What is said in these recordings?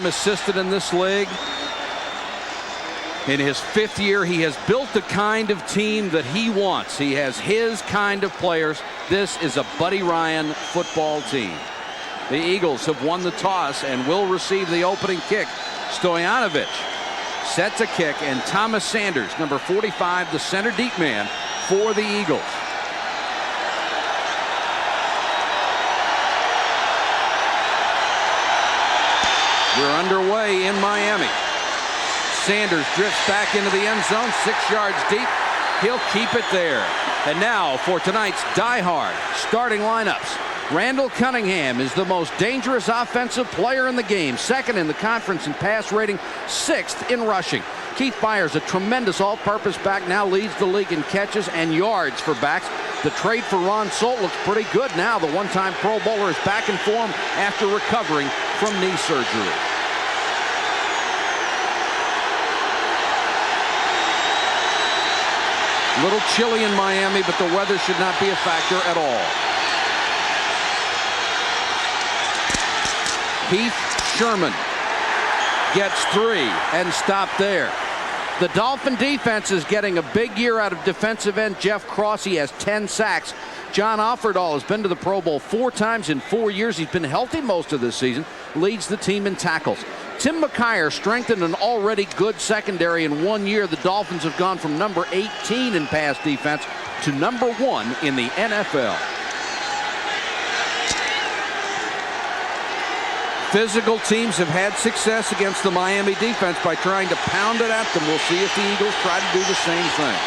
assistant in this league. In his 5th year, he has built the kind of team that he wants. He has his kind of players. This is a Buddy Ryan football team. The Eagles have won the toss and will receive the opening kick. Stoyanovich set to kick, and Thomas Sanders, number 45, the center deep man for the Eagles. We're underway in Miami. Sanders drifts back into the end zone, 6 yards deep. He'll keep it there. And now for tonight's die-hard starting lineups. Randall Cunningham is the most dangerous offensive player in the game, 2nd in the conference in pass rating, 6th in rushing. Keith Byers, a tremendous all-purpose back, now leads the league in catches and yards for backs. The trade for Ron Solt looks pretty good now. The one-time Pro Bowler is back in form after recovering from knee surgery. A little chilly in Miami, but the weather should not be a factor at all. Heath Sherman gets 3 and stopped there. The Dolphin defense is getting a big year out of defensive end Jeff Cross. He has 10 sacks. John Offerdahl has been to the Pro Bowl 4 times in 4 years. He's been healthy most of this season. Leads the team in tackles. Tim McKyer strengthened an already good secondary in 1 year. The Dolphins have gone from number 18 in pass defense to number 1 in the NFL. Physical teams have had success against the Miami defense by trying to pound it at them. We'll see if the Eagles try to do the same thing.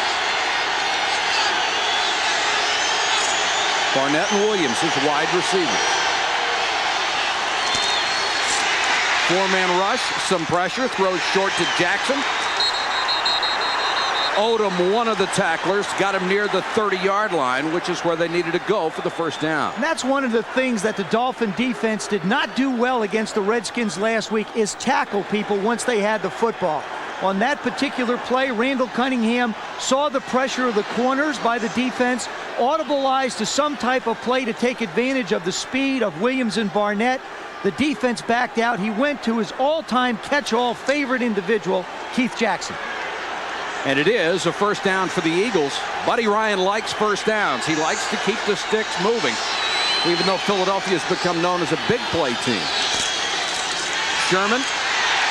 Barnett and Williams as wide receivers. 4-man rush, some pressure, throws short to Jackson. Odom, one of the tacklers, got him near the 30-yard line, which is where they needed to go for the first down. And that's one of the things that the Dolphin defense did not do well against the Redskins last week, is tackle people once they had the football. On that particular play, Randall Cunningham saw the pressure of the corners by the defense, audibilized to some type of play to take advantage of the speed of Williams and Barnett. The defense backed out. He went to his all-time catch-all favorite individual, Keith Jackson. And it is a first down for the Eagles. Buddy Ryan likes first downs. He likes to keep the sticks moving, even though Philadelphia has become known as a big play team. Sherman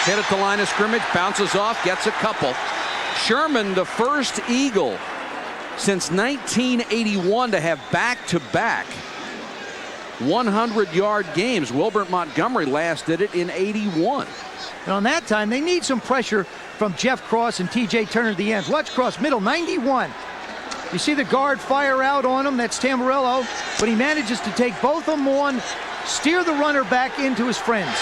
hit at the line of scrimmage, bounces off, gets a couple. Sherman, the first Eagle since 1981 to have back-to-back 100-yard games. Wilbert Montgomery last did it in 81. And on that time, they need some pressure from Jeff Cross and T.J. Turner at the ends. Watch Cross, middle, 91. You see the guard fire out on him. That's Tamburello. But he manages to take both of them on, steer the runner back into his friends.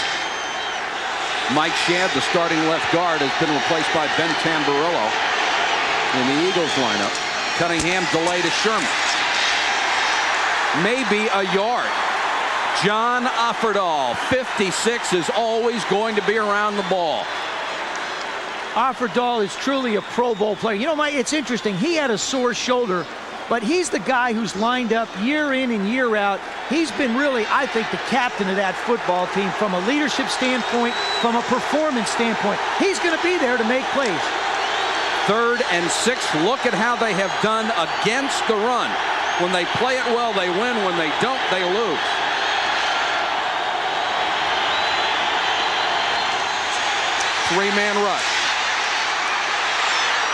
Mike Shadd, the starting left guard, has been replaced by Ben Tamburello in the Eagles lineup. Cunningham delay to Sherman. Maybe a yard. John Offerdahl, 56, is always going to be around the ball. Offerdahl is truly a Pro Bowl player. You know, Mike, it's interesting. He had a sore shoulder, but he's the guy who's lined up year in and year out. He's been really, I think, the captain of that football team from a leadership standpoint, from a performance standpoint. He's going to be there to make plays. 3rd and 6. Look at how they have done against the run. When they play it well, they win. When they don't, they lose. Three-man rush.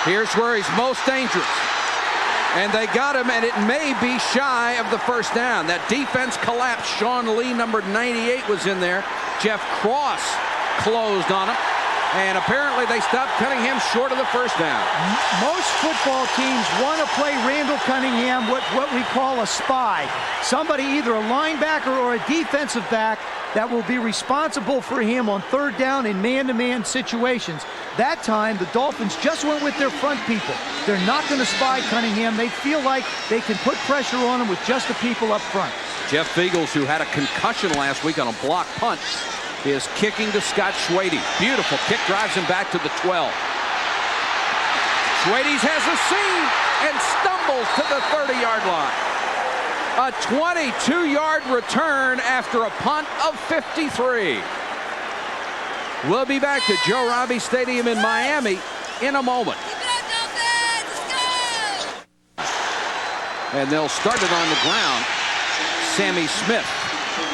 Here's where he's most dangerous. And they got him, and it may be shy of the first down. That defense collapsed. Sean Lee, number 98, was in there. Jeff Cross closed on him. And apparently they stopped Cunningham short of the first down. Most football teams want to play Randall Cunningham what we call a spy. Somebody, either a linebacker or a defensive back, that will be responsible for him on 3rd down in man-to-man situations. That time, the Dolphins just went with their front people. They're not going to spy Cunningham. They feel like they can put pressure on him with just the people up front. Jeff Feagles, who had a concussion last week on a block punt, is kicking to Scott Schwede. Beautiful kick, drives him back to the 12. Schwede has a seam and stumbles to the 30-yard line. A 22-yard return after a punt of 53. We'll be back to Joe Robbie Stadium in Miami in a moment. And they'll start it on the ground. Sammy Smith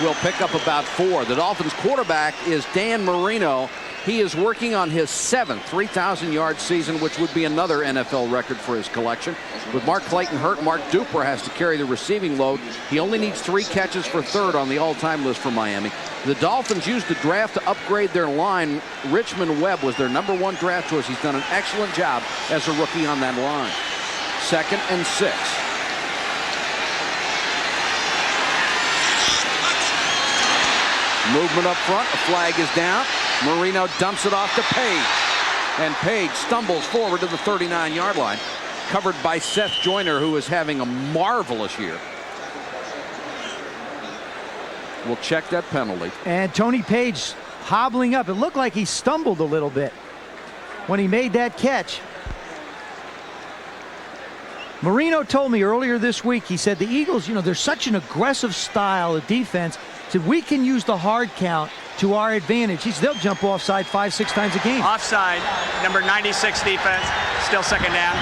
will pick up about 4. The Dolphins quarterback is Dan Marino. He is working on his 7th 3,000-yard season, which would be another NFL record for his collection. With Mark Clayton hurt, Mark Duper has to carry the receiving load. He only needs 3 catches for 3rd on the all-time list for Miami. The Dolphins used the draft to upgrade their line. Richmond Webb was their #1 draft choice. He's done an excellent job as a rookie on that line. 2nd and 6. Movement up front. A flag is down. Marino dumps it off to Page. And Page stumbles forward to the 39-yard line. Covered by Seth Joyner, who is having a marvelous year. We'll check that penalty. And Tony Page hobbling up. It looked like he stumbled a little bit when he made that catch. Marino told me earlier this week, he said the Eagles, they're such an aggressive style of defense, so we can use the hard count to our advantage. They'll jump offside 5-6 times a game. Offside, number 96 defense, still 2nd down.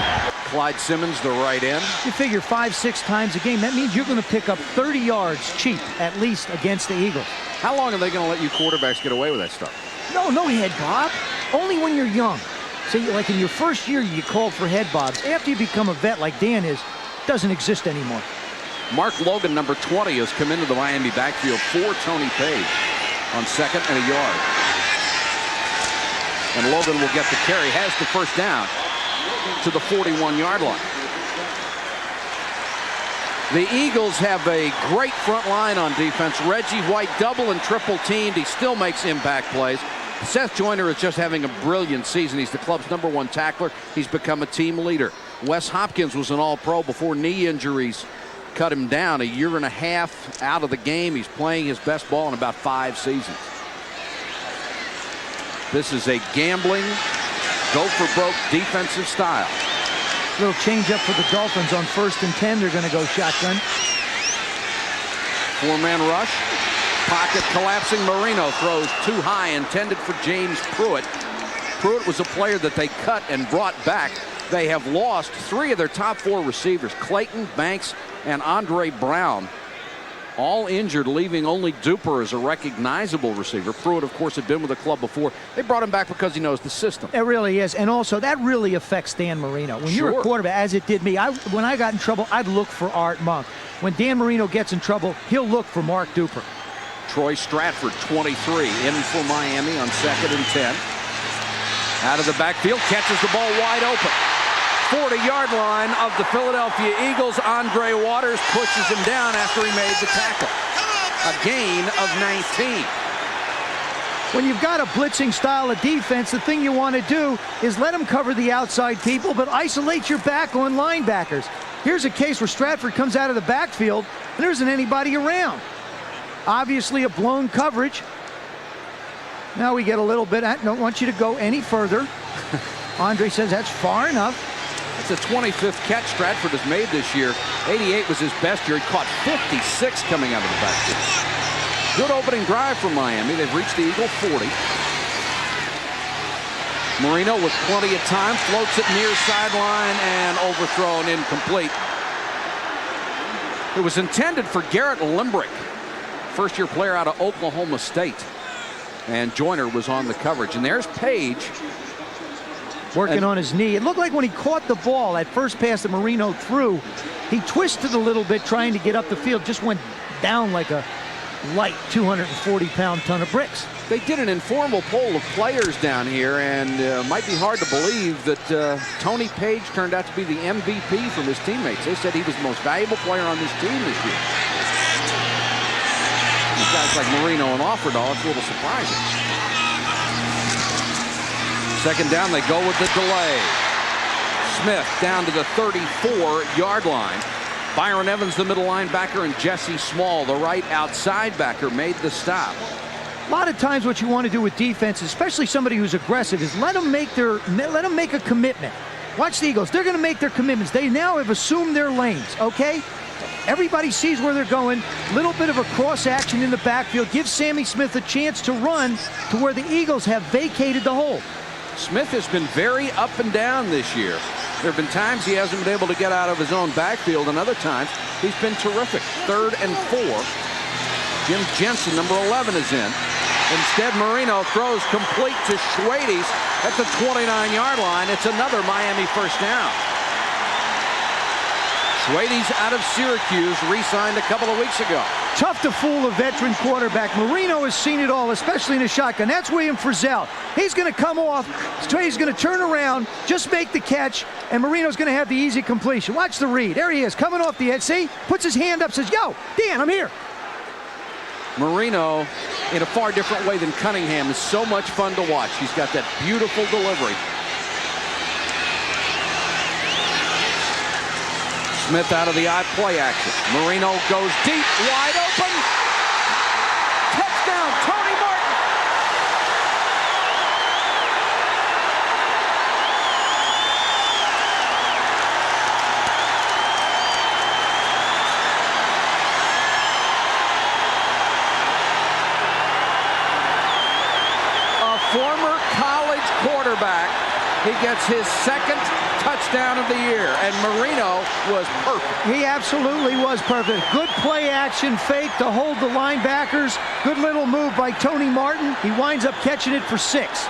Clyde Simmons, the right end. You figure 5-6 times a game. That means you're going to pick up 30 yards cheap, at least, against the Eagles. How long are they going to let you quarterbacks get away with that stuff? No head bob. Only when you're young. See, like in your first year, you get called for head bobs. After you become a vet like Dan is, it doesn't exist anymore. Mark Logan, number 20, has come into the Miami backfield for Tony Page on 2nd and a yard. And Logan will get the carry, has the 1st down to the 41-yard line. The Eagles have a great front line on defense. Reggie White double and triple teamed. He still makes impact plays. Seth Joyner is just having a brilliant season. He's the club's #1 tackler. He's become a team leader. Wes Hopkins was an all-pro before knee injuries cut him down. 1.5 years out of the game. He's playing his best ball in about 5 seasons. This is a gambling, go-for-broke defensive style. Little change up for the Dolphins on 1st and 10. They're going to go shotgun. 4-man rush. Pocket collapsing. Marino throws too high, intended for James Pruitt. Pruitt was a player that they cut and brought back. They have lost 3 of their top 4 receivers, Clayton, Banks, and Andre Brown, all injured, leaving only Duper as a recognizable receiver. Pruitt, of course, had been with the club before. They brought him back because he knows the system. It really is. And also, that really affects Dan Marino. When you're a quarterback, as it did me, when I got in trouble, I'd look for Art Monk. When Dan Marino gets in trouble, he'll look for Mark Duper. Troy Stratford, 23, in for Miami on 2nd and 10. Out of the backfield, catches the ball wide open. 40-yard line of the Philadelphia Eagles. Andre Waters pushes him down after he made the tackle. A gain of 19. When you've got a blitzing style of defense, the thing you want to do is let them cover the outside people, but isolate your back on linebackers. Here's a case where Stratford comes out of the backfield, and there isn't anybody around. Obviously a blown coverage. Now we get a little bit. I don't want you to go any further. Andre says that's far enough. That's the 25th catch Stratford has made this year. 88 was his best year. He caught 56 coming out of the backfield. Good opening drive for Miami. They've reached the Eagle 40. Marino with plenty of time, floats it near sideline and overthrown, incomplete. It was intended for Garrett Limbrick, first-year player out of Oklahoma State. And Joyner was on the coverage. And there's Page. Working on his knee. It looked like when he caught the ball, that first pass that Marino threw, he twisted a little bit trying to get up the field, just went down like a light 240-pound ton of bricks. They did an informal poll of players down here, and it might be hard to believe that Tony Page turned out to be the MVP from his teammates. They said he was the most valuable player on this team this year. These guys like Marino and Offerdahl, it's a little surprising. 2nd down, they go with the delay. Smith down to the 34-yard line. Byron Evans, the middle linebacker, and Jesse Small, the right outside backer, made the stop. A lot of times what you want to do with defense, especially somebody who's aggressive, is let them make a commitment. Watch the Eagles. They're going to make their commitments. They now have assumed their lanes, okay? Everybody sees where they're going. Little bit of a cross action in the backfield. Gives Sammy Smith a chance to run to where the Eagles have vacated the hole. Smith has been very up and down this year. There have been times he hasn't been able to get out of his own backfield, and other times he's been terrific. 3rd and 4. Jim Jensen, number 11, is in. Instead, Marino throws complete to Schwades at the 29-yard line. It's another Miami first down. Schwades out of Syracuse, re-signed a couple of weeks ago. Tough to fool a veteran quarterback. Marino has seen it all, especially in a shotgun. That's William Frizzell. He's going to come off. He's going to turn around, just make the catch, and Marino's going to have the easy completion. Watch the read. There he is, coming off the edge. See? Puts his hand up, says, yo, Dan, I'm here. Marino, in a far different way than Cunningham, is so much fun to watch. He's got that beautiful delivery. Smith out of the odd play action. Marino goes deep, wide open. Touchdown, Tony Martin. A former college quarterback. He gets his 2nd touchdown of the year, and Marino was perfect. He absolutely was perfect. Good play action fake to hold the linebackers. Good little move by Tony Martin. He winds up catching it for 6.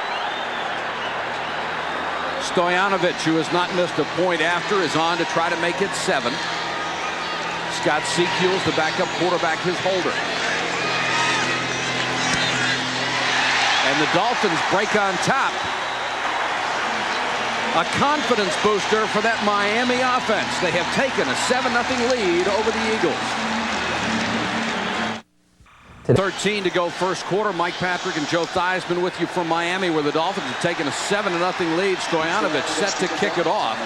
Stojanovic, who has not missed a point after, is on to try to make it 7. Scott Sekiel's the backup quarterback, his holder. And the Dolphins break on top. A confidence booster for that Miami offense. They have taken a 7-0 lead over the Eagles. 13 to go first quarter. Mike Patrick and Joe Theismann with you from Miami, where the Dolphins have taken a 7-0 lead. Stojanovic set to kick it off.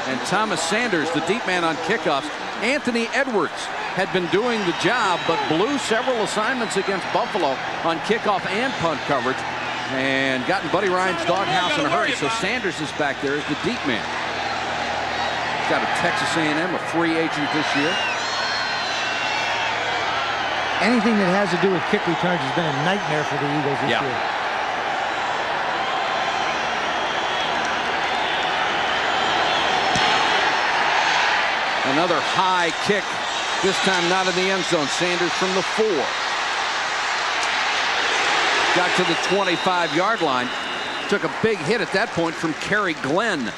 And Thomas Sanders, the deep man on kickoffs. Anthony Edwards had been doing the job, but blew several assignments against Buffalo on kickoff and punt coverage, and gotten Buddy Ryan's doghouse in a hurry. So Sanders is back there as the deep man. He's got a Texas A&M, a free agent this year. Anything that has to do with kick returns has been a nightmare for the Eagles this year. Another high kick, this time not in the end zone. Sanders from the 4. Got to the 25-yard line. Took a big hit at that point from Kerry Glenn.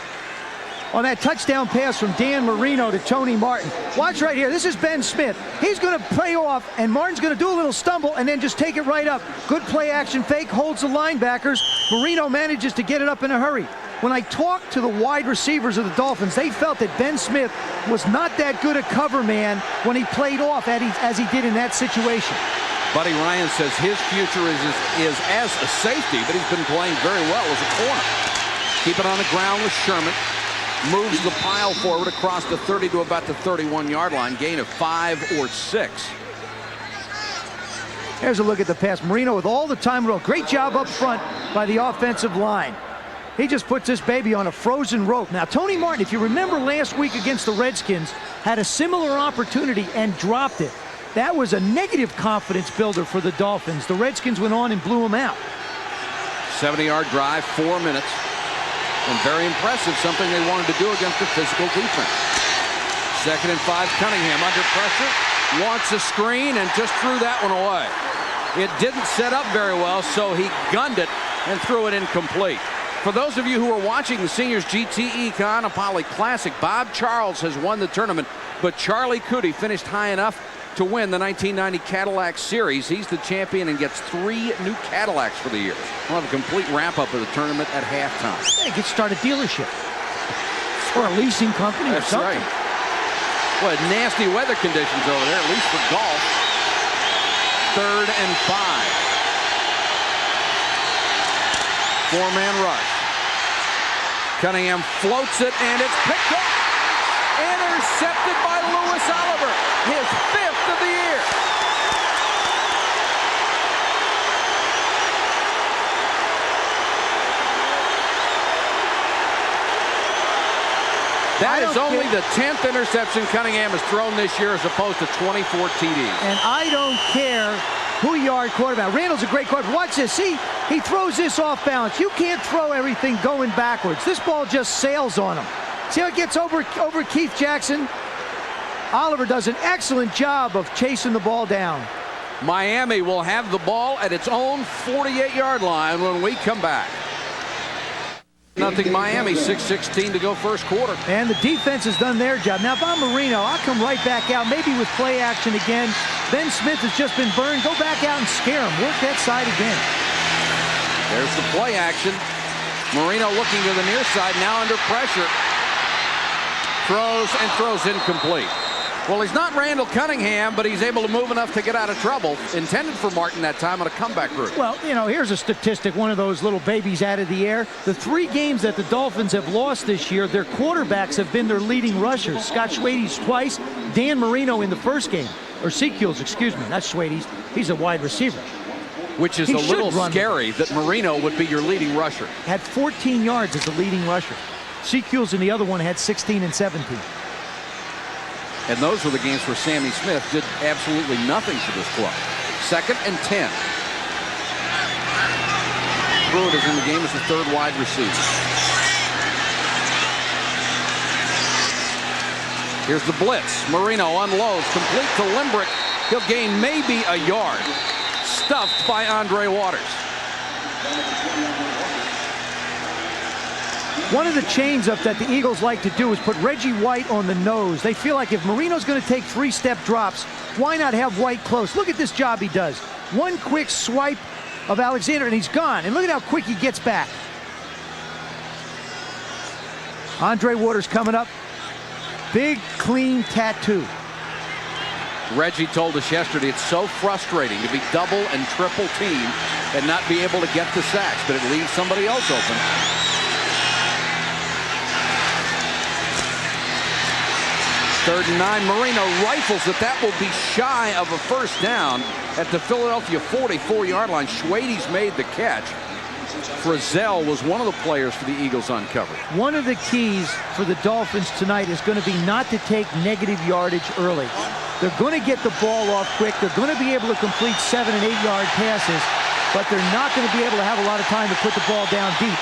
On that touchdown pass from Dan Marino to Tony Martin. Watch right here. This is Ben Smith. He's going to play off, and Martin's going to do a little stumble and then just take it right up. Good play action fake, holds the linebackers. Marino manages to get it up in a hurry. When I talked to the wide receivers of the Dolphins, they felt that Ben Smith was not that good a cover man when he played off as he did in that situation. Buddy Ryan says his future is as a safety, but he's been playing very well as a corner. Keep it on the ground with Sherman. Moves the pile forward across the 30 to about the 31-yard line. Gain of 5 or 6. Here's a look at the pass. Marino with all the time. Great job up front by the offensive line. He just puts this baby on a frozen rope. Now, Tony Martin, if you remember last week against the Redskins, had a similar opportunity and dropped it. That was a negative confidence builder for the Dolphins. The Redskins went on and blew him out. 70-yard drive, 4 minutes. And very impressive, something they wanted to do against a physical defense. 2nd and 5, Cunningham under pressure. Wants a screen and just threw that one away. It didn't set up very well, so he gunned it and threw it incomplete. For those of you who are watching the Seniors GT Econ Poly Classic, Bob Charles has won the tournament, but Charlie Cootie finished high enough to win the 1990 Cadillac Series. He's the champion and gets 3 new Cadillacs for the year. We'll have a complete wrap-up of the tournament at halftime. They could start a dealership or a leasing company or something. That's right. Well, nasty weather conditions over there, at least for golf. 3rd and 5. 4-man rush. Cunningham floats it, and it's picked up. Intercepted by Lewis Oliver. His 5th of the year. That is only the 10th interception Cunningham has thrown this year as opposed to 24 TDs. And I don't care who you are at quarterback. Randall's a great quarterback. Watch this. See, he throws this off balance. You can't throw everything going backwards. This ball just sails on him. See how it gets over Keith Jackson? Oliver does an excellent job of chasing the ball down. Miami will have the ball at its own 48-yard line when we come back. Nothing Miami, 6:16 to go first quarter. And the defense has done their job. Now, if I'm Marino, I'll come right back out, maybe with play action again. Ben Smith has just been burned. Go back out and scare him. Work that side again. There's the play action. Marino looking to the near side, now under pressure. Throws incomplete. Well, he's not Randall Cunningham, but he's able to move enough to get out of trouble. Intended for Martin that time on a comeback route. Well, you know, here's a statistic, one of those little babies out of the air. The 3 games that the Dolphins have lost this year, their quarterbacks have been their leading rushers. Scott Schwade's twice, Dan Marino in the first game. Or Sequels, excuse me, not Schwade's. He's a wide receiver. Which is a little scary that Marino would be your leading rusher. Had 14 yards as the leading rusher. Sequels and the other one had 16 and 17. And those were the games where Sammy Smith did absolutely nothing for this club. 2nd and 10. Pruitt is in the game as the 3rd wide receiver. Here's the blitz. Marino unloads, complete to Limbrick. He'll gain maybe a yard. Stuffed by Andre Waters. One of the change-ups that the Eagles like to do is put Reggie White on the nose. They feel like if Marino's going to take 3-step drops, why not have White close? Look at this job he does. One quick swipe of Alexander, and he's gone. And look at how quick he gets back. Andre Waters coming up. Big, clean tattoo. Reggie told us yesterday it's so frustrating to be double and triple teamed and not be able to get the sacks, but it leaves somebody else open. 3rd and 9. Marino rifles it. That will be shy of a first down at the Philadelphia 44-yard line. Schwade's made the catch. Frizzell was one of the players for the Eagles uncovered. One of the keys for the Dolphins tonight is going to be not to take negative yardage early. They're going to get the ball off quick. They're going to be able to complete 7- and 8-yard passes, but they're not going to be able to have a lot of time to put the ball down deep.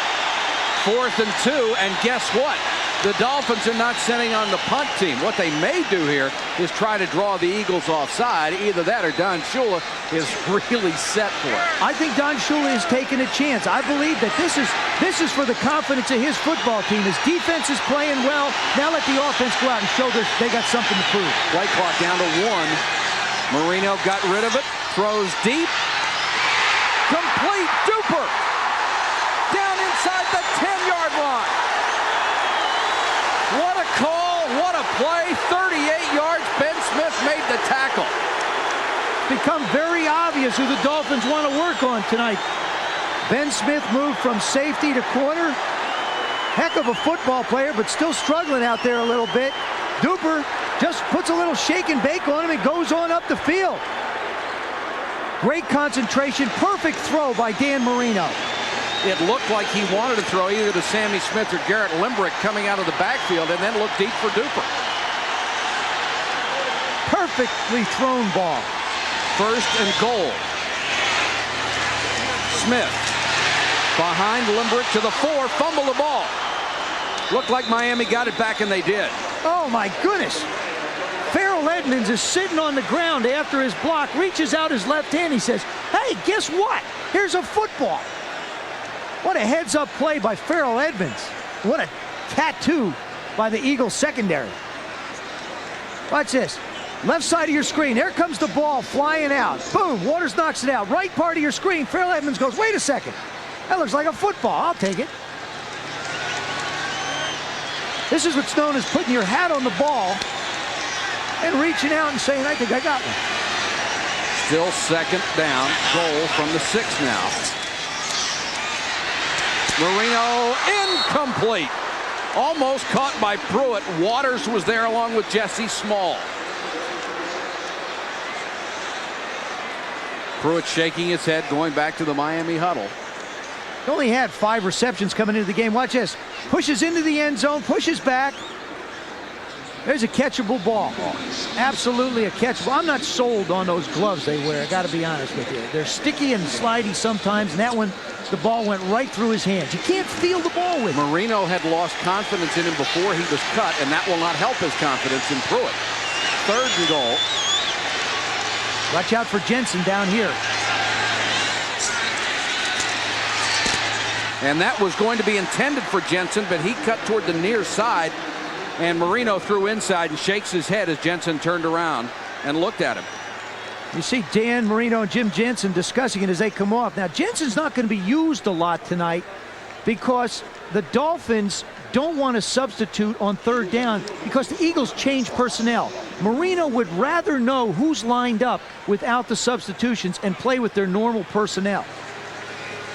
4th and 2, and guess what? The Dolphins are not sending on the punt team. What they may do here is try to draw the Eagles offside. Either that or Don Shula is really set for it. I think Don Shula is taking a chance. I believe that this is for the confidence of his football team. His defense is playing well. Now let the offense go out and show they got something to prove. Play clock down to 1. Marino got rid of it. Throws deep. Complete. Duper. Down inside the 10-yard line. What a call, what a play, 38 yards, Ben Smith made the tackle. Become very obvious who the Dolphins want to work on tonight. Ben Smith moved from safety to corner. Heck of a football player, but still struggling out there a little bit. Duper just puts a little shake and bake on him and goes on up the field. Great concentration, perfect throw by Dan Marino. It looked like he wanted to throw either to Sammy Smith or Garrett Limbrick coming out of the backfield and then look deep for Duper. Perfectly thrown ball. 1st and goal. Smith behind Limbrick to the 4, fumble the ball. Looked like Miami got it back, and they did. Oh, my goodness. Farrell Edmonds is sitting on the ground after his block, reaches out his left hand. He says, hey, guess what? Here's a football. What a heads-up play by Farrell Edmonds. What a tattoo by the Eagles secondary. Watch this. Left side of your screen. There comes the ball flying out. Boom. Waters knocks it out. Right part of your screen. Farrell Edmonds goes, wait a second. That looks like a football. I'll take it. This is what's known as putting your hat on the ball and reaching out and saying, I think I got one. Still 2nd down. Goal from the 6 now. Marino incomplete. Almost caught by Pruitt. Waters was there along with Jesse Small. Pruitt shaking his head, going back to the Miami huddle. He only had 5 receptions coming into the game. Watch this. Pushes into the end zone, pushes back, There's a catchable ball. Absolutely a catchable. I'm not sold on those gloves they wear, I got to be honest with you. They're sticky and slidey sometimes, and that one, the ball went right through his hands. You can't feel the ball with it. Marino had lost confidence in him before he was cut, and that will not help his confidence in Pruitt. 3rd and goal. Watch out for Jensen down here. And that was going to be intended for Jensen, but he cut toward the near side, and Marino threw inside and shakes his head as Jensen turned around and looked at him. You see Dan Marino and Jim Jensen discussing it as they come off. Now, Jensen's not going to be used a lot tonight because the Dolphins don't want to substitute on 3rd down because the Eagles change personnel. Marino would rather know who's lined up without the substitutions and play with their normal personnel.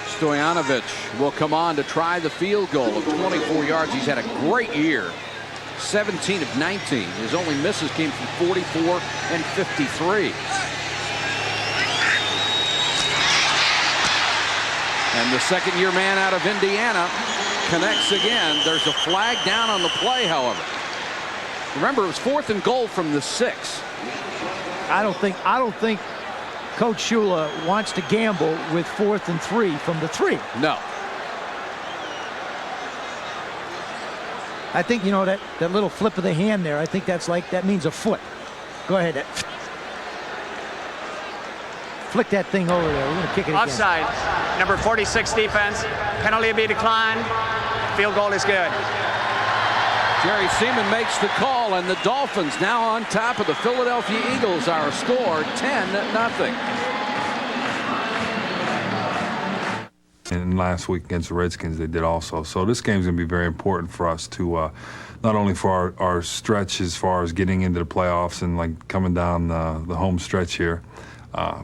Stoyanovich will come on to try the field goal of 24 yards. He's had a great year. 17 of 19. His only misses came from 44 and 53. And the second-year man out of Indiana connects again. There's a flag down on the play, however. Remember, it was 4th and goal from the 6. I don't think Coach Shula wants to gamble with 4th and 3 from the 3. No. I think, you know, that little flip of the hand there, I think that means a foot. Go ahead. Flick that thing over there. We're going to kick it again. Offside. Number 46 defense. Penalty will be declined. Field goal is good. Jerry Seaman makes the call, and the Dolphins now on top of the Philadelphia Eagles. Our score 10-0. And last week against the Redskins, they did also. So this game's going to be very important for us to not only for our stretch as far as getting into the playoffs and like coming down the home stretch here,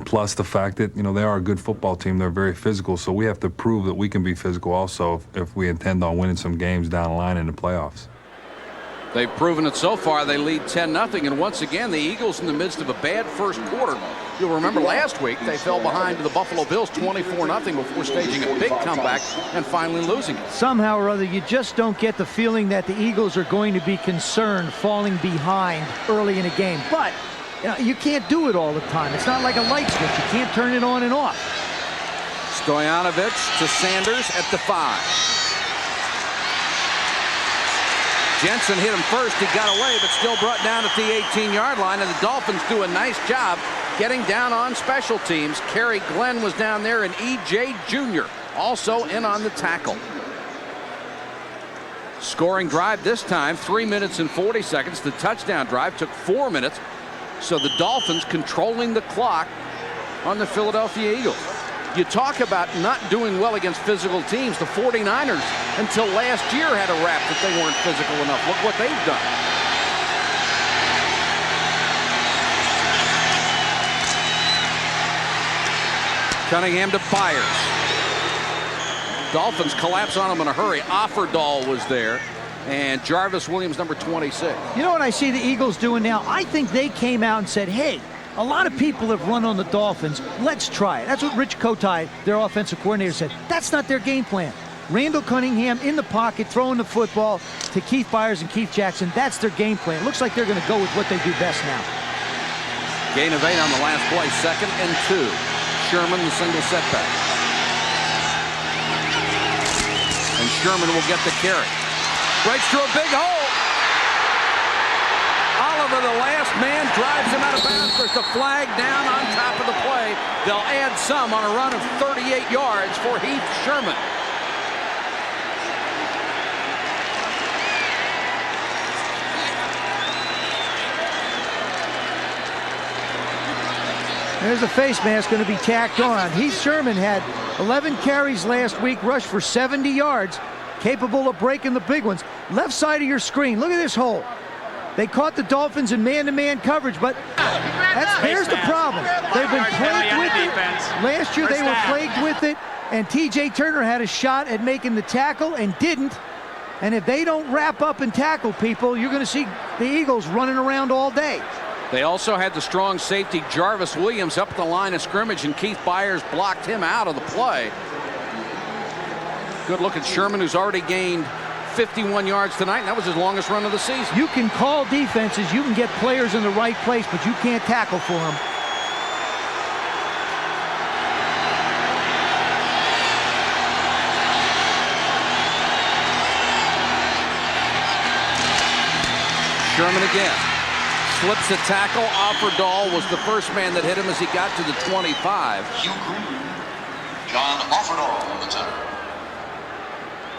plus the fact that, you know, they are a good football team. They're very physical, so we have to prove that we can be physical also if we intend on winning some games down the line in the playoffs. They've proven it so far. They lead 10-0, and once again, the Eagles in the midst of a bad first quarter. You'll remember last week they fell behind to the Buffalo Bills 24-0 before staging a big comeback and finally losing it. Somehow or other, you just don't get the feeling that the Eagles are going to be concerned falling behind early in a game. But you know, you can't do it all the time. It's not like a light switch. You can't turn it on and off. Stoyanovich to Sanders at the 5. Jensen hit him first. He got away, but still brought down at the 18-yard line, and the Dolphins do a nice job getting down on special teams. Kerry Glenn was down there, and E.J. Jr. also in on the tackle. Scoring drive this time, 3 minutes and 40 seconds. The touchdown drive took 4 minutes. So the Dolphins controlling the clock on the Philadelphia Eagles. You talk about not doing well against physical teams. The 49ers, until last year, had a rap that they weren't physical enough. Look what they've done. Cunningham to Byers. Dolphins collapse on him in a hurry. Offerdahl was there. And Jarvis Williams, number 26. You know what I see the Eagles doing now? I think they came out and said, hey, a lot of people have run on the Dolphins. Let's try it. That's what Rich Kotite, their offensive coordinator, said. That's not their game plan. Randall Cunningham in the pocket, throwing the football to Keith Byers and Keith Jackson. That's their game plan. It looks like they're going to go with what they do best now. Gain of 8 on the last play. 2nd and 2. Sherman, the single setback. And Sherman will get the carry. Breaks through a big hole. Oliver, the last man, drives him out of bounds. There's a flag down on top of the play. They'll add some on a run of 38 yards for Heath Sherman. There's a face mask going to be tacked on. Heath Sherman had 11 carries last week, rushed for 70 yards, capable of breaking the big ones. Left side of your screen, look at this hole. They caught the Dolphins in man-to-man coverage, but there's the problem. They've been plagued with it. Last year they were plagued with it, and T.J. Turner had a shot at making the tackle and didn't. And if they don't wrap up and tackle people, you're going to see the Eagles running around all day. They also had the strong safety Jarvis Williams up the line of scrimmage, and Keith Byers blocked him out of the play. Good look at Sherman, who's already gained 51 yards tonight, and that was his longest run of the season. You can call defenses, you can get players in the right place, but you can't tackle for them. Sherman again. Slips a tackle. Offerdahl was the first man that hit him as he got to the 25. John Offerdahl on the tackle.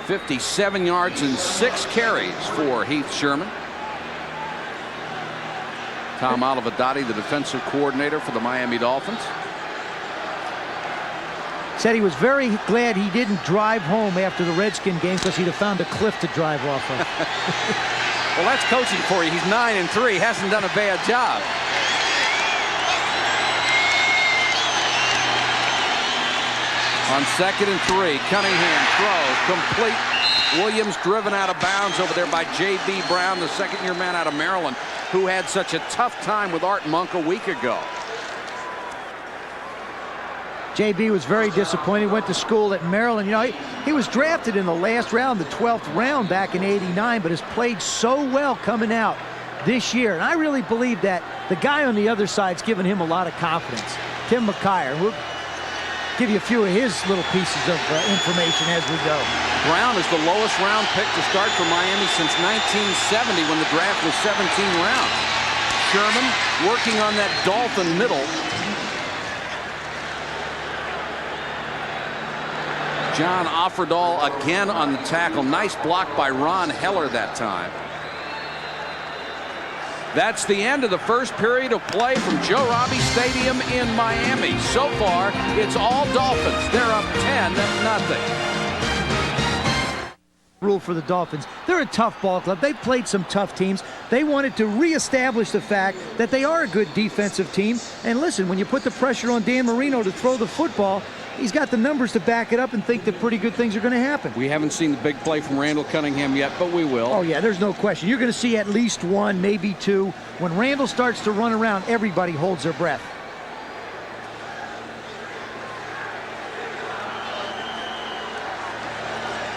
57 yards and 6 carries for Heath Sherman. Tom Olivadotti, the defensive coordinator for the Miami Dolphins, said he was very glad he didn't drive home after the Redskin game because he'd have found a cliff to drive off of. Well, that's coaching for you. He's 9-3. Hasn't done a bad job. On 2nd and 3, Cunningham throws complete. Williams driven out of bounds over there by J.B. Brown, the second-year man out of Maryland, who had such a tough time with Art Monk a week ago. J.B. was very disappointed. Went to school at Maryland. You know, he was drafted in the last round, the 12th round back in '89, but has played so well coming out this year. And I really believe that the guy on the other side's given him a lot of confidence. Tim McKyer. We'll give you a few of his little pieces of information as we go. Brown is the lowest round pick to start for Miami since 1970 when the draft was 17 rounds. Sherman working on that Dolphin middle. John Offerdahl again on the tackle. Nice block by Ron Heller that time. That's the end of the first period of play from Joe Robbie Stadium in Miami. So far, it's all Dolphins. They're up 10-0. Rule for the Dolphins. They're a tough ball club. They've played some tough teams. They wanted to reestablish the fact that they are a good defensive team. And listen, when you put the pressure on Dan Marino to throw the football, he's got the numbers to back it up and think that pretty good things are going to happen. We haven't seen the big play from Randall Cunningham yet, but we will. Oh, yeah, there's no question. You're going to see at least one, maybe two. When Randall starts to run around, everybody holds their breath.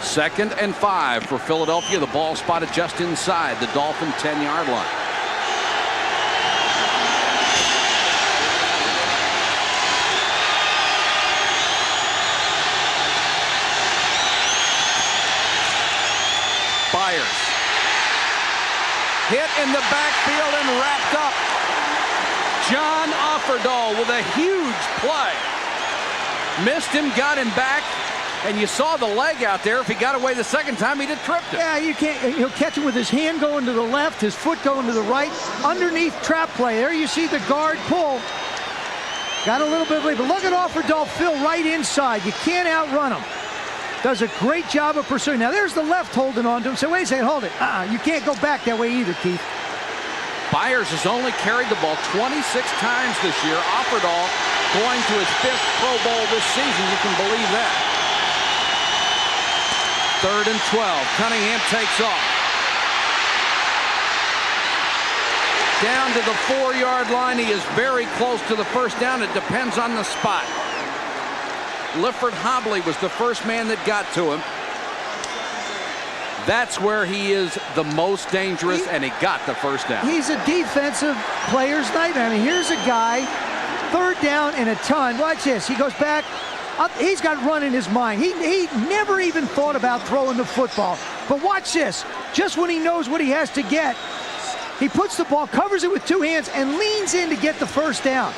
Second and 5 for Philadelphia. The ball spotted just inside the Dolphin 10-yard line. Byers hit in the backfield and wrapped up. John Offerdahl with a huge play. Missed him, got him back, and you saw the leg out there. If he got away the second time, he'd have tripped him. Yeah, you can't. He'll catch him with his hand going to the left, his foot going to the right, underneath trap play. There you see the guard pull. Got a little bit of lead, but look at Offerdahl fill right inside. You can't outrun him. Does a great job of pursuing. Now there's the left holding on to him. So wait a second, hold it. You can't go back that way either, Keith. Byers has only carried the ball 26 times this year. Offerdahl going to his 5th Pro Bowl this season. You can believe that. 3rd and 12. Cunningham takes off. Down to the 4-yard line. He is very close to the first down. It depends on the spot. Lifford Hobley was the first man that got to him. That's where he is the most dangerous, and he got the first down. He's a defensive player's nightmare. I mean, here's a guy, 3rd down and a ton. Watch this. He goes back. He's got run in his mind. He never even thought about throwing the football. But watch this. Just when he knows what he has to get, he puts the ball, covers it with 2 hands, and leans in to get the first down.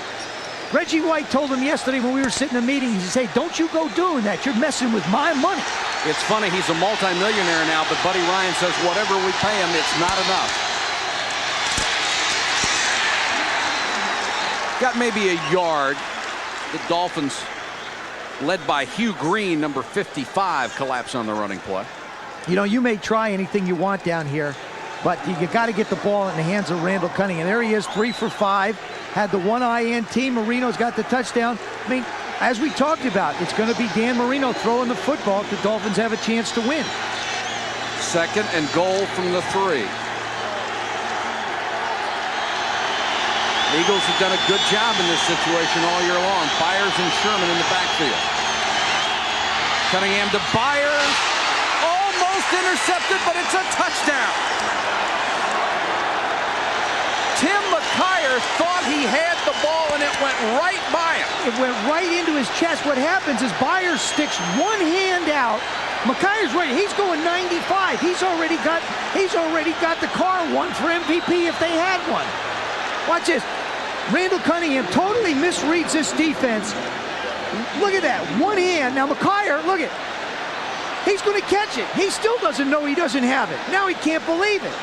Reggie White told him yesterday when we were sitting in a meeting, he said, hey, don't you go doing that. You're messing with my money. It's funny, he's a multimillionaire now, but Buddy Ryan says whatever we pay him, it's not enough. Got maybe a yard. The Dolphins, led by Hugh Green, number 55, collapse on the running play. You know, you may try anything you want down here, but you got to get the ball in the hands of Randall Cunningham. There he is, 3 for 5. Had the one INT. Marino's got the touchdown. I mean, as we talked about, it's going to be Dan Marino throwing the football if the Dolphins have a chance to win. 2nd and goal from the 3. Eagles have done a good job in this situation all year long. Byers and Sherman in the backfield. Cunningham to Byers. Almost intercepted, but it's a touchdown. Tim McKyer thought he had the ball, and it went right by him. It went right into his chest. What happens is Byers sticks one hand out. McKyer's ready. He's going 95. He's already got the car won for MVP if they had one. Watch this. Randall Cunningham totally misreads this defense. Look at that. One hand. Now McKyer, look at. He's going to catch it. He still doesn't know he doesn't have it. Now he can't believe it.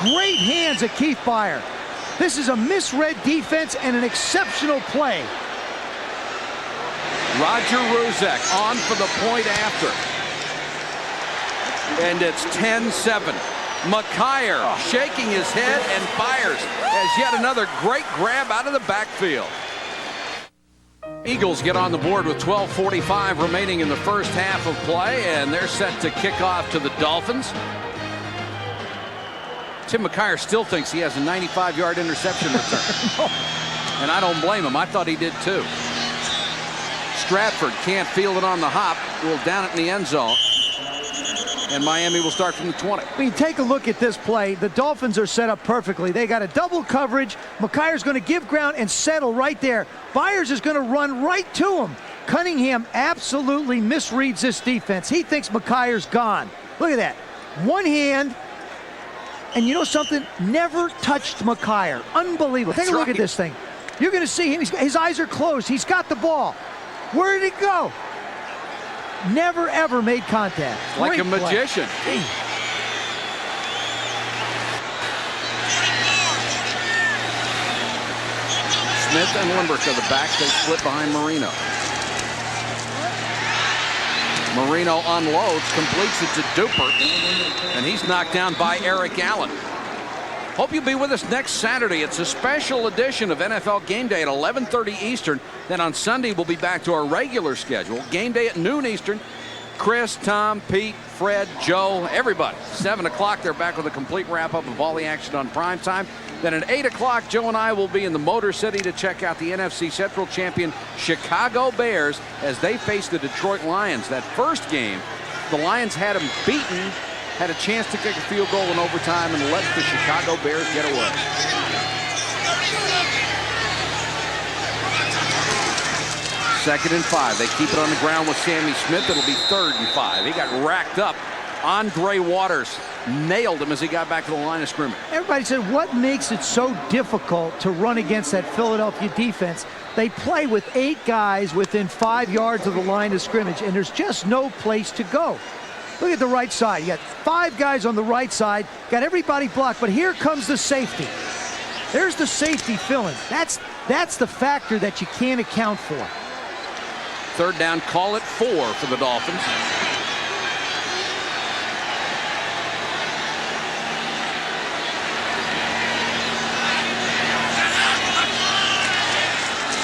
Great hands of Keith Byer. This is a misread defense and an exceptional play. Roger Ruzek on for the point after. And it's 10-7. McKyer shaking his head and fires as yet another great grab out of the backfield. Eagles get on the board with 12:45 remaining in the first half of play, and they're set to kick off to the Dolphins. Tim McKyer still thinks he has a 95-yard interception return. And I don't blame him. I thought he did too. Stratford can't field it on the hop. Will down it in the end zone. And Miami will start from the 20. I mean, take a look at this play. The Dolphins are set up perfectly. They got a double coverage. McKyer's going to give ground and settle right there. Byers is going to run right to him. Cunningham absolutely misreads this defense. He thinks McKyer's gone. Look at that. One hand. And you know something? Never touched McKyer. Unbelievable. Take a look at this thing. You're going to see him. His eyes are closed. He's got the ball. Where did it go? Never, ever made contact. Like Great a magician. Play. Smith and Limbrick are the backs. They split behind Marino. Marino unloads, completes it to Duper, and he's knocked down by Eric Allen. Hope you'll be with us next Saturday. It's a special edition of NFL Game Day at 11:30 Eastern. Then on Sunday, we'll be back to our regular schedule. Game Day at noon Eastern. Chris, Tom, Pete, Fred, Joe, everybody. 7 o'clock, they're back with a complete wrap-up of all the action on primetime. Then at 8 o'clock, Joe and I will be in the Motor City to check out the NFC Central champion Chicago Bears as they face the Detroit Lions. That first game, the Lions had them beaten, had a chance to kick a field goal in overtime, and let the Chicago Bears get away. Second and 5. They keep it on the ground with Sammy Smith. It'll be 3rd and 5. He got racked up. Andre Waters nailed him as he got back to the line of scrimmage. Everybody said, what makes it so difficult to run against that Philadelphia defense? They play with 8 guys within 5 yards of the line of scrimmage, and there's just no place to go. Look at the right side. You got 5 guys on the right side, got everybody blocked, but here comes the safety. There's the safety filling. That's the factor that you can't account for. 3rd down, call it 4 for the Dolphins.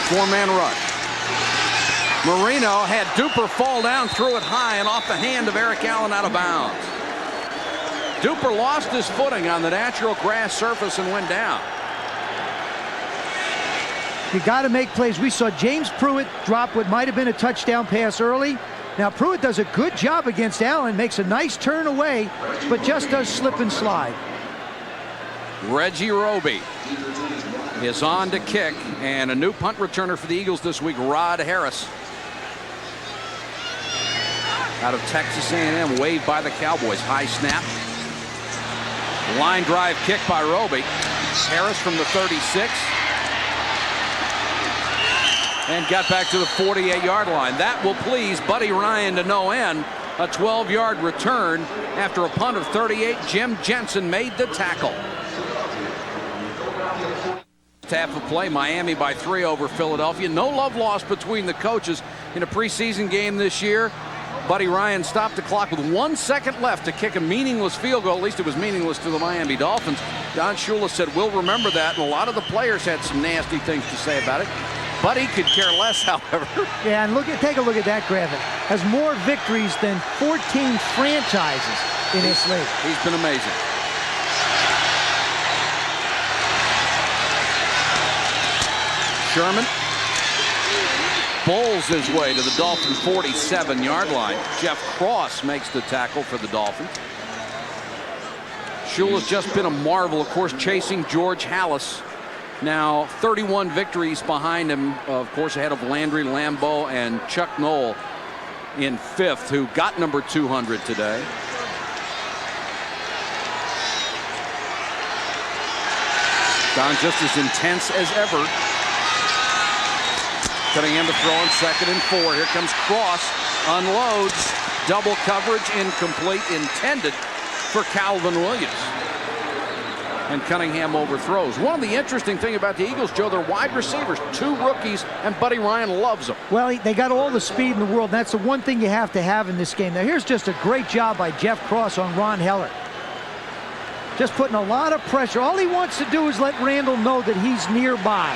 Four-man rush. Marino had Duper fall down, threw it high and off the hand of Eric Allen out of bounds. Duper lost his footing on the natural grass surface and went down. You got to make plays. We saw James Pruitt drop what might have been a touchdown pass early. Now Pruitt does a good job against Allen, makes a nice turn away, but just does slip and slide. Reggie Roby is on to kick, and a new punt returner for the Eagles this week, Rod Harris. Out of Texas A&M, waved by the Cowboys. High snap. Line drive kick by Roby. Harris from the 36. And got back to the 48-yard line. That will please Buddy Ryan to no end. A 12-yard return after a punt of 38. Jim Jensen made the tackle. Half of play, Miami by 3 over Philadelphia. No love lost between the coaches in a preseason game this year. Buddy Ryan stopped the clock with 1 second left to kick a meaningless field goal. At least it was meaningless to the Miami Dolphins. Don Shula said, we'll remember that, and a lot of the players had some nasty things to say about it. Buddy could care less, however. Yeah, and take a look at that graphic. Has more victories than 14 franchises in this league. He's been amazing. Sherman bowls his way to the Dolphin 47-yard line. Jeff Cross makes the tackle for the Dolphins. Shule has just been a marvel, of course, chasing George Halas. Now 31 victories behind him, of course, ahead of Landry Lambeau and Chuck Noll in 5th, who got number 200 today. Don just as intense as ever. Cutting to throw on 2nd and 4. Here comes Cross, unloads, double coverage, incomplete, intended for Calvin Williams. And Cunningham overthrows. One of the interesting thing about the Eagles, Joe, they're wide receivers, 2 rookies, and Buddy Ryan loves them. Well, they got all the speed in the world. And that's the one thing you have to have in this game. Now, here's just a great job by Jeff Cross on Ron Heller. Just putting a lot of pressure. All he wants to do is let Randall know that he's nearby.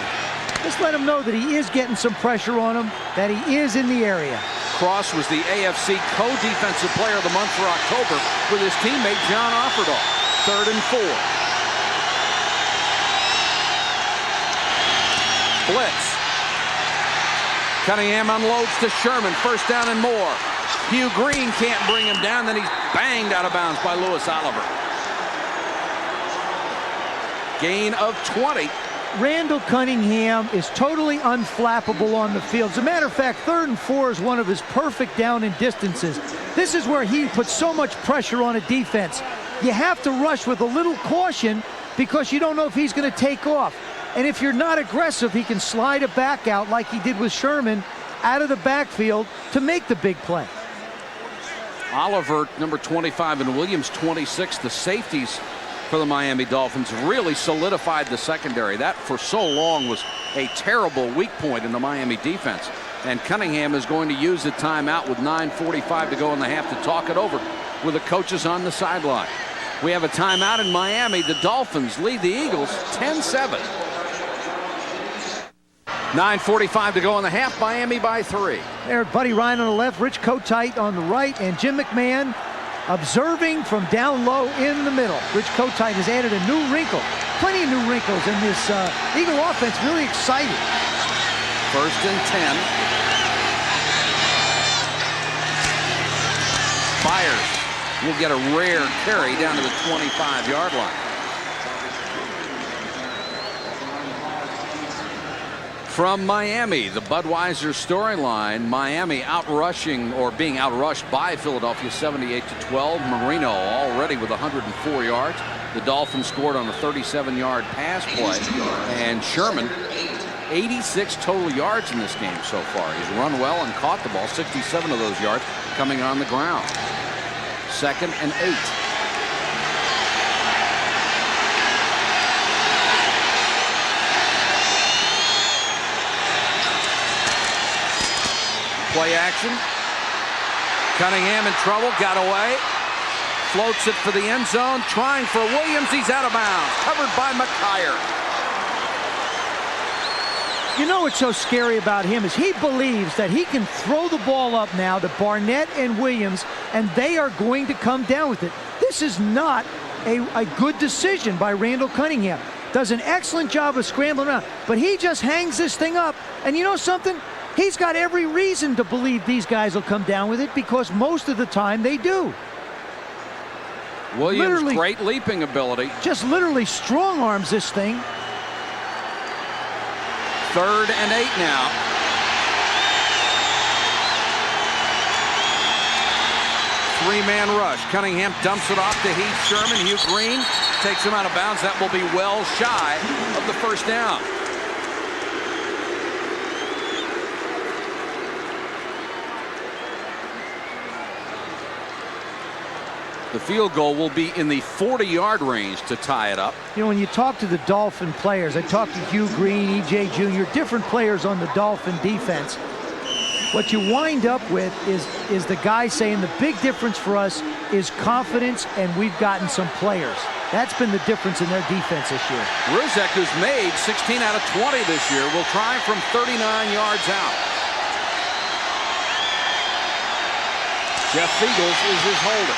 Just let him know that he is getting some pressure on him, that he is in the area. Cross was the AFC co-defensive player of the month for October with his teammate John Offerdahl. 3rd and 4. Blitz. Cunningham unloads to Sherman. 1st down and more. Hugh Green can't bring him down. Then he's banged out of bounds by Lewis Oliver. Gain of 20. Randall Cunningham is totally unflappable on the field. As a matter of fact, 3rd and 4 is one of his perfect down and distances. This is where he puts so much pressure on a defense. You have to rush with a little caution because you don't know if he's going to take off. And if you're not aggressive, he can slide it back out like he did with Sherman out of the backfield to make the big play. Oliver, number 25, and Williams, 26, the safeties for the Miami Dolphins, really solidified the secondary. That for so long was a terrible weak point in the Miami defense. And Cunningham is going to use the timeout with 9:45 to go in the half to talk it over with the coaches on the sideline. We have a timeout in Miami. The Dolphins lead the Eagles 10-7. 9:45 to go in the half. Miami by 3. There, Buddy Ryan on the left, Rich Kotite on the right, and Jim McMahon observing from down low in the middle. Rich Kotite has added a new wrinkle. Plenty of new wrinkles in this Eagle offense. Really exciting. 1st and 10. Byers will get a rare carry down to the 25-yard line. From Miami, the Budweiser storyline, Miami outrushing or being outrushed by Philadelphia 78-12. Marino already with 104 yards. The Dolphins scored on a 37-yard pass play. And Sherman, 86 total yards in this game so far. He's run well and caught the ball, 67 of those yards coming on the ground. 2nd and 8. Play action. Cunningham in trouble, got away. Floats it for the end zone, trying for Williams. He's out of bounds, covered by McKyer. You know what's so scary about him is he believes that he can throw the ball up now to Barnett and Williams, and they are going to come down with it. This is not a good decision by Randall Cunningham. Does an excellent job of scrambling around, but he just hangs this thing up. And you know something? He's got every reason to believe these guys will come down with it because most of the time they do. Williams, literally, great leaping ability. Just literally strong arms this thing. 3rd and 8 now. Three-man rush. Cunningham dumps it off to Heath Sherman. Hugh Green takes him out of bounds. That will be well shy of the 1st down. The field goal will be in the 40-yard range to tie it up. You know, when you talk to the Dolphin players, I talked to Hugh Green, E.J. Jr., different players on the Dolphin defense. What you wind up with is the guy saying the big difference for us is confidence, and we've gotten some players. That's been the difference in their defense this year. Ruzek, who's made 16 out of 20 this year, will try from 39 yards out. Jeff Fiegels is his holder.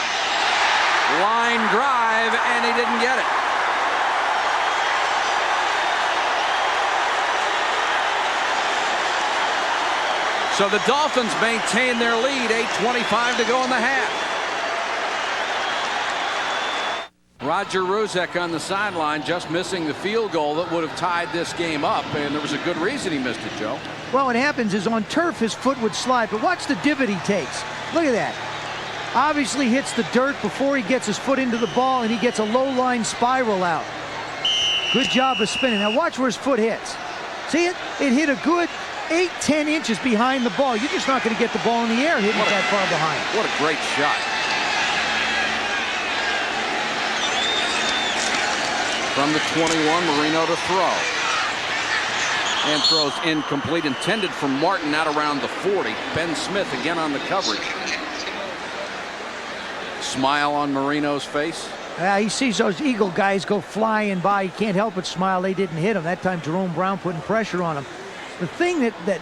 Line drive, and he didn't get it. So the Dolphins maintain their lead, 8:25 to go in the half. Roger Ruzek on the sideline, just missing the field goal that would have tied this game up, and there was a good reason he missed it, Joe. Well, what happens is on turf, his foot would slide, but watch the divot he takes. Look at that. Obviously hits the dirt before he gets his foot into the ball, and he gets a low-line spiral out. Good job of spinning. Now watch where his foot hits. See it? It hit a good 8-10 inches behind the ball. You're just not going to get the ball in the air hitting it that far behind. What a great shot. From the 21, Marino to throw. And throws incomplete, intended for Martin out around the 40. Ben Smith again on the coverage. Smile on Marino's face. He sees those Eagle guys go flying by. He can't help but smile. They didn't hit him. That time Jerome Brown putting pressure on him. The thing that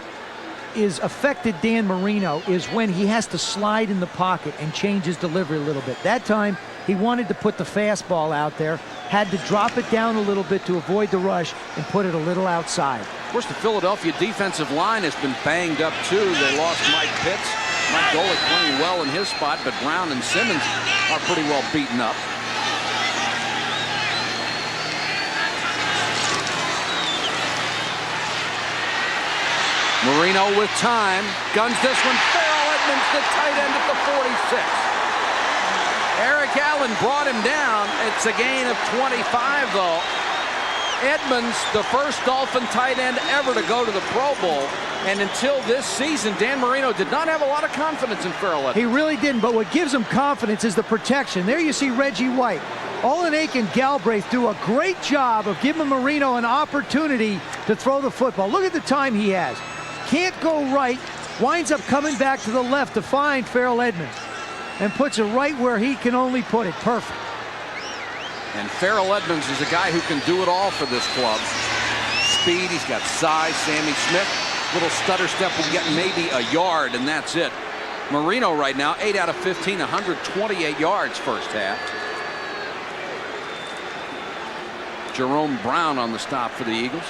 is affected Dan Marino is when he has to slide in the pocket and change his delivery a little bit. That time he wanted to put the fastball out there, had to drop it down a little bit to avoid the rush and put it a little outside. Of course, the Philadelphia defensive line has been banged up too. They lost Mike Pitts. Mike Golick playing well in his spot, but Brown and Simmons are pretty well beaten up. Marino with time, guns this one. Farrell Edmonds, the tight end at the 46. Eric Allen brought him down. It's a gain of 25, though. Edmonds, the first Dolphin tight end ever to go to the Pro Bowl. And until this season, Dan Marino did not have a lot of confidence in Farrell Edmonds. He really didn't, but what gives him confidence is the protection. There you see Reggie White. Olenek and Galbraith do a great job of giving Marino an opportunity to throw the football. Look at the time he has. Can't go right, winds up coming back to the left to find Farrell Edmonds and puts it right where he can only put it. Perfect. And Farrell Edmonds is a guy who can do it all for this club. Speed, he's got size. Sammy Smith, little stutter step will get maybe a yard, and that's it. Marino right now, 8 out of 15, 128 yards first half. Jerome Brown on the stop for the Eagles.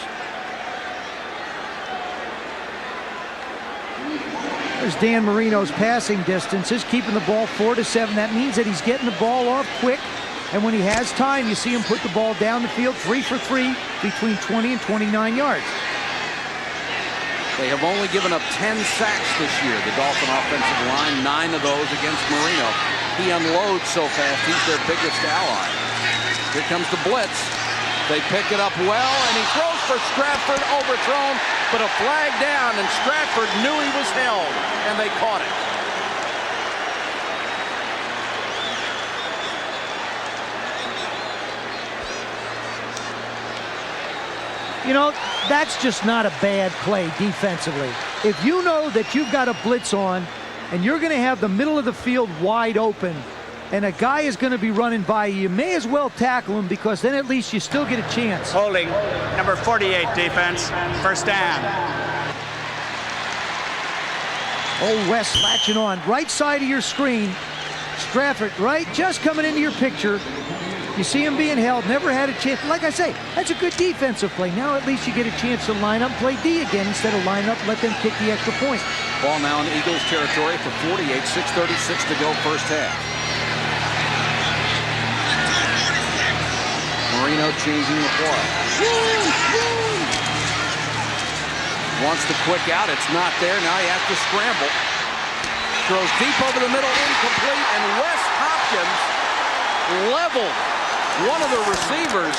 There's Dan Marino's passing distances, keeping the ball 4 to 7. That means that he's getting the ball off quick. And when he has time, you see him put the ball down the field, 3 for 3, between 20 and 29 yards. They have only given up 10 sacks this year, the Dolphin offensive line, 9 of those against Marino. He unloads so fast, he's their biggest ally. Here comes the blitz. They pick it up well, and he throws for Stratford, overthrown, but a flag down, and Stratford knew he was held, and they caught it. You know, that's just not a bad play defensively. If you know that you've got a blitz on and you're going to have the middle of the field wide open and a guy is going to be running by you, you may as well tackle him because then at least you still get a chance. Holding, number 48 defense, first down. Old West latching on. Right side of your screen. Stratford, right, just coming into your picture. You see him being held, never had a chance. Like I say, that's a good defensive play. Now at least you get a chance to line up, play D again instead of line up, let them kick the extra point. Ball now in Eagles territory for 48, 6:36 to go first half. Marino changing the play. Wants the quick out, it's not there. Now he has to scramble. Throws deep over the middle, incomplete, and Wes Hopkins leveled one of the receivers.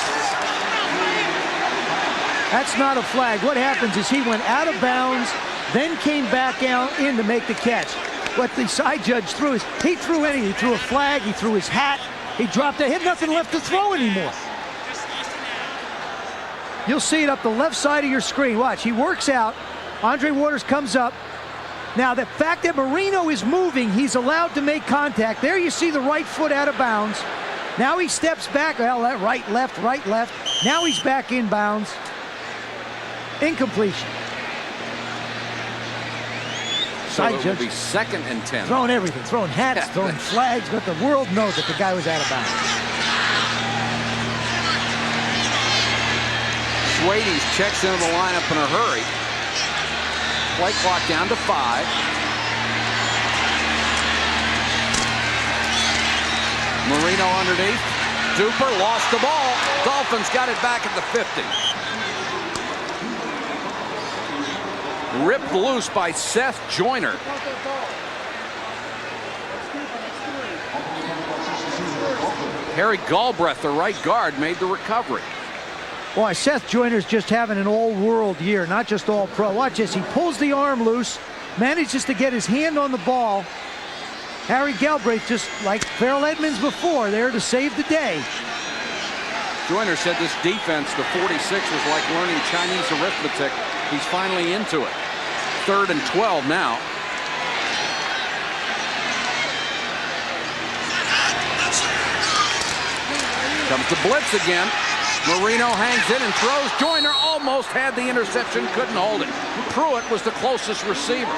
That's not a flag. What happens is he went out of bounds, then came back out in to make the catch. What the side judge threw is, he threw anything. He threw a flag, he threw his hat, he dropped it. He had nothing left to throw anymore. You'll see it up the left side of your screen. Watch, he works out. Andre Waters comes up. Now, the fact that Marino is moving, he's allowed to make contact. There you see the right foot out of bounds. Now he steps back. Well, right, left, right, left. Now he's back in bounds. Incompletion. So it will be 2nd and 10. Throwing everything. Throwing hats, throwing flags. Let the world know that the guy was out of bounds. Schwades checks into the lineup in a hurry. Play clock down to 5. Marino underneath. Duper lost the ball. Dolphins got it back at the 50. Ripped loose by Seth Joyner. Harry Galbraith, the right guard, made the recovery. Boy, Seth Joyner's just having an all-world year, not just all-pro. Watch this. He pulls the arm loose, manages to get his hand on the ball. Harry Galbraith, just like Farrell Edmonds before, there to save the day. Joyner said this defense, the 46, was like learning Chinese arithmetic. He's finally into it. 3rd and 12 now. Comes the blitz again. Marino hangs in and throws. Joyner almost had the interception, couldn't hold it. Pruitt was the closest receiver.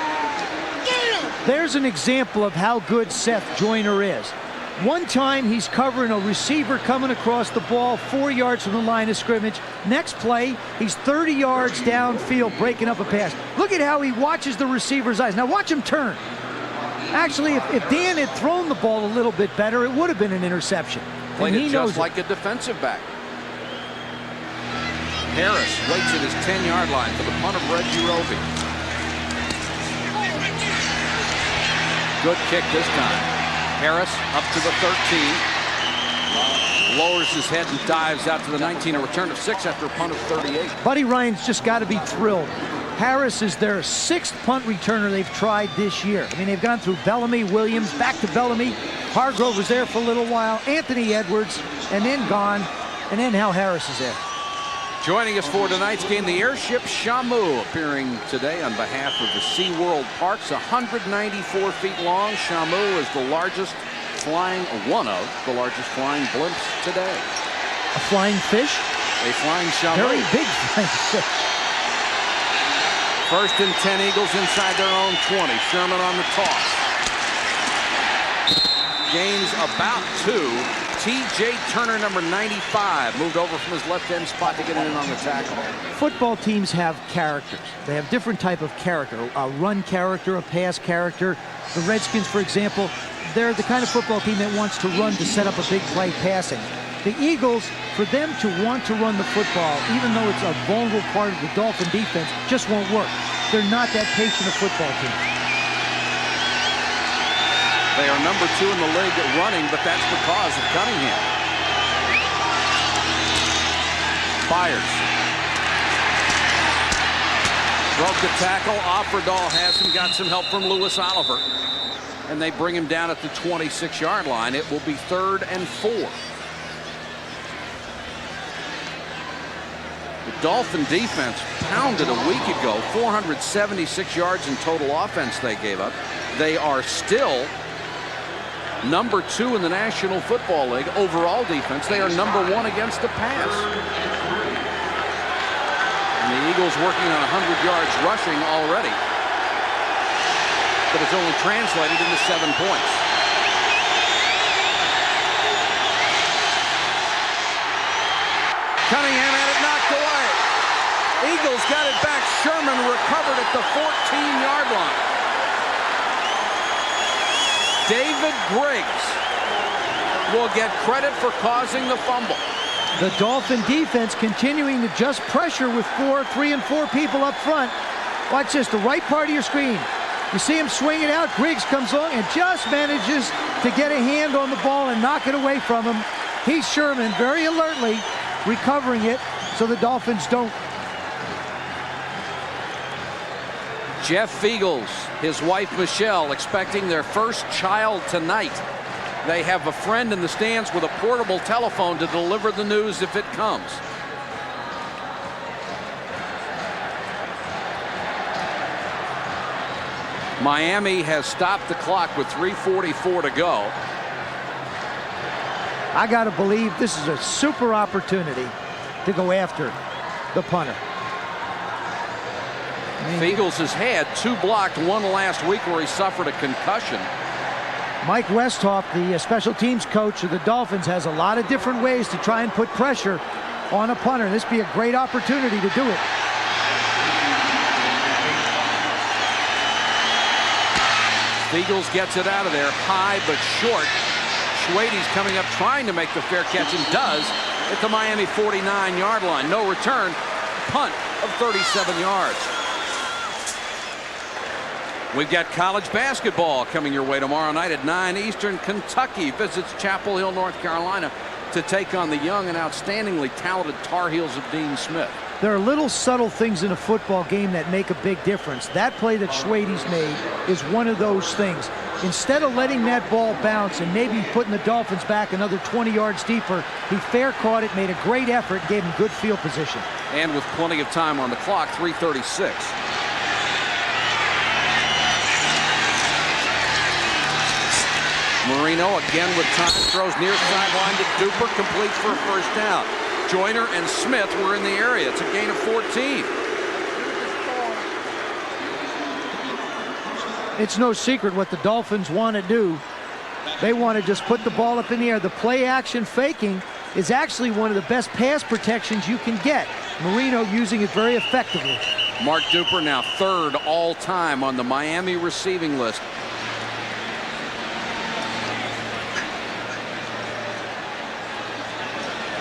There's an example of how good Seth Joyner is. One time he's covering a receiver coming across the ball 4 yards from the line of scrimmage. Next play, he's 30 yards downfield breaking up a pass. Look at how he watches the receiver's eyes. Now watch him turn. Actually, if Dan had thrown the ball a little bit better, it would have been an interception. Played it just like a defensive back. Harris waits at his 10-yard line for the punt of Reggie Roby. Good kick this time. Harris up to the 13. Lowers his head and dives out to the 19. A return of 6 after a punt of 38. Buddy Ryan's just got to be thrilled. Harris is their 6th punt returner they've tried this year. I mean, they've gone through Bellamy, Williams, back to Bellamy. Hargrove was there for a little while. Anthony Edwards, and then gone. And then now Harris is there. Joining us for tonight's game, the airship Shamu, appearing today on behalf of the SeaWorld Parks. 194 feet long. Shamu is the largest flying, one of the largest flying blimps today. A flying fish? A flying Shamu. Very big flying fish. 1st and 10 Eagles inside their own 20. Sherman on the toss. Gains about 2. T.J. Turner, number 95, moved over from his left end spot to get in on the tackle. Football teams have characters. They have different type of character. A run character, a pass character. The Redskins, for example, they're the kind of football team that wants to run to set up a big play passing. The Eagles, for them to want to run the football, even though it's a vulnerable part of the Dolphin defense, just won't work. They're not that patient a football team. They are number 2 in the league at running, but that's because of Cunningham. Fires. Broke the tackle. Offerdahl has him. Got some help from Lewis Oliver. And they bring him down at the 26-yard line. It will be 3rd and 4. The Dolphin defense pounded a week ago. 476 yards in total offense they gave up. They are still number 2 in the National Football League overall defense. They are number 1 against the pass. And the Eagles working on 100 yards rushing already. But it's only translated into 7 points. Cunningham had it knocked away. Eagles got it back. Sherman recovered at the 14-yard line. David Griggs will get credit for causing the fumble. The Dolphin defense continuing to just pressure with 3 and 4 people up front. Watch this, the right part of your screen. You see him swing it out. Griggs comes on and just manages to get a hand on the ball and knock it away from him. Heath Sherman very alertly recovering it so the Dolphins don't. Jeff Feagles, his wife Michelle, expecting their first child tonight. They have a friend in the stands with a portable telephone to deliver the news if it comes. Miami has stopped the clock with 3:44 to go. I got to believe this is a super opportunity to go after the punter. Feagles has had 2 blocked, 1 last week where he suffered a concussion. Mike Westhoff, the special teams coach of the Dolphins, has a lot of different ways to try and put pressure on a punter. This would be a great opportunity to do it. Eagles gets it out of there, high but short. Schwade's coming up trying to make the fair catch and does at the Miami 49-yard line. No return, punt of 37 yards. We've got college basketball coming your way tomorrow night at 9 Eastern. Kentucky visits Chapel Hill, North Carolina to take on the young and outstandingly talented Tar Heels of Dean Smith. There are little subtle things in a football game that make a big difference. That play that Schwade's made is one of those things. Instead of letting that ball bounce and maybe putting the Dolphins back another 20 yards deeper, he fair caught it, made a great effort, and gave him good field position. And with plenty of time on the clock, 3:36. Marino again with time, throws near sideline to Duper, complete for a first down. Joyner and Smith were in the area. It's a gain of 14. It's no secret what the Dolphins want to do. They want to just put the ball up in the air. The play action faking is actually one of the best pass protections you can get. Marino using it very effectively. Mark Duper now third all time on the Miami receiving list.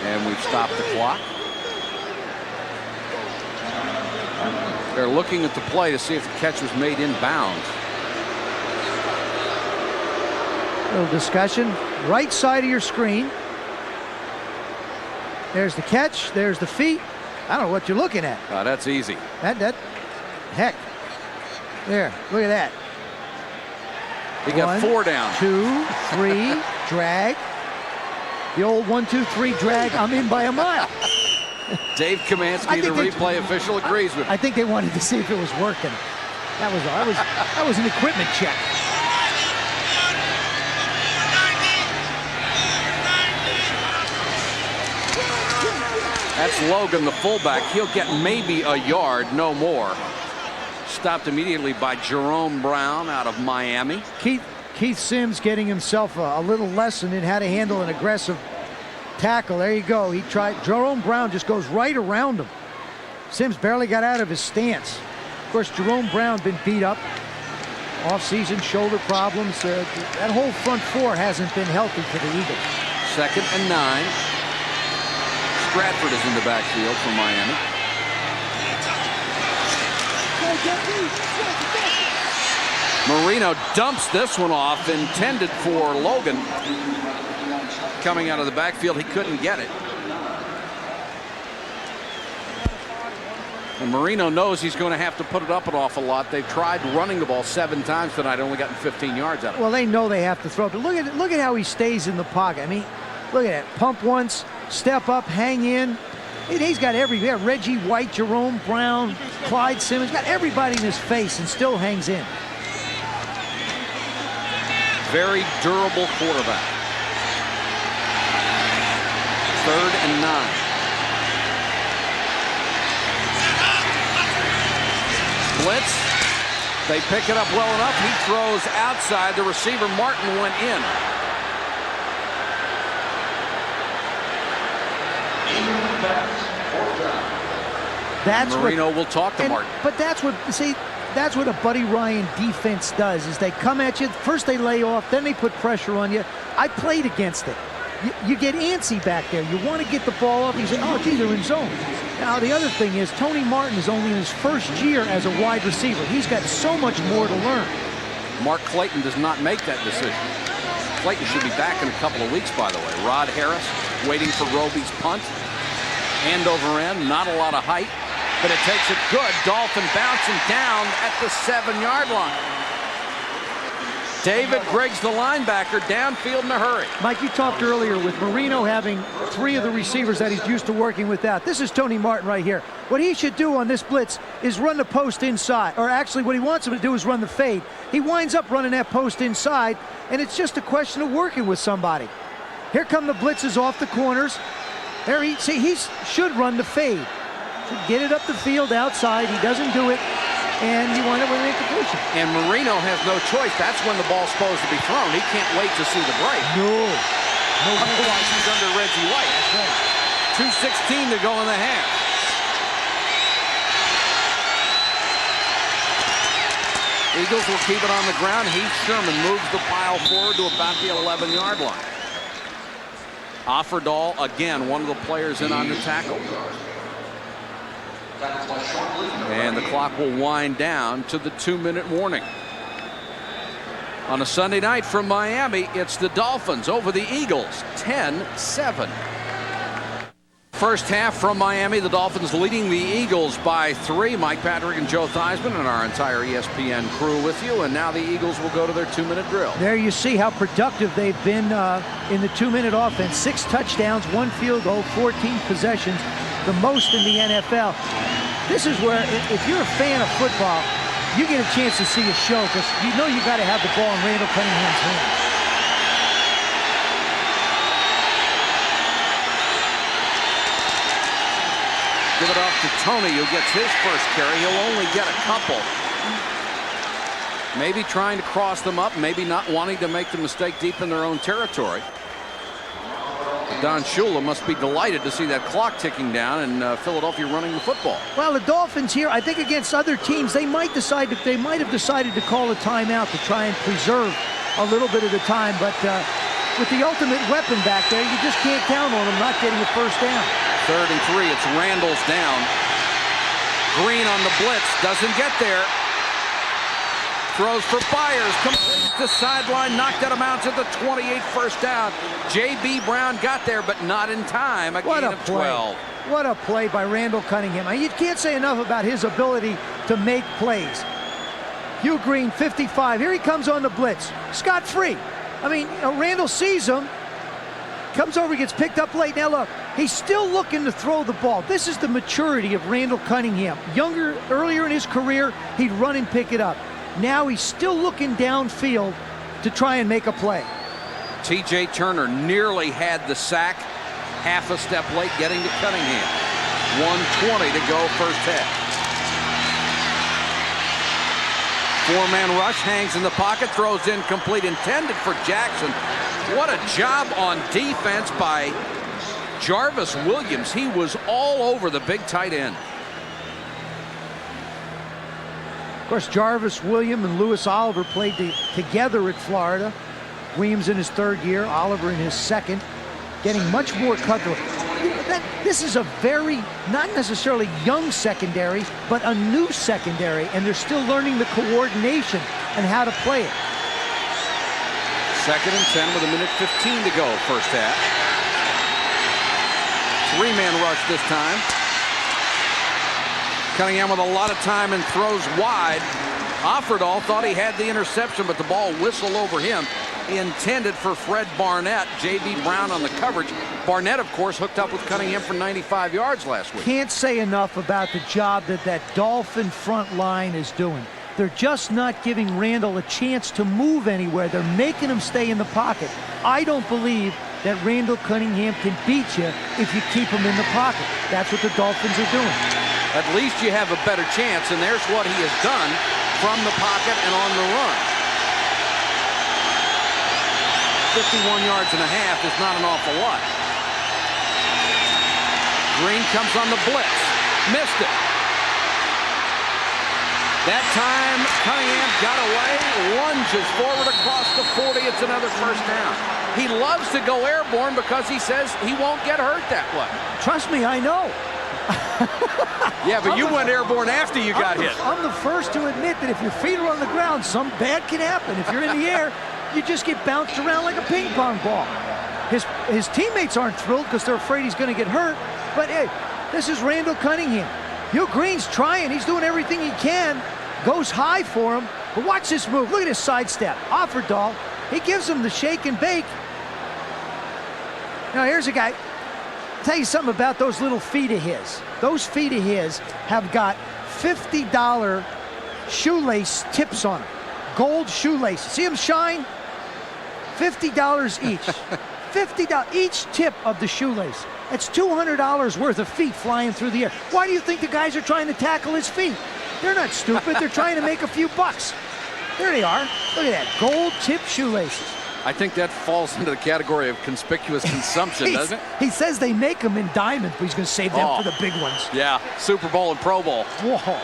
And we've stopped the clock. They're looking at the play to see if the catch was made inbounds. Little discussion. Right side of your screen. There's the catch. There's the feet. I don't know what you're looking at. That's easy. Heck. There. Look at that. He got 4 down. 2, 3, drag. The old 1, 2, 3 drag. I'm in by a mile. Dave Kamansky, the replay official, agrees with me. I think they wanted to see if it was working. That was an equipment check. That's Logan, the fullback. He'll get maybe a yard, no more. Stopped immediately by Jerome Brown out of Miami. Keith Sims getting himself a little lesson in how to handle an aggressive tackle. There you go. He tried. Jerome Brown just goes right around him. Sims barely got out of his stance. Of course, Jerome Brown been beat up. Off-season shoulder problems. That whole front four hasn't been healthy for the Eagles. 2nd and 9. Stratford is in the backfield for Miami. Marino dumps this one off, intended for Logan. Coming out of the backfield, he couldn't get it. And Marino knows he's going to have to put it up an awful lot. They've tried running the ball 7 times tonight, only gotten 15 yards out of it. Well, they know they have to throw it. But look at how he stays in the pocket. I mean, look at that. Pump once, step up, hang in. He's got Reggie White, Jerome Brown, Clyde Simmons, got everybody in his face and still hangs in. Very durable quarterback. 3rd and 9. Blitz. They pick it up well enough. He throws outside. The receiver Martin went in. Marino will talk to Martin. But that's what a Buddy Ryan defense does, is they come at you. First they lay off, then they put pressure on you. I played against it. You get antsy back there. You want to get the ball up. You say, oh, gee, they're in zone. Now, the other thing is Tony Martin is only in his first year as a wide receiver. He's got so much more to learn. Mark Clayton does not make that decision. Clayton should be back in a couple of weeks, by the way. Rod Harris waiting for Roby's punt. End over end, not a lot of height, but it takes it good. Dolphin bouncing down at the 7-yard line. David Griggs, the linebacker, downfield in a hurry. Mike, you talked earlier with Marino having 3 of the receivers that he's used to working without. This is Tony Martin right here. What he should do on this blitz is run the post inside, or actually what he wants him to do is run the fade. He winds up running that post inside, and it's just a question of working with somebody. Here come the blitzes off the corners. There he should run the fade. Should get it up the field outside. He doesn't do it. And you wind up with an incompletion. And Marino has no choice. That's when the ball's supposed to be thrown. He can't wait to see the break. No. Otherwise, he's under Reggie White. That's right. 2:16 to go in the half. Eagles will keep it on the ground. Heath Sherman moves the pile forward to about the 11-yard line. Offerdahl, again, one of the players in on the tackle. And the clock will wind down to the 2-minute warning. On a Sunday night from Miami, it's the Dolphins over the Eagles, 10-7. First half from Miami, the Dolphins leading the Eagles by 3. Mike Patrick and Joe Theismann and our entire ESPN crew with you. And now the Eagles will go to their 2-minute drill. There you see how productive they've been in the 2-minute offense. 6 touchdowns, 1 field goal, 14 possessions, the most in the NFL. This is where, if you're a fan of football, you get a chance to see a show, because you know you got to have the ball in Randall Cunningham's hands. Give it off to Tony, who gets his first carry. He'll only get a couple. Maybe trying to cross them up, maybe not wanting to make the mistake deep in their own territory. Don Shula must be delighted to see that clock ticking down and Philadelphia running the football. Well, the Dolphins here, I think against other teams, they might have decided to call a timeout to try and preserve a little bit of the time. But with the ultimate weapon back there, you just can't count on them not getting a first down. 3rd and 3. It's Randall's down. Green on the blitz, doesn't get there. Throws for Byers, complete the sideline, knocked out of bounds at the 28, first down. J.B. Brown got there, but not in time. A gain of 12. What a play by Randall Cunningham. You can't say enough about his ability to make plays. Hugh Green, 55. Here he comes on the blitz, scot-free. I mean, Randall sees him, comes over, gets picked up late. Now look, he's still looking to throw the ball. This is the maturity of Randall Cunningham. Earlier in his career, he'd run and pick it up. Now he's still looking downfield to try and make a play. T.J. Turner nearly had the sack. Half a step late getting to Cunningham. 1:20 to go, first half. 4-man rush, hangs in the pocket, throws incomplete, intended for Jackson. What a job on defense by Jarvis Williams. He was all over the big tight end. Of course, Jarvis Williams and Lewis Oliver played together at Florida. Williams in his 3rd year, Oliver in his 2nd, getting much more coverage. This is a very, not necessarily young secondary, but a new secondary, and they're still learning the coordination and how to play it. 2nd and 10 with 1:15 to go, first half. 3-man rush this time. Cunningham with a lot of time and throws wide. Offerdahl thought he had the interception, but the ball whistled over him. Intended for Fred Barnett. J.B. Brown on the coverage. Barnett, of course, hooked up with Cunningham for 95 yards last week. Can't say enough about the job that Dolphin front line is doing. They're just not giving Randall a chance to move anywhere. They're making him stay in the pocket. I don't believe that Randall Cunningham can beat you if you keep him in the pocket. That's what the Dolphins are doing. At least you have a better chance, and there's what he has done from the pocket and on the run. 51 yards and a half is not an awful lot. Green comes on the blitz. Missed it. That time, Cunningham got away, lunges forward across the 40. It's another first down. He loves to go airborne because he says he won't get hurt that way. Trust me, I know. Yeah, but you went airborne after you got hit. I'm the first to admit that if your feet are on the ground, some bad can happen. If you're in the air, you just get bounced around like a ping pong ball. His teammates aren't thrilled because they're afraid he's going to get hurt. But hey, this is Randall Cunningham. Hugh Green's trying. He's doing everything he can. Goes high for him. But watch this move. Look at his sidestep. Offerdahl. He gives him the shake and bake. Now here's a guy. I'll tell you something about those little feet of his. Those feet of his have got $50 shoelace tips on them. Gold shoelaces. See them shine? $50 each. $50 each tip of the shoelace. That's $200 worth of feet flying through the air. Why do you think the guys are trying to tackle his feet? They're not stupid. They're trying to make a few bucks. There they are. Look at that. Gold tip shoelaces. I think that falls into the category of conspicuous consumption, doesn't it? He says they make them in diamonds, but he's going to save them for the big ones. Yeah, Super Bowl and Pro Bowl. Whoa.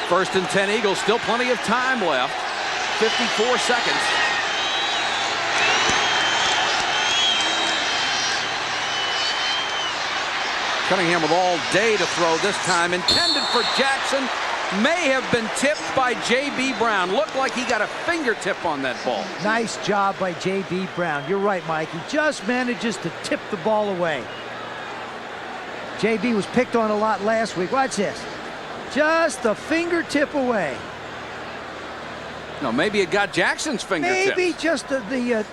First and 10 Eagles, still plenty of time left. 54 seconds. Cunningham with all day to throw this time. Intended for Jackson. May have been tipped by J.B. Brown. Looked like he got a fingertip on that ball. Nice job by J.B. Brown. You're right, Mike. He just manages to tip the ball away. J.B. was picked on a lot last week. Watch this. Just a fingertip away. No, maybe it got Jackson's fingertips. Maybe just the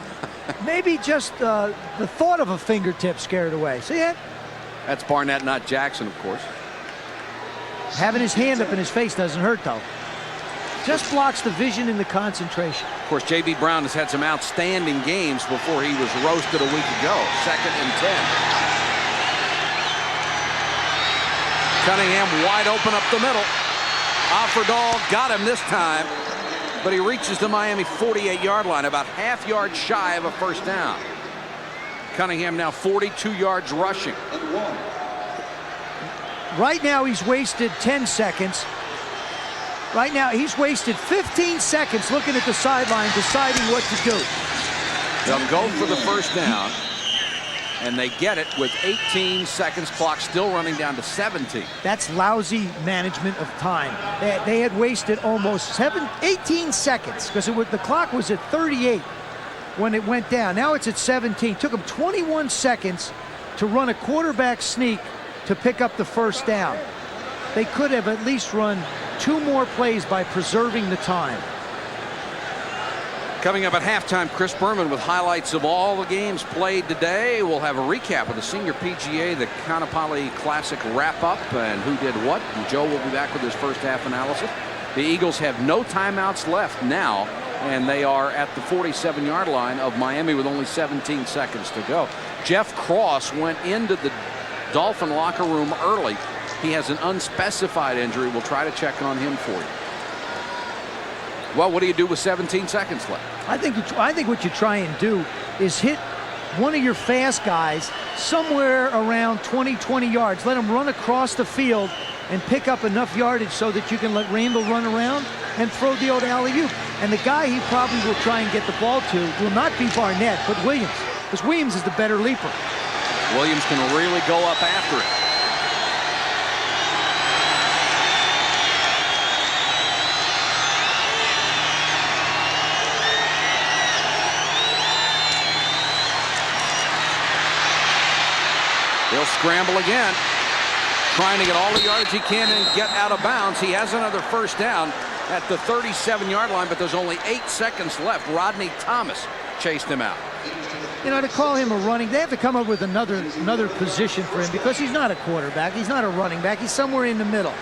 thought of a fingertip scared away. See it? That's Barnett, not Jackson, of course. Having his hand up in his face doesn't hurt, though. Just blocks the vision and the concentration. Of course, J.B. Brown has had some outstanding games before he was roasted a week ago. 2nd and 10. Cunningham wide open up the middle. Offerdahl got him this time, but he reaches the Miami 48-yard line, about half-yard shy of a first down. Cunningham now 42 yards rushing. Right now he's wasted 10 seconds. Right now he's wasted 15 seconds looking at the sideline deciding what to do. They'll go for the first down, and they get it with 18 seconds. Clock still running down to 17. That's lousy management of time. They had wasted almost 18 seconds because the clock was at 38 when it went down. Now it's at 17. Took them 21 seconds to run a quarterback sneak to pick up the first down. They could have at least run 2 more plays by preserving the time. Coming up at halftime, Chris Berman with highlights of all the games played today. We'll have a recap of the Senior PGA, the Kaanapali Classic wrap-up, and who did what. And Joe will be back with his first half analysis. The Eagles have no timeouts left now, and they are at the 47-yard line of Miami with only 17 seconds to go. Jeff Cross went into the Dolphin locker room early. He has an unspecified injury. We'll try to check on him for you. Well, what do you do with 17 seconds left? I think what you try and do is hit one of your fast guys somewhere around 20 yards. Let him run across the field and pick up enough yardage so that you can let Randall run around and throw the old alley-oop. And the guy he probably will try and get the ball to will not be Barnett, but Williams, because Williams is the better leaper. Williams can really go up after it. He'll scramble again, trying to get all the yards he can and get out of bounds. He has another first down at the 37-yard line, but there's only 8 seconds left. Rodney Thomas chased him out. You know, to call him a running, they have to come up with another position for him because he's not a quarterback. He's not a running back. He's somewhere in the middle.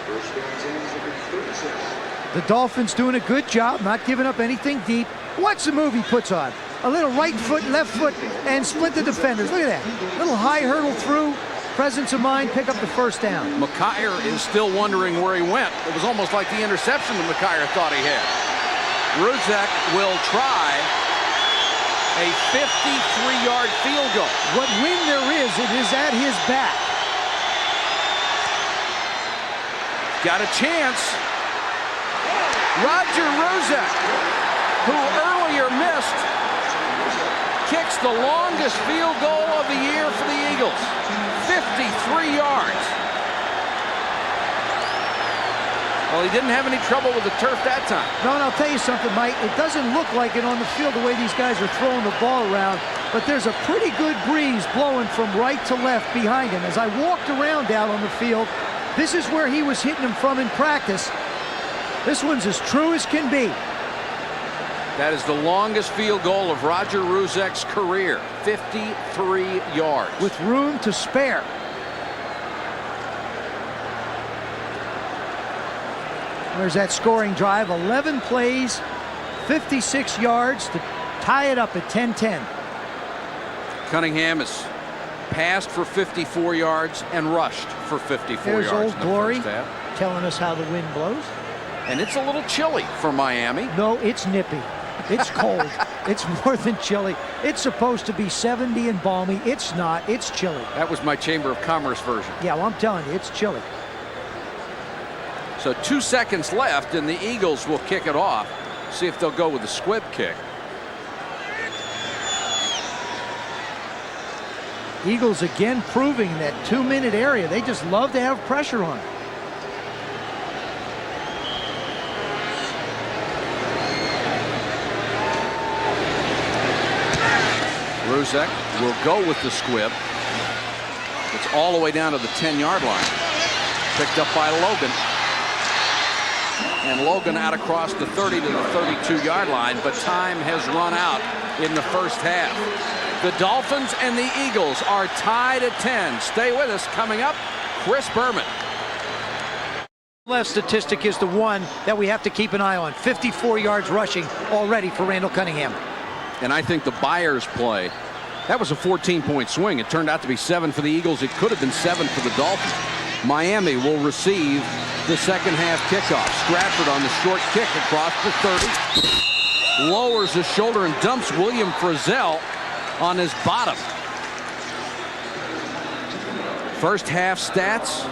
The Dolphins doing a good job, not giving up anything deep. Watch the move he puts on. A little right foot, left foot, and split the defenders. Look at that. Little high hurdle through, presence of mind, pick up the first down. McKyer is still wondering where he went. It was almost like the interception that McKyer thought he had. Ruzek will try a 53-yard field goal. What win there is, it is at his back. Got a chance. Roger Ruzek, who earlier missed, kicks the longest field goal of the year for the Eagles. 53 yards. Well, he didn't have any trouble with the turf that time. No, and I'll tell you something, Mike. It doesn't look like it on the field the way these guys are throwing the ball around, but there's a pretty good breeze blowing from right to left behind him. As I walked around out on the field, this is where he was hitting them from in practice. This one's as true as can be. That is the longest field goal of Roger Ruzek's career, 53 yards. With room to spare. There's that scoring drive, 11 plays, 56 yards to tie it up at 10-10. Cunningham has passed for 54 yards and rushed for 54 There's yards. Old Glory telling us how the wind blows. And it's a little chilly for Miami. No, it's nippy. It's cold. It's more than chilly. It's supposed to be 70 and balmy. It's not. It's chilly. That was my Chamber of Commerce version. Yeah, well, I'm telling you, it's chilly. So 2 seconds left, and the Eagles will kick it off. See if they'll go with the squib kick. Eagles again proving that 2-minute area. They just love to have pressure on it. Ruzek will go with the squib. It's all the way down to the 10-yard line. Picked up by Logan. And Logan out across the 30 to the 32-yard line, but time has run out in the first half. The Dolphins and the Eagles are tied at 10. Stay with us. Coming up, Chris Berman. Left statistic is the one that we have to keep an eye on. 54 yards rushing already for Randall Cunningham. And I think the Byers play, that was a 14-point swing. It turned out to be 7 for the Eagles. It could have been 7 for the Dolphins. Miami will receive the second half kickoff. Stratford on the short kick across the 30. Lowers his shoulder and dumps William Frizzell on his bottom. First half stats.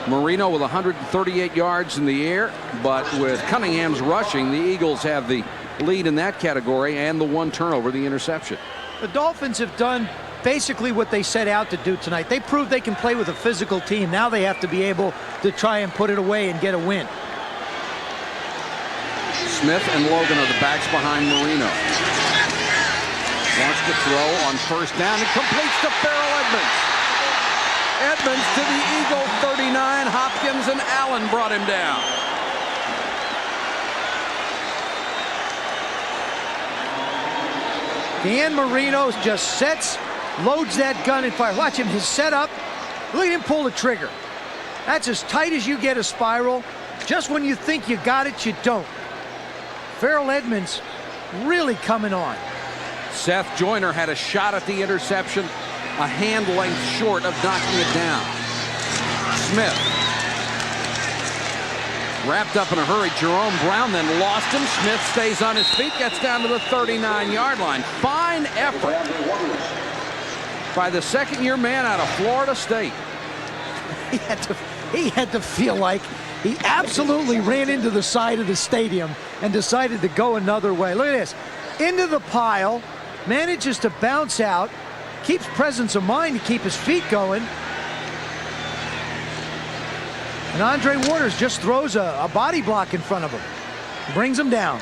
Marino with 138 yards in the air, but with Cunningham's rushing, the Eagles have the lead in that category and the 1 turnover, the interception. The Dolphins have done basically what they set out to do tonight. They proved they can play with a physical team. Now they have to be able to try and put it away and get a win. Smith and Logan are the backs behind Marino. Wants to throw on first down and completes to Farrell Edmonds. Edmonds to the Eagle 39. Hopkins and Allen brought him down. Dan Marino just sets, loads that gun and fires. Watch him, his setup. Look at him pull the trigger. That's as tight as you get a spiral. Just when you think you got it, you don't. Farrell Edmonds really coming on. Seth Joyner had a shot at the interception, a hand length short of knocking it down. Smith wrapped up in a hurry. Jerome Brown then lost him. Smith stays on his feet, gets down to the 39-yard line. Fine effort by the second-year man out of Florida State. He had to feel like he absolutely ran into the side of the stadium and decided to go another way. Look at this. Into the pile, manages to bounce out, keeps presence of mind to keep his feet going. And Andre Waters just throws a body block in front of him. Brings him down.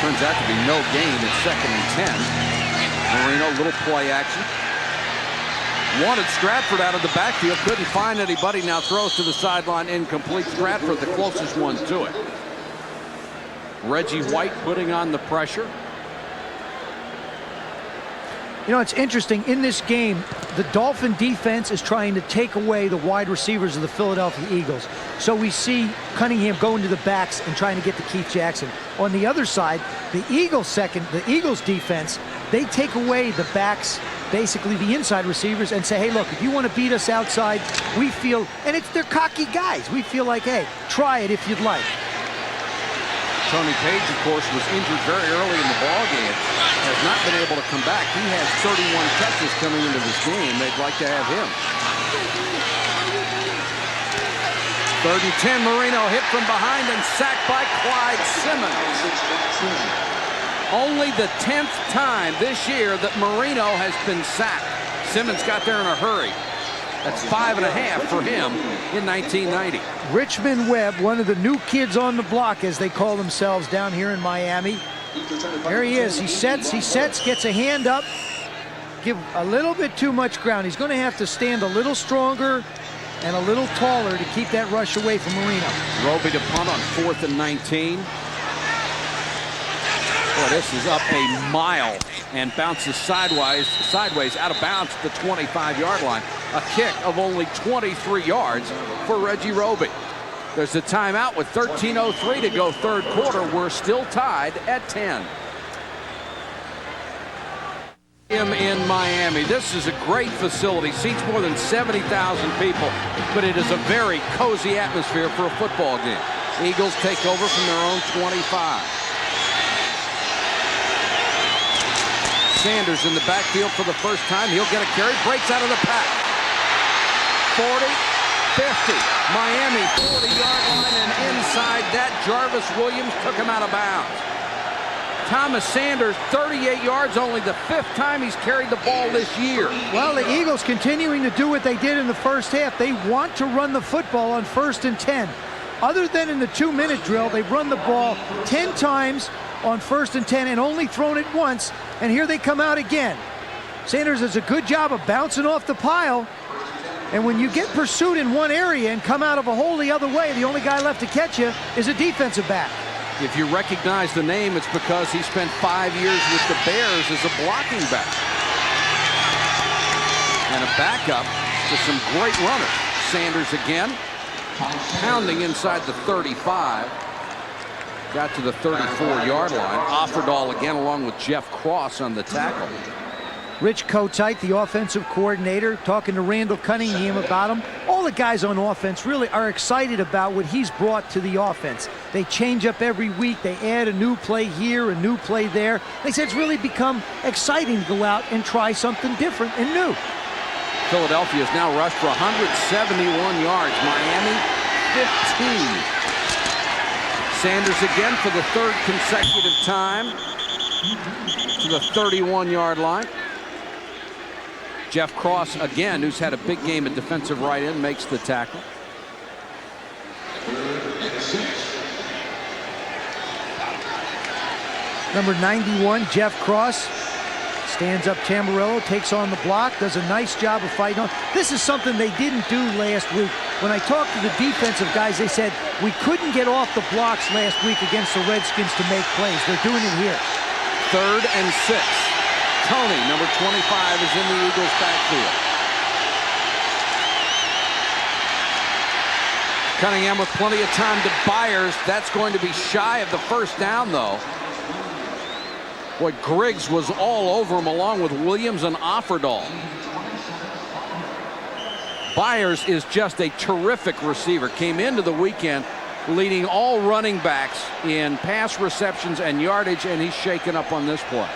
Turns out to be no gain at 2nd and 10. Marino, little play action. Wanted Stratford out of the backfield. Couldn't find anybody. Now throws to the sideline. Incomplete. Stratford, the closest one to it. Reggie White putting on the pressure. You know, it's interesting. In this game, the Dolphin defense is trying to take away the wide receivers of the Philadelphia Eagles. So we see Cunningham going to the backs and trying to get to Keith Jackson. On the other side, the Eagles defense, they take away the backs, basically the inside receivers, and say, hey, look, if you want to beat us outside, we feel, and they're cocky guys. We feel like, hey, try it if you'd like. Tony Page, of course, was injured very early in the ballgame. Has not been able to come back. He has 31 catches coming into this game. They'd like to have him. 3rd and 10. Marino hit from behind and sacked by Clyde Simmons. Only the 10th time this year that Marino has been sacked. Simmons got there in a hurry. That's 5.5 for him in 1990. Richmond Webb, one of the new kids on the block, as they call themselves down here in Miami. There he is. He sets, gets a hand up. Give a little bit too much ground. He's going to have to stand a little stronger and a little taller to keep that rush away from Marino. Roby to punt on 4th and 19. Boy, this is up a mile and bounces sideways out of bounds at the 25-yard line. A kick of only 23 yards for Reggie Roby. There's a timeout with 13:03 to go, 3rd quarter. We're still tied at 10. In Miami. This is a great facility. Seats more than 70,000 people, but it is a very cozy atmosphere for a football game. Eagles take over from their own 25. Sanders in the backfield for the first time. He'll get a carry. Breaks out of the pack. 40, 50. Miami 40-yard line, and inside that, Jarvis Williams took him out of bounds. Thomas Sanders, 38 yards, only the 5th time he's carried the ball this year. Well, the Eagles continuing to do what they did in the first half. They want to run the football on 1st and 10. Other than in the 2-minute drill, they've run the ball 10 times on 1st and 10 and only thrown it once, and here they come out again. Sanders does a good job of bouncing off the pile, and when you get pursued in one area and come out of a hole the other way, the only guy left to catch you is a defensive back. If you recognize the name, it's because he spent 5 years with the Bears as a blocking back. And a backup to some great runners. Sanders again, pounding inside the 35. Got to the 34-yard line. Offerdahl again along with Jeff Cross on the tackle. Rich Kotite, the offensive coordinator, talking to Randall Cunningham about him. All the guys on offense really are excited about what he's brought to the offense. They change up every week. They add a new play here, a new play there. They said it's really become exciting to go out and try something different and new. Philadelphia has now rushed for 171 yards. Miami, 15. Sanders again for the 3rd consecutive time to the 31-yard line. Jeff Cross again, who's had a big game at defensive right end, makes the tackle. Number 91, Jeff Cross, stands up Tamburello, takes on the block, does a nice job of fighting on. This is something they didn't do last week. When I talked to the defensive guys, they said, we couldn't get off the blocks last week against the Redskins to make plays. They're doing it here. 3rd and 6. Tony, number 25, is in the Eagles' backfield. Cunningham with plenty of time to Byers. That's going to be shy of the 1st down, though. Boy, Griggs was all over him along with Williams and Offerdahl. Byers is just a terrific receiver. Came into the weekend leading all running backs in pass receptions and yardage, and he's shaken up on this play.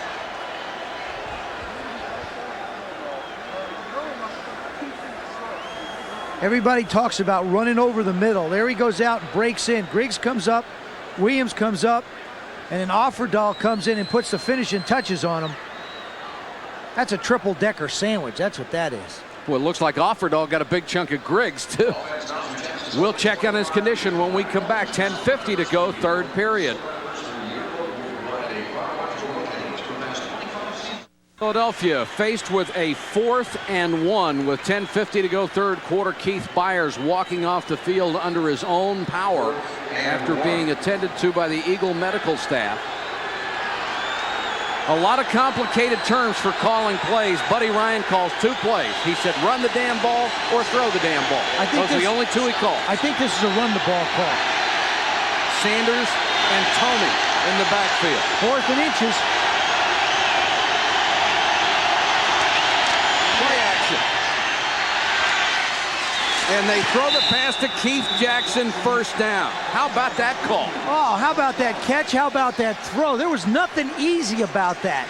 Everybody talks about running over the middle. There he goes out and breaks in. Griggs comes up, Williams comes up, and then Offerdahl comes in and puts the finishing touches on him. That's a triple-decker sandwich. That's what that is. Well, it looks like Offerdahl got a big chunk of Griggs, too. We'll check on his condition when we come back. 10:50 to go, 3rd period. Philadelphia faced with a 4th and 1 with 10:50 to go, 3rd quarter. Keith Byers walking off the field under his own power after being attended to by the Eagle medical staff. A lot of complicated terms for calling plays. Buddy Ryan calls 2 plays. He said run the damn ball or throw the damn ball. Those are the only 2 he called. I think this is a run the ball call. Sanders and Tony in the backfield. 4th and inches. Play action. And they throw the pass to Keith Jackson, 1st down. How about that call? Oh, how about that catch? How about that throw? There was nothing easy about that.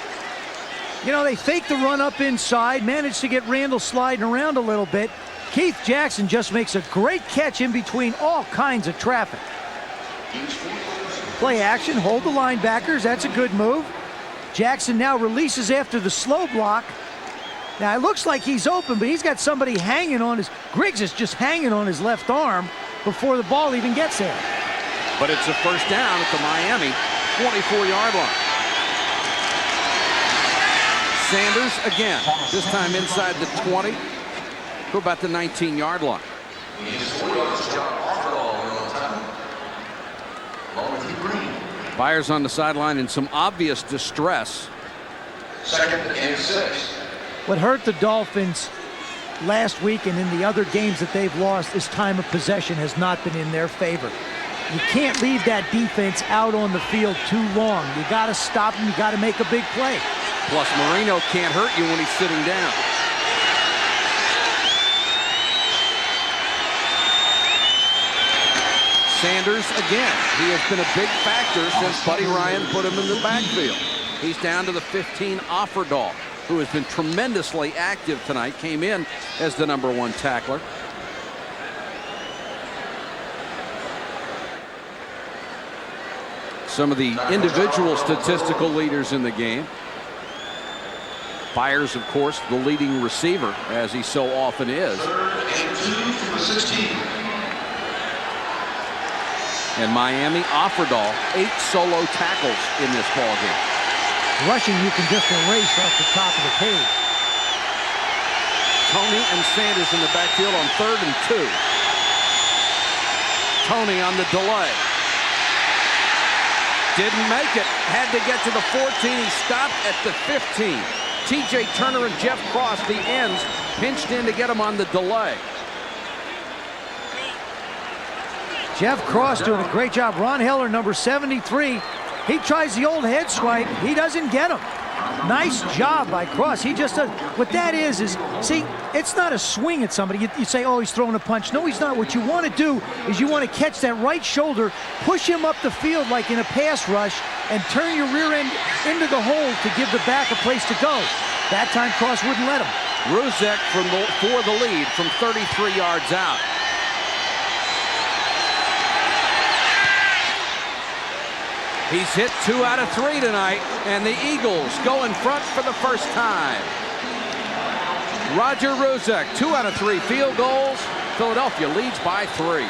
You know, they faked the run up inside, managed to get Randall sliding around a little bit. Keith Jackson just makes a great catch in between all kinds of traffic. Play action, hold the linebackers. That's a good move. Jackson now releases after the slow block. Now, it looks like he's open, but he's got somebody hanging on his... Griggs is just hanging on his left arm before the ball even gets there. But it's a 1st down at the Miami 24-yard line. Sanders again, this time inside the 20 to about the 19-yard line. Byers on the sideline in some obvious distress. 2nd and 6. What hurt the Dolphins last week and in the other games that they've lost is time of possession has not been in their favor. You can't leave that defense out on the field too long. You got to stop them. You got to make a big play. Plus, Marino can't hurt you when he's sitting down. Sanders again. He has been a big factor since Buddy Ryan put him in the backfield. He's down to the 15, Offerdahl, who has been tremendously active tonight, came in as the #1 tackler. Some of the individual statistical leaders in the game. Byers, of course, the leading receiver, as he so often is. 2 from the 16. And Miami, Offerdahl, 8 solo tackles in this ballgame. Rushing, you can just erase off the top of the page. Tony and Sanders in the backfield on 3rd and 2. Tony on the delay. Didn't make it. Had to get to the 14. He stopped at the 15. T.J. Turner and Jeff Cross, the ends, pinched in to get him on the delay. Jeff Cross doing a great job. Ron Heller, number 73. He tries the old head swipe. He doesn't get him. Nice job by Cross. He just does. What that is, see, it's not a swing at somebody. You say, oh, he's throwing a punch. No, he's not. What you want to do is you want to catch that right shoulder, push him up the field like in a pass rush, and turn your rear end into the hole to give the back a place to go. That time, Cross wouldn't let him. Ruzek for the lead from 33 yards out. He's hit 2 out of 3 tonight, and the Eagles go in front for the first time. Roger Ruzek, 2 out of 3 field goals. Philadelphia leads by 3.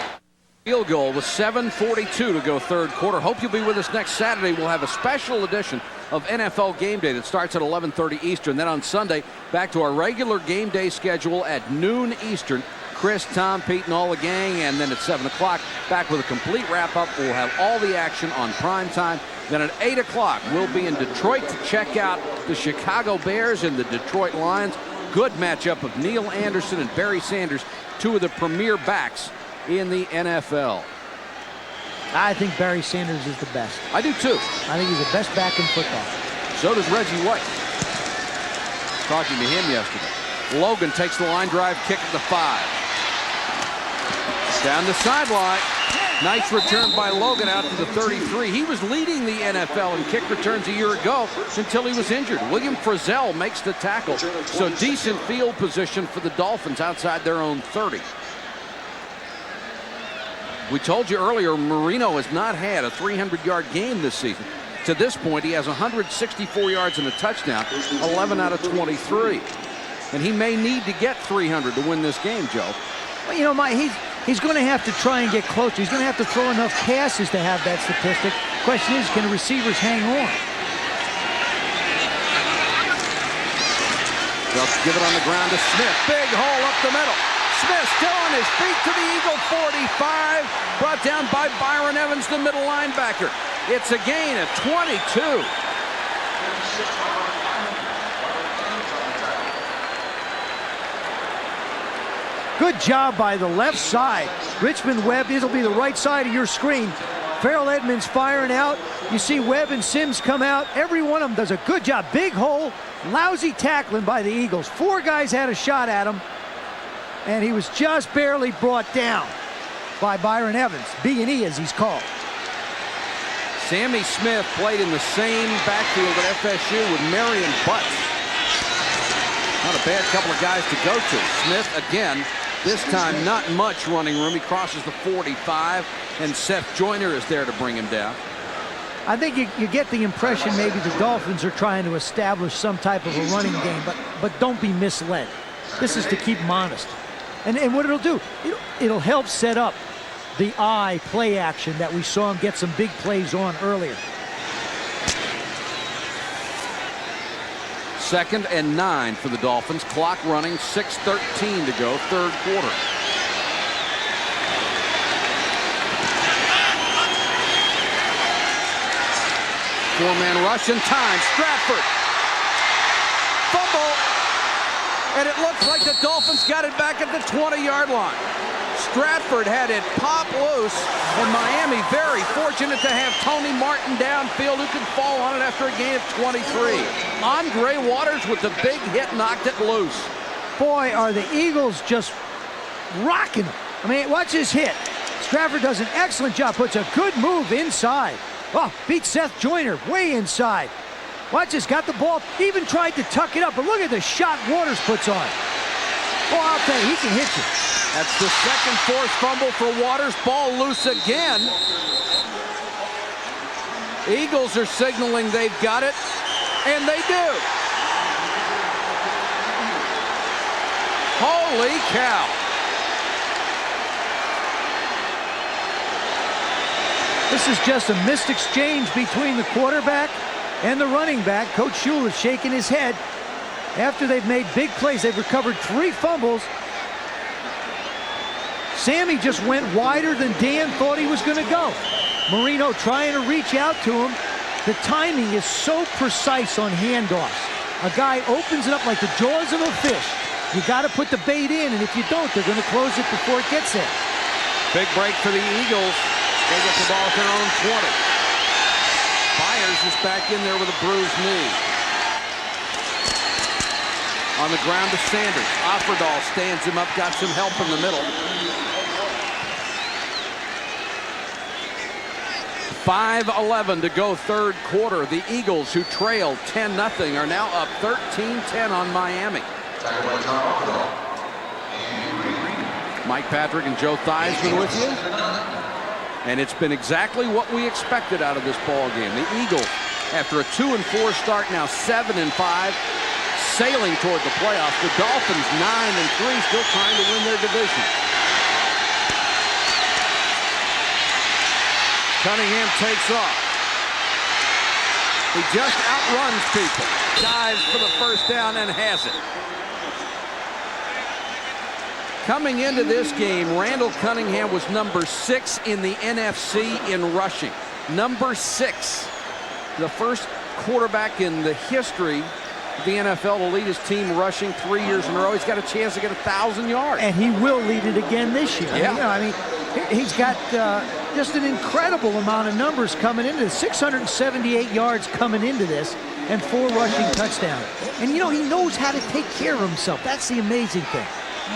Field goal with 7:42 to go third quarter. Hope you'll be with us next Saturday. We'll have a special edition of NFL Game Day that starts at 11:30 Eastern. Then on Sunday, back to our regular game day schedule at noon Eastern. Chris, Tom, Pete, and all the gang, and then at 7 o'clock, back with a complete wrap-up. We'll have all the action on prime time. Then at 8 o'clock, we'll be in Detroit to check out the Chicago Bears and the Detroit Lions. Good matchup of Neil Anderson and Barry Sanders, 2 of the premier backs in the NFL. I think Barry Sanders is the best. I do too. I think he's the best back in football. So does Reggie White. Talking to him yesterday. Logan takes the line drive kick at the 5. Down the sideline. Nice return by Logan out to the 33. He was leading the NFL in kick returns a year ago until he was injured. William Frizzell makes the tackle. So decent field position for the Dolphins outside their own 30. We told you earlier, Marino has not had a 300-yard game this season. To this point, he has 164 yards and a touchdown, 11 out of 23. And he may need to get 300 to win this game, Joe. Well, you know, he's going to have to try and get closer. He's going to have to throw enough passes to have that statistic. Question is, can the receivers hang on? They'll give it on the ground to Smith. Big hole up the middle. Smith still on his feet to the Eagle 45. Brought down by Byron Evans, the middle linebacker. It's a gain of 22. Good job by the left side. Richmond Webb, this will be the right side of your screen. Farrell Edmonds firing out. You see Webb and Sims come out. Every one of them does a good job. Big hole, lousy tackling by the Eagles. 4 guys had a shot at him, and he was just barely brought down by Byron Evans, B&E as he's called. Sammy Smith played in the same backfield at FSU with Marion Butts. Not a bad couple of guys to go to. Smith again, this time not much running room. He crosses the 45, and Seth Joyner is there to bring him down. I think you get the impression maybe the Dolphins are trying to establish some type of a running game, but don't be misled. This is to keep them honest. And what it'll do, it'll help set up the play action that we saw him get some big plays on earlier. 2nd and 9 for the Dolphins. Clock running, 6:13 to go, third quarter. Four-man rush in time. Stratford. Fumble. And it looks like the Dolphins got it back at the 20-yard line. Stratford had it pop loose, and Miami very fortunate to have Tony Martin downfield who can fall on it after a gain of 23. Andre Waters with the big hit knocked it loose. Boy, are the Eagles just rocking him. I mean, watch his hit. Stratford does an excellent job, puts a good move inside. Oh, beats Seth Joyner way inside. Watch this, got the ball, even tried to tuck it up, but look at the shot Waters puts on. Oh, I'll tell you, he can hit you. That's the second forced fumble for Waters. Ball loose again. Eagles are signaling they've got it, and they do. Holy cow. This is just a missed exchange between the quarterback and the running back. Coach Shule is shaking his head after they've made big plays. They've recovered 3 fumbles. Sammy just went wider than Dan thought he was going to go. Marino trying to reach out to him. The timing is so precise on handoffs. A guy opens it up like the jaws of a fish. You got to put the bait in, and if you don't, they're going to close it before it gets there. Big break for the Eagles. They get the ball at their own 20. Byers is back in there with a bruised knee. On the ground to Sanders. Offerdahl stands him up, got some help in the middle. 5:11 to go, third quarter. The Eagles, who trailed 10-0, are now up 13-10 on Miami. Mike Patrick and Joe Theismann with you. And it's been exactly what we expected out of this ball game. The Eagles, after a 2-4 start, now 7-5, sailing toward the playoffs. The Dolphins 9-3, still trying to win their division. Cunningham takes off. He just outruns people. Dives for the first down and has it. Coming into this game, Randall Cunningham was number 6 in the NFC in rushing. Number 6. The first quarterback in the history of the NFL to lead his team rushing 3 years in a row. He's got a chance to get 1,000 yards. And he will lead it again this year. Yeah. I mean, he's got just an incredible amount of numbers coming into this. 678 yards coming into this and 4 rushing touchdowns. And, he knows how to take care of himself. That's the amazing thing.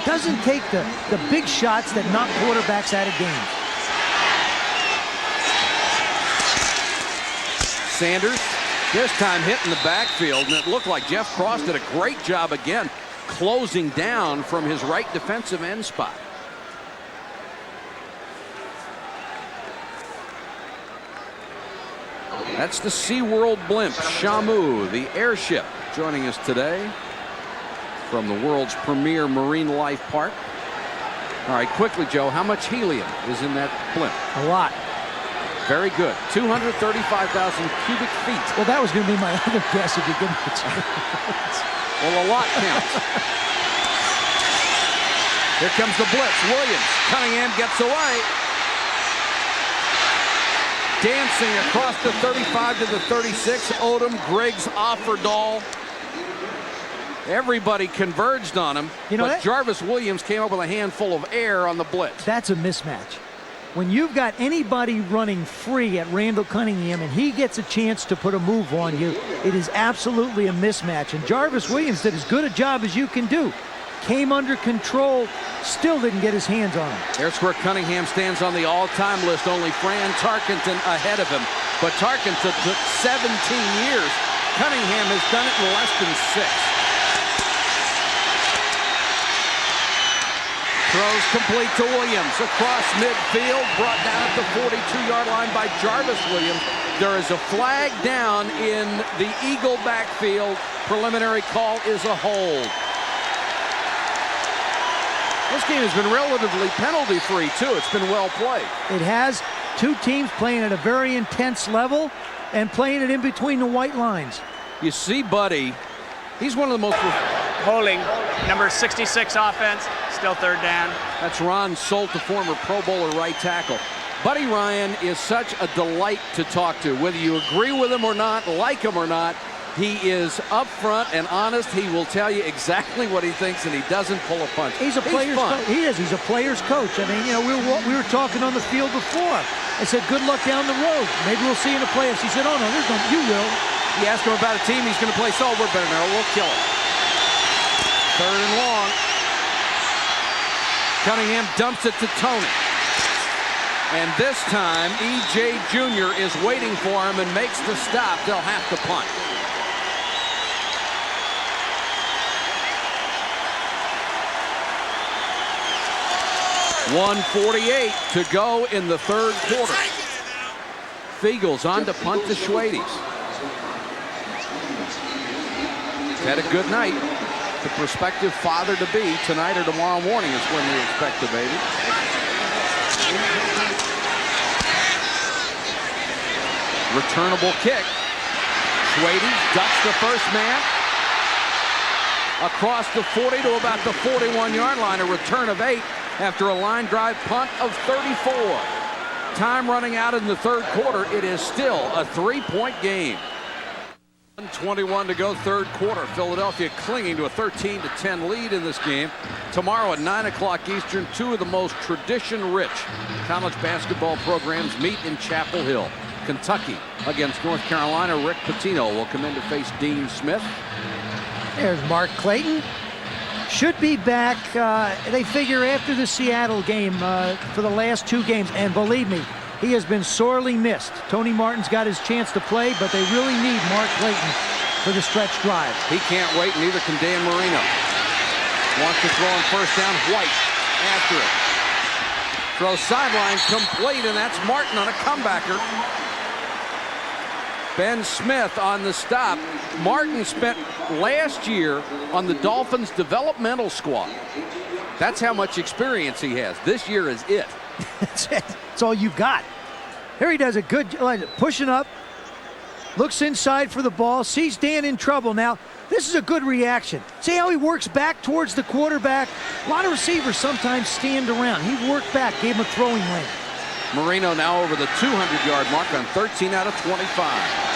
Doesn't take the big shots that knock quarterbacks out of games. Sanders, this time hitting the backfield, and it looked like Jeff Cross did a great job again closing down from his right defensive end spot. That's the SeaWorld blimp, Shamu, the airship, joining us today from the world's premier marine life park. All right, quickly, Joe, how much helium is in that blimp? A lot. Very good. 235,000 cubic feet. Well, that was going to be my other guess if you give me a chance. Well, a lot counts. Here comes the blitz. Williams. Cunningham gets away. Dancing across the 35 to the 36. Odom, Griggs, Offerdahl. Everybody converged on him. But Jarvis Williams came up with a handful of air on the blitz. That's a mismatch. When you've got anybody running free at Randall Cunningham and he gets a chance to put a move on you, it is absolutely a mismatch. And Jarvis Williams did as good a job as you can do. Came under control, still didn't get his hands on him. There's where Cunningham stands on the all-time list. Only Fran Tarkenton ahead of him. But Tarkenton took 17 years. Cunningham has done it in less than 6. Throws complete to Williams across midfield, brought down at the 42-yard line by Jarvis Williams. There is a flag down in the Eagle backfield. Preliminary call is a hold. This game has been relatively penalty-free, too. It's been well played. It has. 2 teams playing at a very intense level and playing it in between the white lines. You see Buddy. He's one of the most... Holding, number 66 offense, still third down. That's Ron Solt, the former Pro Bowler right tackle. Buddy Ryan is such a delight to talk to. Whether you agree with him or not, like him or not, he is upfront and honest. He will tell you exactly what he thinks, and he doesn't pull a punch. He's a player's coach. He is. He's a player's coach. I mean, we were talking on the field before. I said, good luck down the road. Maybe we'll see you in the playoffs. He said, oh, no, you will. He asked him about a team he's going to play. So we're better now. We'll kill it. Third and long. Cunningham dumps it to Tony. And this time, E.J. Jr. is waiting for him and makes the stop. They'll have to punt. .148 to go in the third quarter. Eagles on to punt to Schwades. Had a good night. The prospective father-to-be tonight or tomorrow morning is when we expect the baby. Returnable kick. Schwades ducks the first man. Across the 40 to about the 41-yard line. A return of 8 after a line drive punt of 34. Time running out in the third quarter. It is still a 3-point game. 1:21 to go, third quarter. Philadelphia clinging to a 13-10 lead in this game. Tomorrow at 9 o'clock Eastern, two of the most tradition-rich college basketball programs meet in Chapel Hill. Kentucky against North Carolina. Rick Pitino will come in to face Dean Smith. There's Mark Clayton. Should be back, they figure, after the Seattle game for the last 2 games. And believe me, he has been sorely missed. Tony Martin's got his chance to play, but they really need Mark Clayton for the stretch drive. He can't wait, neither can Dan Marino. Wants to throw on first down. White after it. Throw sideline complete, and that's Martin on a comebacker. Ben Smith on the stop. Martin spent last year on the Dolphins developmental squad. That's how much experience he has. This year is it. That's it. That's all you got. Here he does a good pushing up. Looks inside for the ball. Sees Dan in trouble. Now, this is a good reaction. See how he works back towards the quarterback? A lot of receivers sometimes stand around. He worked back, gave him a throwing lane. Marino now over the 200-yard mark on 13 out of 25.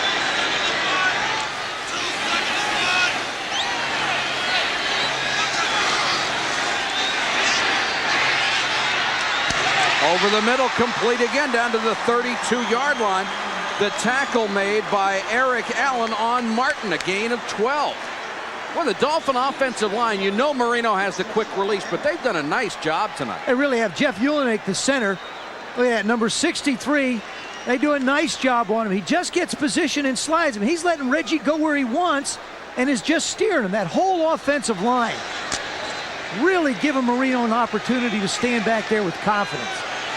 Over the middle, complete again down to the 32-yard line. The tackle made by Eric Allen on Martin, a gain of 12. Well, the Dolphin offensive line, you know Marino has the quick release, but they've done a nice job tonight. They really have. Jeff Ulenik, the center. Look at that, number 63. They do a nice job on him. He just gets position and slides him. He's letting Reggie go where he wants and is just steering him. That whole offensive line really giving Marino an opportunity to stand back there with confidence.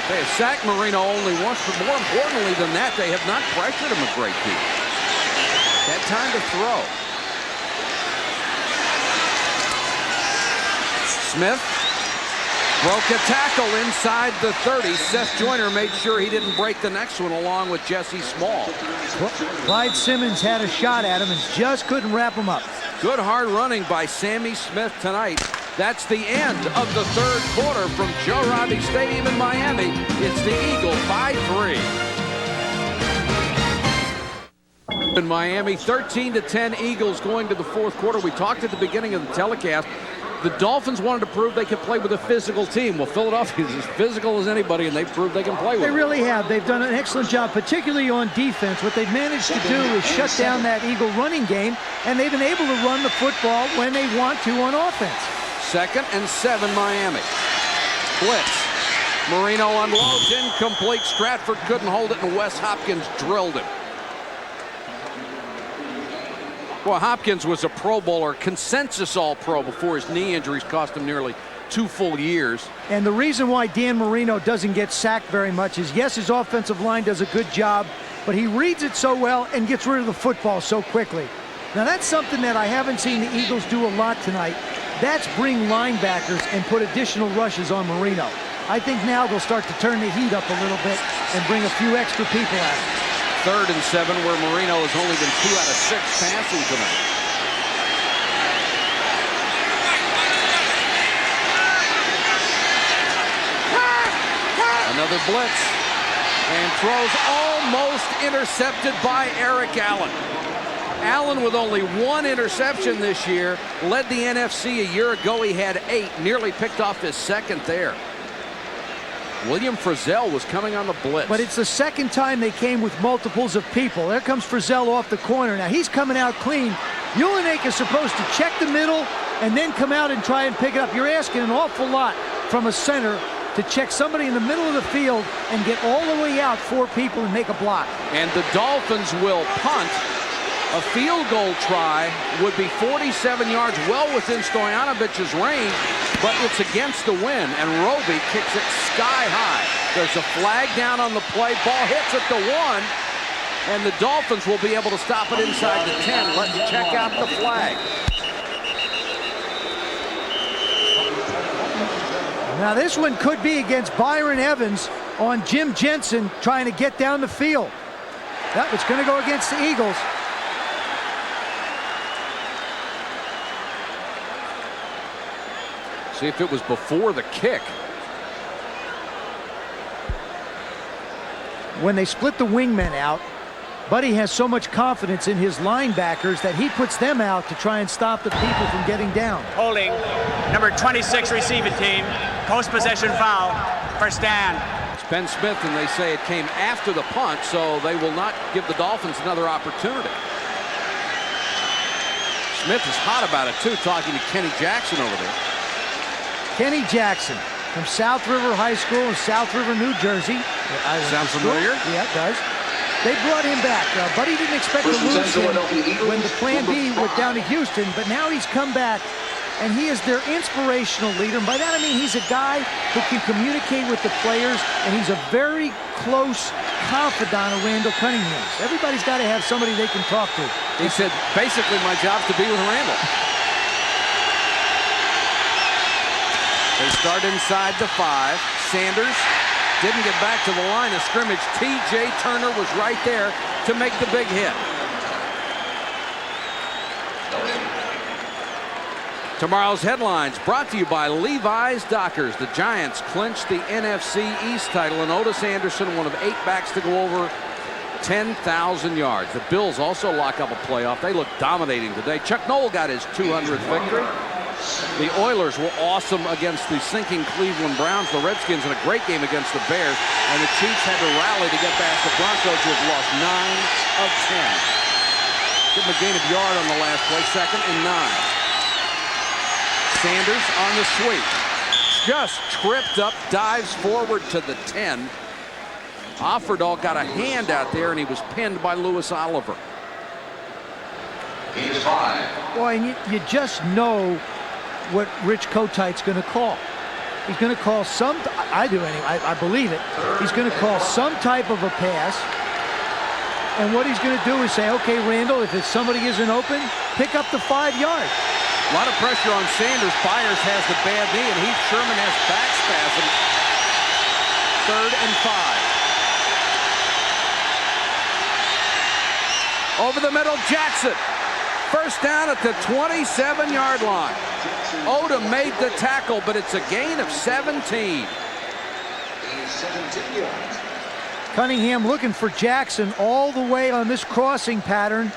They have sacked Marino only once, but more importantly than that, they have not pressured him a great deal. Had time to throw. Smith broke a tackle inside the 30. Seth Joyner made sure he didn't break the next one along with Jesse Small. Clyde Simmons had a shot at him and just couldn't wrap him up. Good hard running by Sammy Smith tonight. That's the end of the third quarter from Joe Robbie Stadium in Miami. It's the Eagles by 3. In Miami, 13-10 Eagles going to the fourth quarter. We talked at the beginning of the telecast. The Dolphins wanted to prove they could play with a physical team. Well, Philadelphia is as physical as anybody, and they've proved they can play with it. They really have. They've done an excellent job, particularly on defense. What they've managed to do is shut down that Eagle running game, and they've been able to run the football when they want to on offense. 2nd and 7 Miami. Blitz. Marino unloads, incomplete. Stratford couldn't hold it, and Wes Hopkins drilled him. Well, Hopkins was a Pro Bowler, consensus All-Pro before his knee injuries cost him nearly 2 full years. And the reason why Dan Marino doesn't get sacked very much is, yes, his offensive line does a good job, but he reads it so well and gets rid of the football so quickly. Now, that's something that I haven't seen the Eagles do a lot tonight. That's bring linebackers and put additional rushes on Marino. I think now they'll start to turn the heat up a little bit and bring a few extra people at him. 3rd and 7, where Marino has only been 2 out of 6 passing tonight. Another blitz, and throws almost intercepted by Eric Allen. Allen with only 1 interception this year, led the NFC a year ago. He had 8, nearly picked off his 2nd there. William Frizzell was coming on the blitz. But it's the 2nd time they came with multiples of people. There comes Frizzell off the corner. Now he's coming out clean. Ulenik is supposed to check the middle and then come out and try and pick it up. You're asking an awful lot from a center to check somebody in the middle of the field and get all the way out 4 people and make a block. And the Dolphins will punt. A field goal try would be 47 yards, well within Stoyanovic's range, but it's against the wind, and Roby kicks it sky high. There's a flag down on the play. Ball hits at the 1, And the Dolphins will be able to stop it inside the 10. Let's check out the flag. Now this one could be against Byron Evans on Jim Jensen trying to get down the field. That was going to go against the Eagles. See if it was before the kick. When they split the wingmen out, Buddy has so much confidence in his linebackers that he puts them out to try and stop the people from getting down. Holding, number 26 receiving team, post-possession foul, first down. It's Ben Smith, and they say it came after the punt, so they will not give the Dolphins another opportunity. Smith is hot about it, too, talking to Kenny Jackson over there. Kenny Jackson from South River High School in South River, New Jersey. Sounds familiar? Yeah, it does. They brought him back. Buddy didn't expect to lose him when the plan B went down to Houston, but now he's come back, and he is their inspirational leader. And by that I mean he's a guy who can communicate with the players, and he's a very close confidant of Randall Cunningham's. Everybody's got to have somebody they can talk to. He said, basically, my job's to be with Randall. They start inside the 5. Sanders didn't get back to the line of scrimmage. T.J. Turner was right there to make the big hit. Tomorrow's headlines brought to you by Levi's Dockers. The Giants clinched the NFC East title, and Otis Anderson, one of 8 backs to go over 10,000 yards. The Bills also lock up a playoff. They look dominating today. Chuck Noll got his 200th victory. The Oilers were awesome against the sinking Cleveland Browns. The Redskins in a great game against the Bears. And the Chiefs had to rally to get past the Broncos, who have lost 9 of 10. Give them a gain of yard on the last play, 2nd and 9. Sanders on the sweep. Just tripped up, dives forward to the 10. Offerdahl got a hand out there, and he was pinned by Lewis Oliver. He's 5. Boy, and you just know what Rich Kotite's going to call. He's going to call some, I do anyway, I believe it. He's going to call some type of a pass. And what he's going to do is say, okay, Randall, if it's somebody isn't open, pick up the 5 yards. A lot of pressure on Sanders. Byers has the bad knee, and Heath Sherman has back spasm. 3rd and 5. Over the middle, Jackson. First down at the 27-yard line. Odom made the tackle, but it's a gain of 17. Cunningham looking for Jackson all the way on this crossing pattern.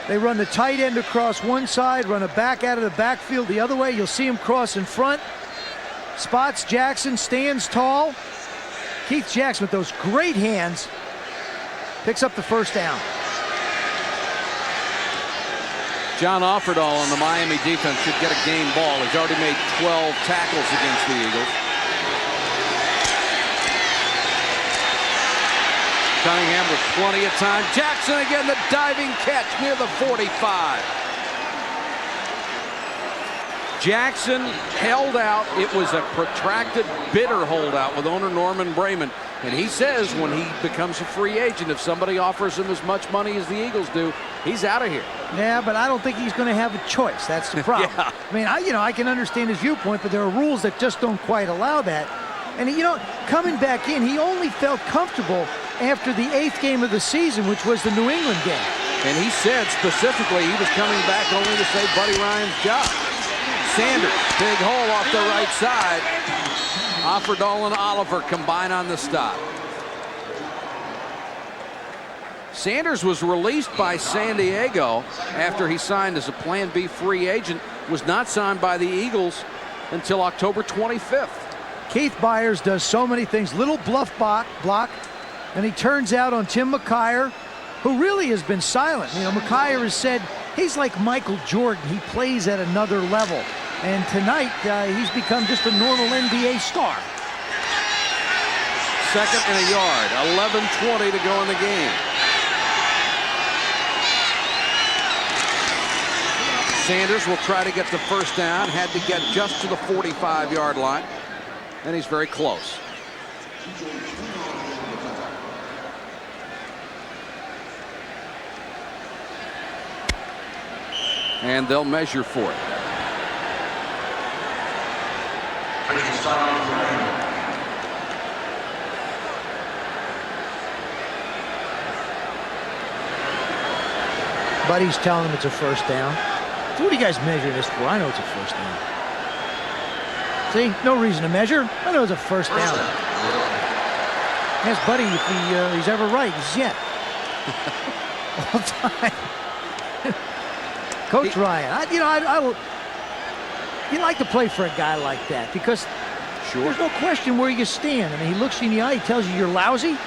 They run the tight end across one side, run a back out of the backfield the other way. You'll see him cross in front. Spots Jackson, stands tall. Keith Jackson with those great hands picks up the first down. John Offerdahl on the Miami defense should get a game ball. He's already made 12 tackles against the Eagles. Cunningham with plenty of time. Jackson again, the diving catch near the 45. Jackson held out. It was a protracted, bitter holdout with owner Norman Brayman. And he says when he becomes a free agent, if somebody offers him as much money as the Eagles do, he's out of here. Yeah, but I don't think he's going to have a choice. That's the problem. Yeah. I mean, I can understand his viewpoint, but there are rules that just don't quite allow that. And, coming back in, he only felt comfortable after the 8th game of the season, which was the New England game. And he said specifically he was coming back only to save Buddy Ryan's job. Sanders, big hole off the right side. Offerdahl and Oliver combine on the stop. Sanders was released by San Diego after he signed as a Plan B free agent, was not signed by the Eagles until October 25th. Keith Byers does so many things. Little bluff block, and he turns out on Tim McKyer, who really has been silent. McKyer has said he's like Michael Jordan. He plays at another level. And tonight, he's become just a normal NBA star. 2nd and a yard. 11:20 to go in the game. Sanders will try to get the first down. Had to get just to the 45-yard line. And he's very close. And they'll measure for it. Buddy's telling him it's a first down. So what are you guys measuring this for? I know it's a first down. See, no reason to measure. I know it's a first down. Ask Buddy if he's ever right. He's yet. All time. Coach Ryan, you like to play for a guy like that because there's no question where you stand. I mean, he looks you in the eye, he tells you you're lousy,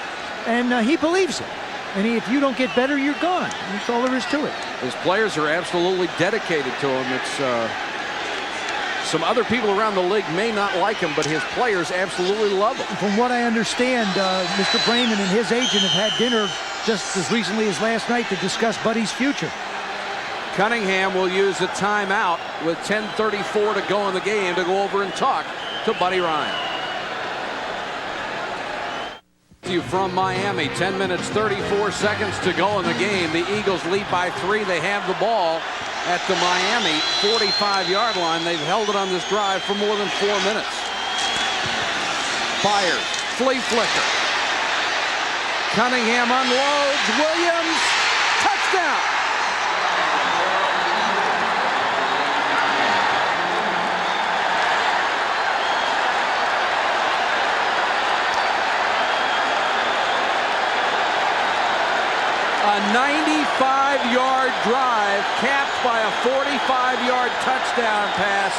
and he believes it. And if you don't get better, you're gone. That's all there is to it. His players are absolutely dedicated to him. It's some other people around the league may not like him, but his players absolutely love him. From what I understand, Mr. Brayman and his agent have had dinner just as recently as last night to discuss Buddy's future. Cunningham will use a timeout with 10:34 to go in the game to go over and talk to Buddy Ryan. From Miami, 10 minutes 34 seconds to go in the game. The Eagles lead by 3. They have the ball at the Miami 45-yard line. They've held it on this drive for more than 4 minutes. Fires, flea flicker. Cunningham unloads. Williams, touchdown. A 95-yard drive capped by a 45-yard touchdown pass,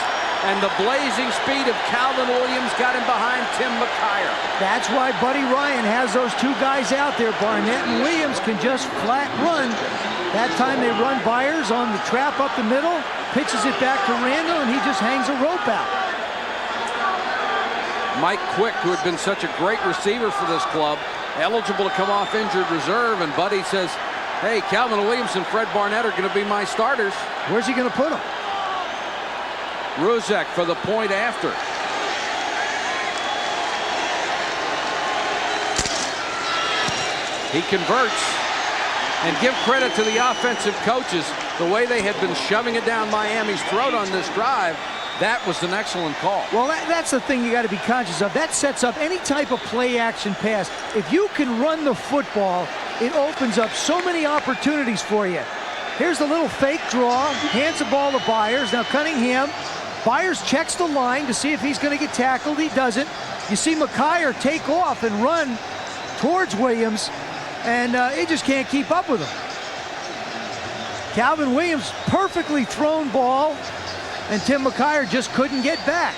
and the blazing speed of Calvin Williams got him behind Tim McKyer. That's why Buddy Ryan has those two guys out there. Barnett and Williams can just flat run. That time they run Byers on the trap up the middle, pitches it back to Randall, and he just hangs a rope out. Mike Quick, who had been such a great receiver for this club, eligible to come off injured reserve, and Buddy says, hey, Calvin Williams and Fred Barnett are going to be my starters. Where's he going to put them? Ruzek for the point after. He converts. And give credit to the offensive coaches. The way they had been shoving it down Miami's throat on this drive, that was an excellent call. Well, that's the thing you got to be conscious of. That sets up any type of play action pass. If you can run the football, it opens up so many opportunities for you. Here's the little fake draw, hands the ball to Byers. Now Cunningham, Byers checks the line to see if he's going to get tackled. He doesn't. You see McKyer take off and run towards Williams, and he just can't keep up with him. Calvin Williams, perfectly thrown ball, and Tim McKyer just couldn't get back.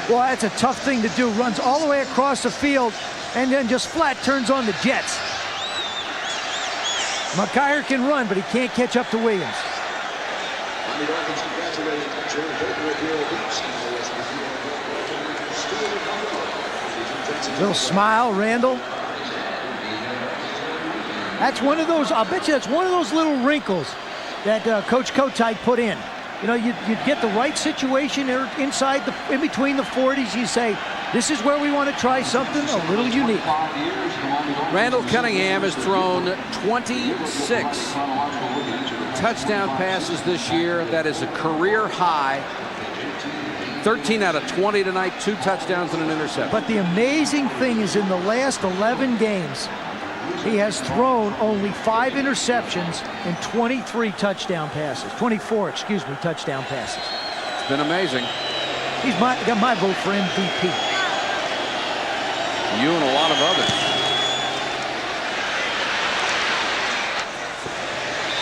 Well, that's a tough thing to do. Runs all the way across the field and then just flat turns on the Jets. McKyer can run, but he can't catch up to Williams. Little smile, Randall. That's one of those, I'll bet you that's one of those little wrinkles that Coach Kotite put in. You know, you'd get the right situation inside in between the 40s. You say, this is where we want to try something a little unique. Randall Cunningham has thrown 26 touchdown passes this year. That is a career high. 13 out of 20 tonight, 2 touchdowns and an interception. But the amazing thing is in the last 11 games, he has thrown only 5 interceptions and 23 touchdown passes. 24, excuse me, touchdown passes. It's been amazing. He's got my vote for MVP. You and a lot of others.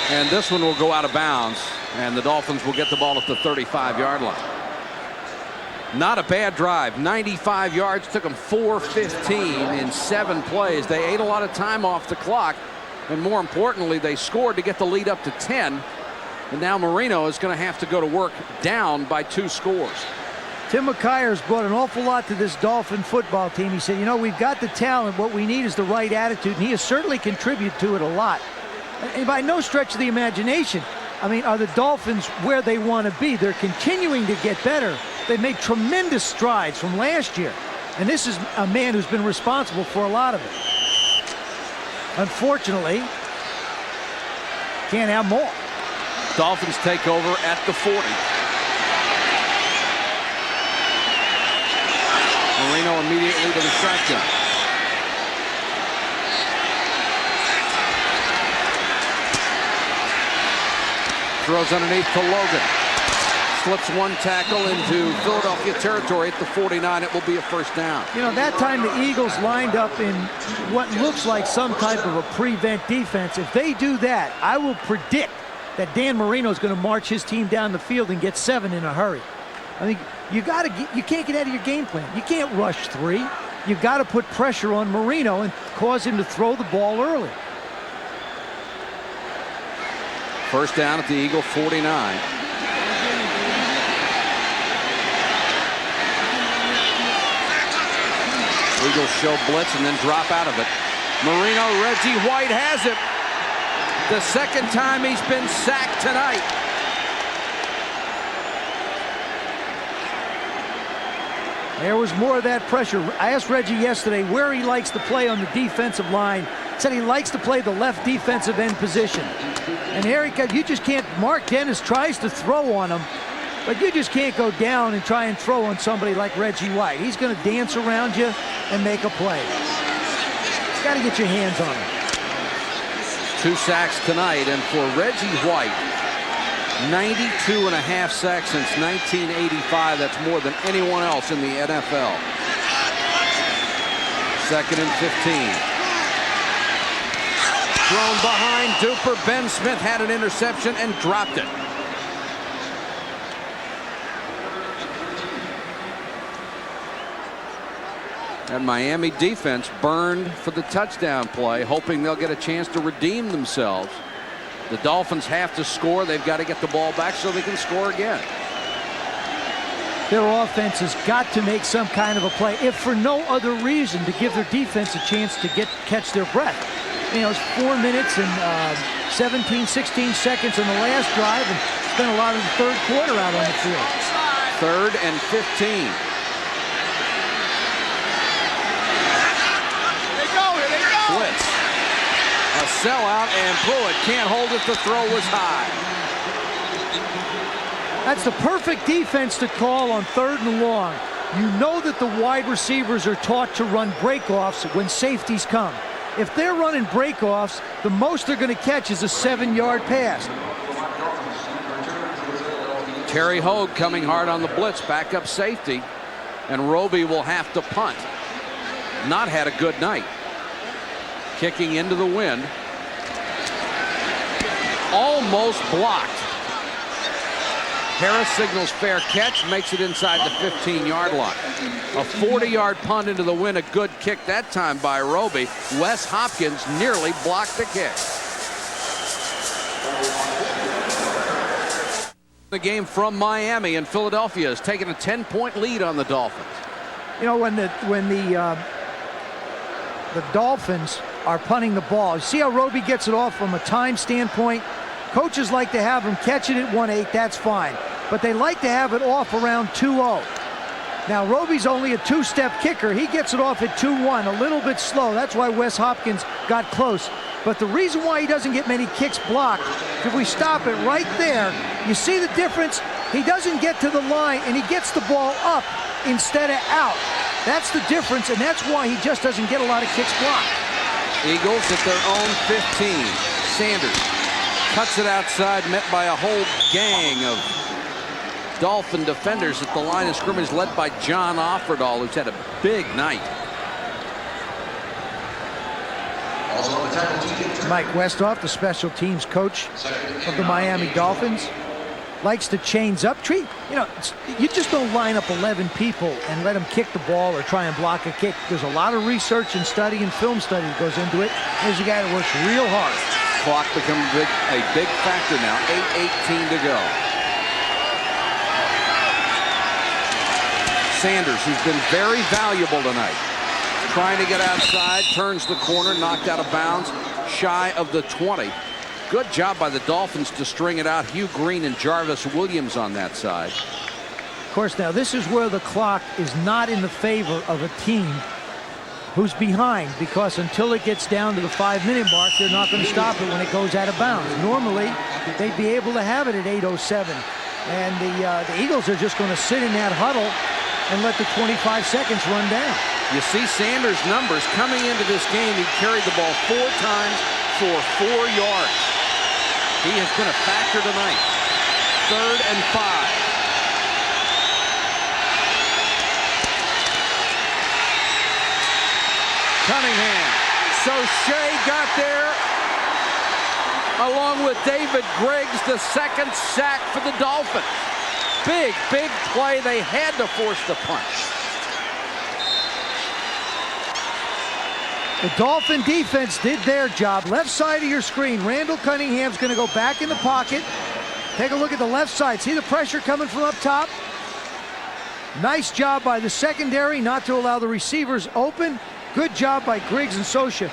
And this one will go out of bounds, and the Dolphins will get the ball at the 35-yard line. Not a bad drive. 95 yards, took them 4:15 in 7 plays. They ate a lot of time off the clock, and more importantly, they scored to get the lead up to 10. And now Marino is going to have to go to work down by 2 scores. Tim McKyer's brought an awful lot to this Dolphin football team. He said, you know, we've got the talent. What we need is the right attitude, and he has certainly contributed to it a lot. And by no stretch of the imagination, I mean, are the Dolphins where they want to be? They're continuing to get better. They made tremendous strides from last year. And this is a man who's been responsible for a lot of it. Unfortunately, Can't have more. Dolphins take over at the 40. Marino immediately to the shotgun. Throws underneath to Logan. Slips one tackle into Philadelphia territory at the 49. It will be a first down. You know, that time the Eagles lined up in what looks like some type of a prevent defense. If they do that, I will predict that Dan Marino is going to march his team down the field and get 7 in a hurry. I think you can't get out of your game plan. You can't rush 3. You've got to put pressure on Marino and cause him to throw the ball early. First down at the Eagle 49. Eagles show blitz and then drop out of it. Marino, Reggie White has it. The second time he's been sacked tonight. There was more of that pressure. I asked Reggie yesterday where he likes to play on the defensive line. He said he likes to play the left defensive end position. And here you just can't. Mark Dennis tries to throw on him, but you just can't go down and try and throw on somebody like Reggie White. He's going to dance around you and make a play. You got to get your hands on him. 2 sacks tonight, and for Reggie White, 92.5 sacks since 1985. That's more than anyone else in the NFL. Second and 15. Thrown behind Duper. Ben Smith had an interception and dropped it. And Miami defense burned for the touchdown play, hoping they'll get a chance to redeem themselves. The Dolphins have to score. They've got to get the ball back so they can score again. Their offense has got to make some kind of a play, if for no other reason, to give their defense a chance to catch their breath. You know, it's 4 minutes and 17, 16 seconds in the last drive, and spent a lot of the third quarter out on the field. 3rd and 15. Blitz. A sellout, and Pruitt can't hold it. The throw was high. That's the perfect defense to call on 3rd and long. You know that the wide receivers are taught to run breakoffs when safeties come. If they're running breakoffs, the most they're going to catch is a 7-yard pass. Terry Hogue coming hard on the blitz, backup safety, and Roby will have to punt. Not had a good night. Kicking into the wind. Almost blocked. Harris signals fair catch, makes it inside the 15-yard line. A 40-yard punt into the wind, a good kick that time by Roby. Wes Hopkins nearly blocked the kick. The game from Miami, and Philadelphia has taken a 10-point lead on the Dolphins. You know, when the Dolphins are punting the ball, you see how Roby gets it off from a time standpoint? Coaches like to have him catch it at 1-8, that's fine. But they like to have it off around 2-0. Now, Roby's only a 2-step kicker. He gets it off at 2-1, a little bit slow. That's why Wes Hopkins got close. But the reason why he doesn't get many kicks blocked, if we stop it right there, you see the difference? He doesn't get to the line, and he gets the ball up instead of out. That's the difference, and that's why he just doesn't get a lot of kicks blocked. Eagles at their own 15. Sanders cuts it outside, met by a whole gang of Dolphin defenders at the line of scrimmage, led by John Offerdahl, who's had a big night. Mike Westhoff, the special teams coach of the Miami Dolphins, likes to chains up. You know, you just don't line up 11 people and let them kick the ball or try and block a kick. There's a lot of research and study and film study that goes into it. There's a guy that works real hard. Clock becomes a big factor now. 8:18 to go. Sanders, who's been very valuable tonight, trying to get outside, turns the corner, knocked out of bounds, shy of the 20. Good job by the Dolphins to string it out. Hugh Green and Jarvis Williams on that side. Of course, now this is where the clock is not in the favor of a team who's behind, because until it gets down to the 5-minute mark, they're not going to stop it when it goes out of bounds. Normally, they'd be able to have it at 8:07. And the Eagles are just going to sit in that huddle and let the 25 seconds run down. You see Sanders' numbers coming into this game. He carried the ball 4 times for 4 yards. He has been a factor tonight. 3rd and 5. Cunningham. So Shea got there along with David Griggs, the 2nd sack for the Dolphins. Big play. They had to force the punch. The Dolphin defense did their job. Left side of your screen. Randall Cunningham's going to go back in the pocket. Take a look at the left side. See the pressure coming from up top? Nice job by the secondary not to allow the receivers open. Good job by Griggs and Sosha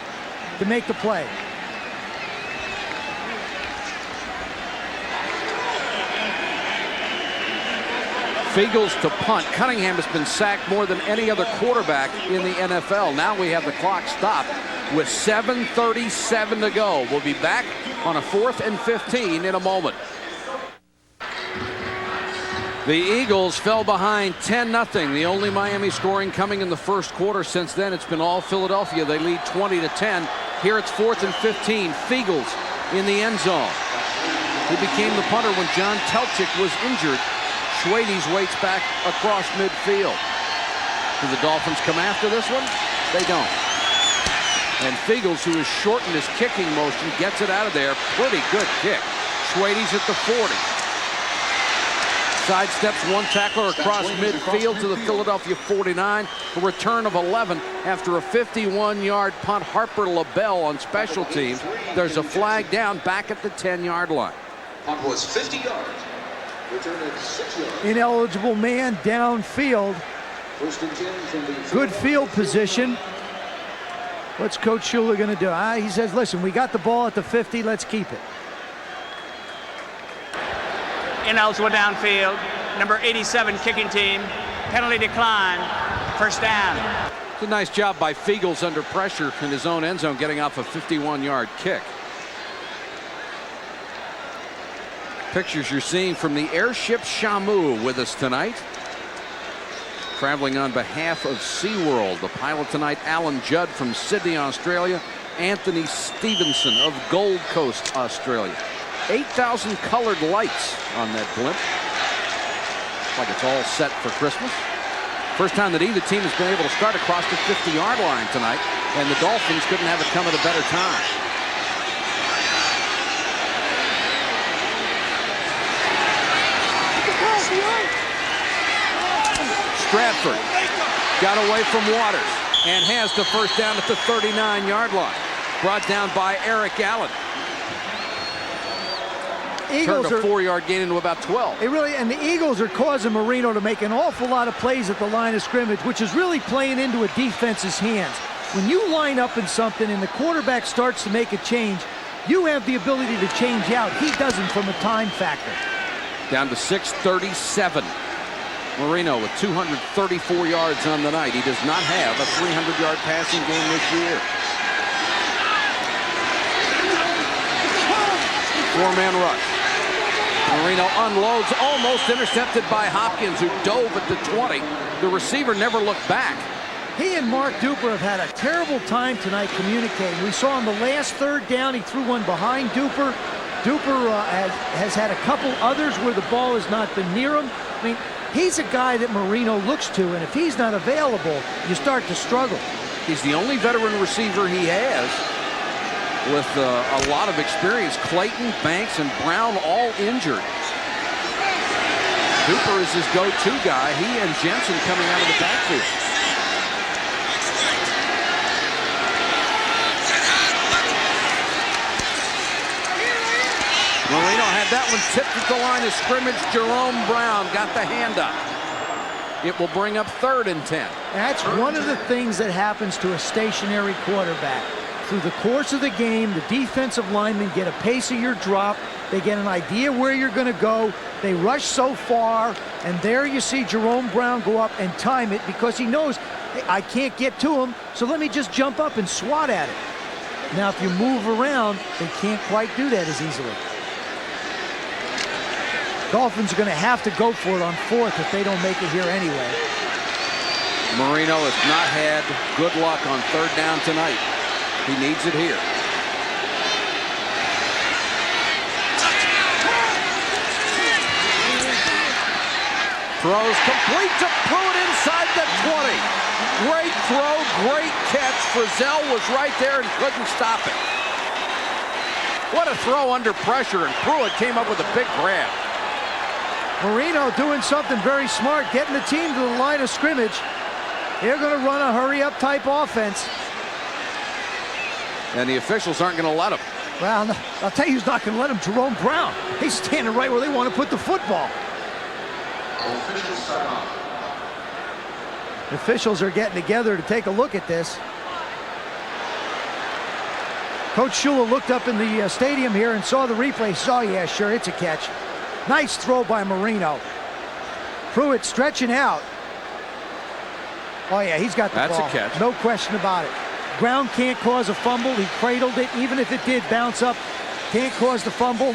to make the play. Fiegels to punt. Cunningham has been sacked more than any other quarterback in the NFL. Now we have the clock stopped with 7:37 to go. We'll be back on a 4th and 15 in a moment. The Eagles fell behind 10-0. The only Miami scoring coming in the first quarter. Since then, it's been all Philadelphia. They lead 20-10. Here it's 4th and 15. Fiegels in the end zone. He became the punter when John Telchik was injured. Schwade's waits back across midfield. Do the Dolphins come after this one? They don't. And Fiegels, who has shortened his kicking motion, gets it out of there. Pretty good kick. Schwade's at the 40. Sidesteps one tackler across midfield to the Philadelphia 49. A return of 11 after a 51-yard punt. Harper LaBelle on special teams. There's a flag down back at the 10-yard line. Punt was 50 yards. Return at 6 yards. Ineligible man downfield. 1st and 10 from the Good field position. What's Coach Shula going to do? He says, listen, we got the ball at the 50. Let's keep it. Ineligible downfield. Number 87 kicking team. Penalty decline. 1st down. It's a nice job by Fiegels under pressure in his own end zone, getting off a 51-yard kick. Pictures you're seeing from the airship Shamu with us tonight. Traveling on behalf of SeaWorld. The pilot tonight, Alan Judd from Sydney, Australia. Anthony Stevenson of Gold Coast, Australia. 8,000 colored lights on that blimp. Like it's all set for Christmas. First time that either team has been able to start across the 50-yard line tonight, and the Dolphins couldn't have it come at a better time. Stratford got away from Waters and has the 1st down at the 39-yard line. Brought down by Eric Allen. Eagles turned a 4-yard gain into about 12. And the Eagles are causing Marino to make an awful lot of plays at the line of scrimmage, which is really playing into a defense's hands. When you line up in something and the quarterback starts to make a change, you have the ability to change out. He doesn't from a time factor. Down to 6:37. Marino with 234 yards on the night. He does not have a 300-yard passing game this year. 4-man rush. Marino unloads, almost intercepted by Hopkins, who dove at the 20. The receiver never looked back. He and Mark Duper have had a terrible time tonight communicating. We saw on the last 3rd down, he threw one behind Duper. Duper has had a couple others where the ball has not been near him. I mean, he's a guy that Marino looks to, and if he's not available, you start to struggle. He's the only veteran receiver he has with a lot of experience. Clayton, Banks, and Brown all injured. Duper is his go-to guy. He and Jensen coming out of the backfield. Marino had that one tipped at the line of scrimmage. Jerome Brown got the hand up. It will bring up 3rd and 10. That's one of the things that happens to a stationary quarterback. Through the course of the game, the defensive linemen get a pace of your drop. They get an idea where you're going to go. They rush so far, and there you see Jerome Brown go up and time it because he knows Hey, I can't get to him, so let me just jump up and swat at it. Now, if you move around, they can't quite do that as easily. Dolphins are going to have to go for it on 4th if they don't make it here anyway. Marino has not had good luck on 3rd down tonight. He needs it here. Throws complete to Pruitt inside the 20. Great throw, great catch. Frizzell was right there and couldn't stop it. What a throw under pressure, and Pruitt came up with a big grab. Marino doing something very smart, getting the team to the line of scrimmage. They're going to run a hurry-up type offense. And the officials aren't going to let him. Well, I'll tell you who's not going to let him, Jerome Brown. He's standing right where they want to put the football. The officials are getting together to take a look at this. Coach Shula looked up in the stadium here and saw the replay. Oh, yeah, sure, it's a catch. Nice throw by Marino. Pruitt stretching out. Oh, yeah, he's got the ball. That's a catch. No question about it. Ground can't cause a fumble. He cradled it. Even if it did bounce up, can't cause the fumble.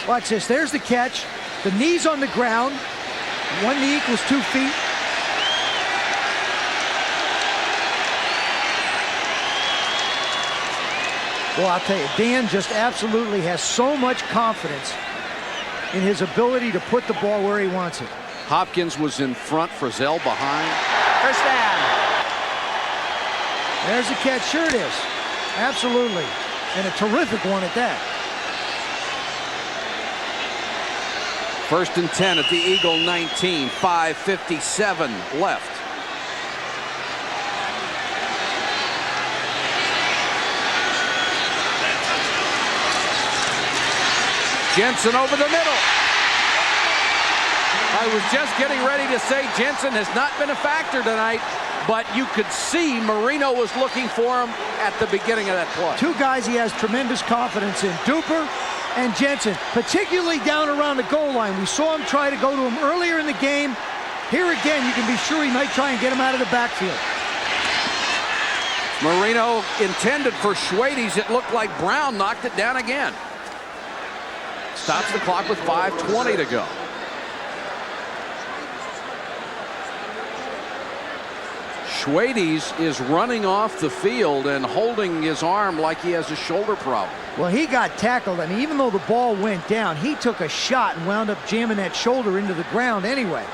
Watch this. There's the catch. The knee's on the ground. One knee equals 2 feet. Well, I'll tell you, Dan just absolutely has so much confidence in his ability to put the ball where he wants it. Hopkins was in front, Frizzell behind. First down. There's the catch. Sure it is. Absolutely. And a terrific one at that. 1st and 10 at the Eagle 19. 5:57 left. Jensen over the middle. I was just getting ready to say Jensen has not been a factor tonight, but you could see Marino was looking for him at the beginning of that play. 2 guys he has tremendous confidence in, Duper and Jensen, particularly down around the goal line. We saw him try to go to him earlier in the game. Here again, you can be sure he might try and get him out of the backfield. Marino intended for Schwades. It looked like Brown knocked it down again. Stops the clock with 5:20 to go. Schwades is running off the field and holding his arm like he has a shoulder problem. Well, he got tackled, and even though the ball went down, he took a shot and wound up jamming that shoulder into the ground anyway.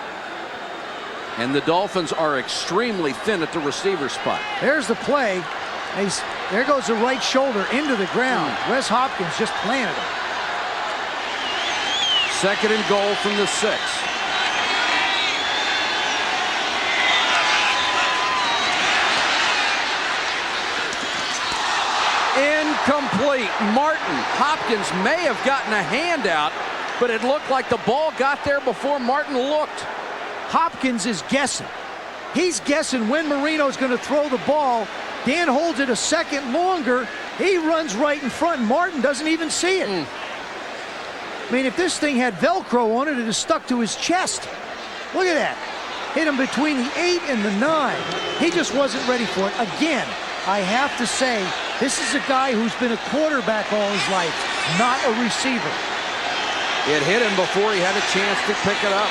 And the Dolphins are extremely thin at the receiver spot. There's the play. There goes the right shoulder into the ground. Wes Hopkins just planted it. 2nd and goal from the 6. Incomplete. Martin. Hopkins may have gotten a handout, but it looked like the ball got there before Martin looked. Hopkins is guessing. He's guessing when Marino's going to throw the ball. Dan holds it a second longer. He runs right in front. Martin doesn't even see it. I mean, if this thing had Velcro on it, it is stuck to his chest. Look at that. Hit him between the 8 and the 9. He just wasn't ready for it. Again, I have to say, this is a guy who's been a quarterback all his life, not a receiver. It hit him before he had a chance to pick it up.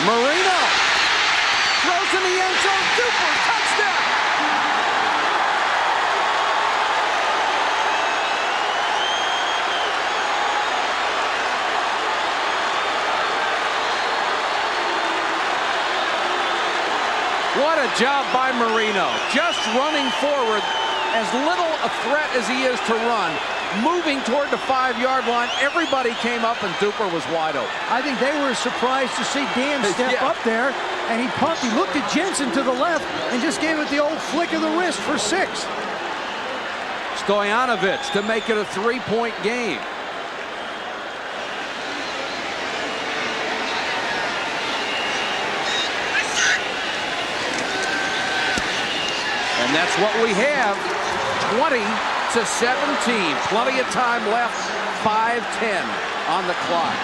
Marino throws in the end zone. Super touchdown. What a job by Marino. Just running forward, as little a threat as he is to run. Moving toward the 5-yard line, everybody came up and Duper was wide open. I think they were surprised to see Dan step up there, and he pumped. He looked at Jensen to the left and just gave it the old flick of the wrist for 6. Stojanovic to make it a 3-point game. And that's what we have. 20-17. Plenty of time left. 5:10 on the clock.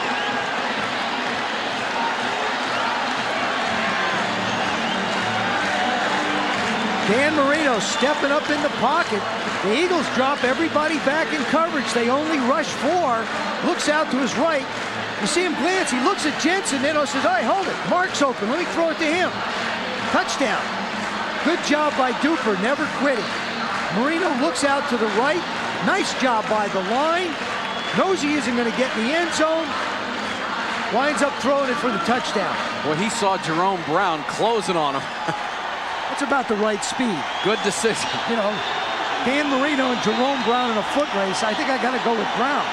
Dan Marino stepping up in the pocket. The Eagles drop everybody back in coverage. They only rush 4. Looks out to his right. You see him glance. He looks at Jensen. Then says, all right, hold it. Mark's open. Let me throw it to him. Touchdown. Good job by Duper, never quitting. Marino looks out to the right. Nice job by the line. Knows he isn't going to get in the end zone. Winds up throwing it for the touchdown. Well, he saw Jerome Brown closing on him. That's about the right speed. Good decision. You know, Dan Marino and Jerome Brown in a foot race. I think I got to go with Brown.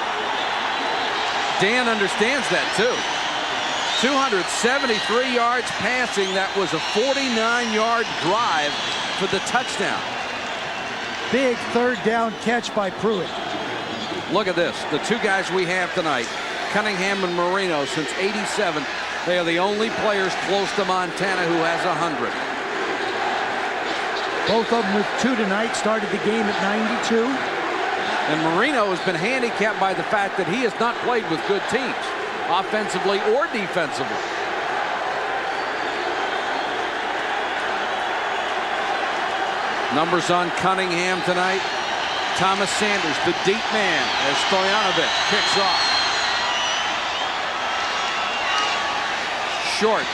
Dan understands that, too. 273 yards passing. That was a 49-yard drive for the touchdown. Big third down catch by Pruitt. Look at this. The two guys we have tonight, Cunningham and Marino, since '87, they are the only players close to Montana who has 100. Both of them with 2 tonight. Started the game at 92. And Marino has been handicapped by the fact that he has not played with good teams, offensively or defensively. Numbers on Cunningham tonight. Thomas Sanders, the deep man, as Stojanovic kicks off. Short.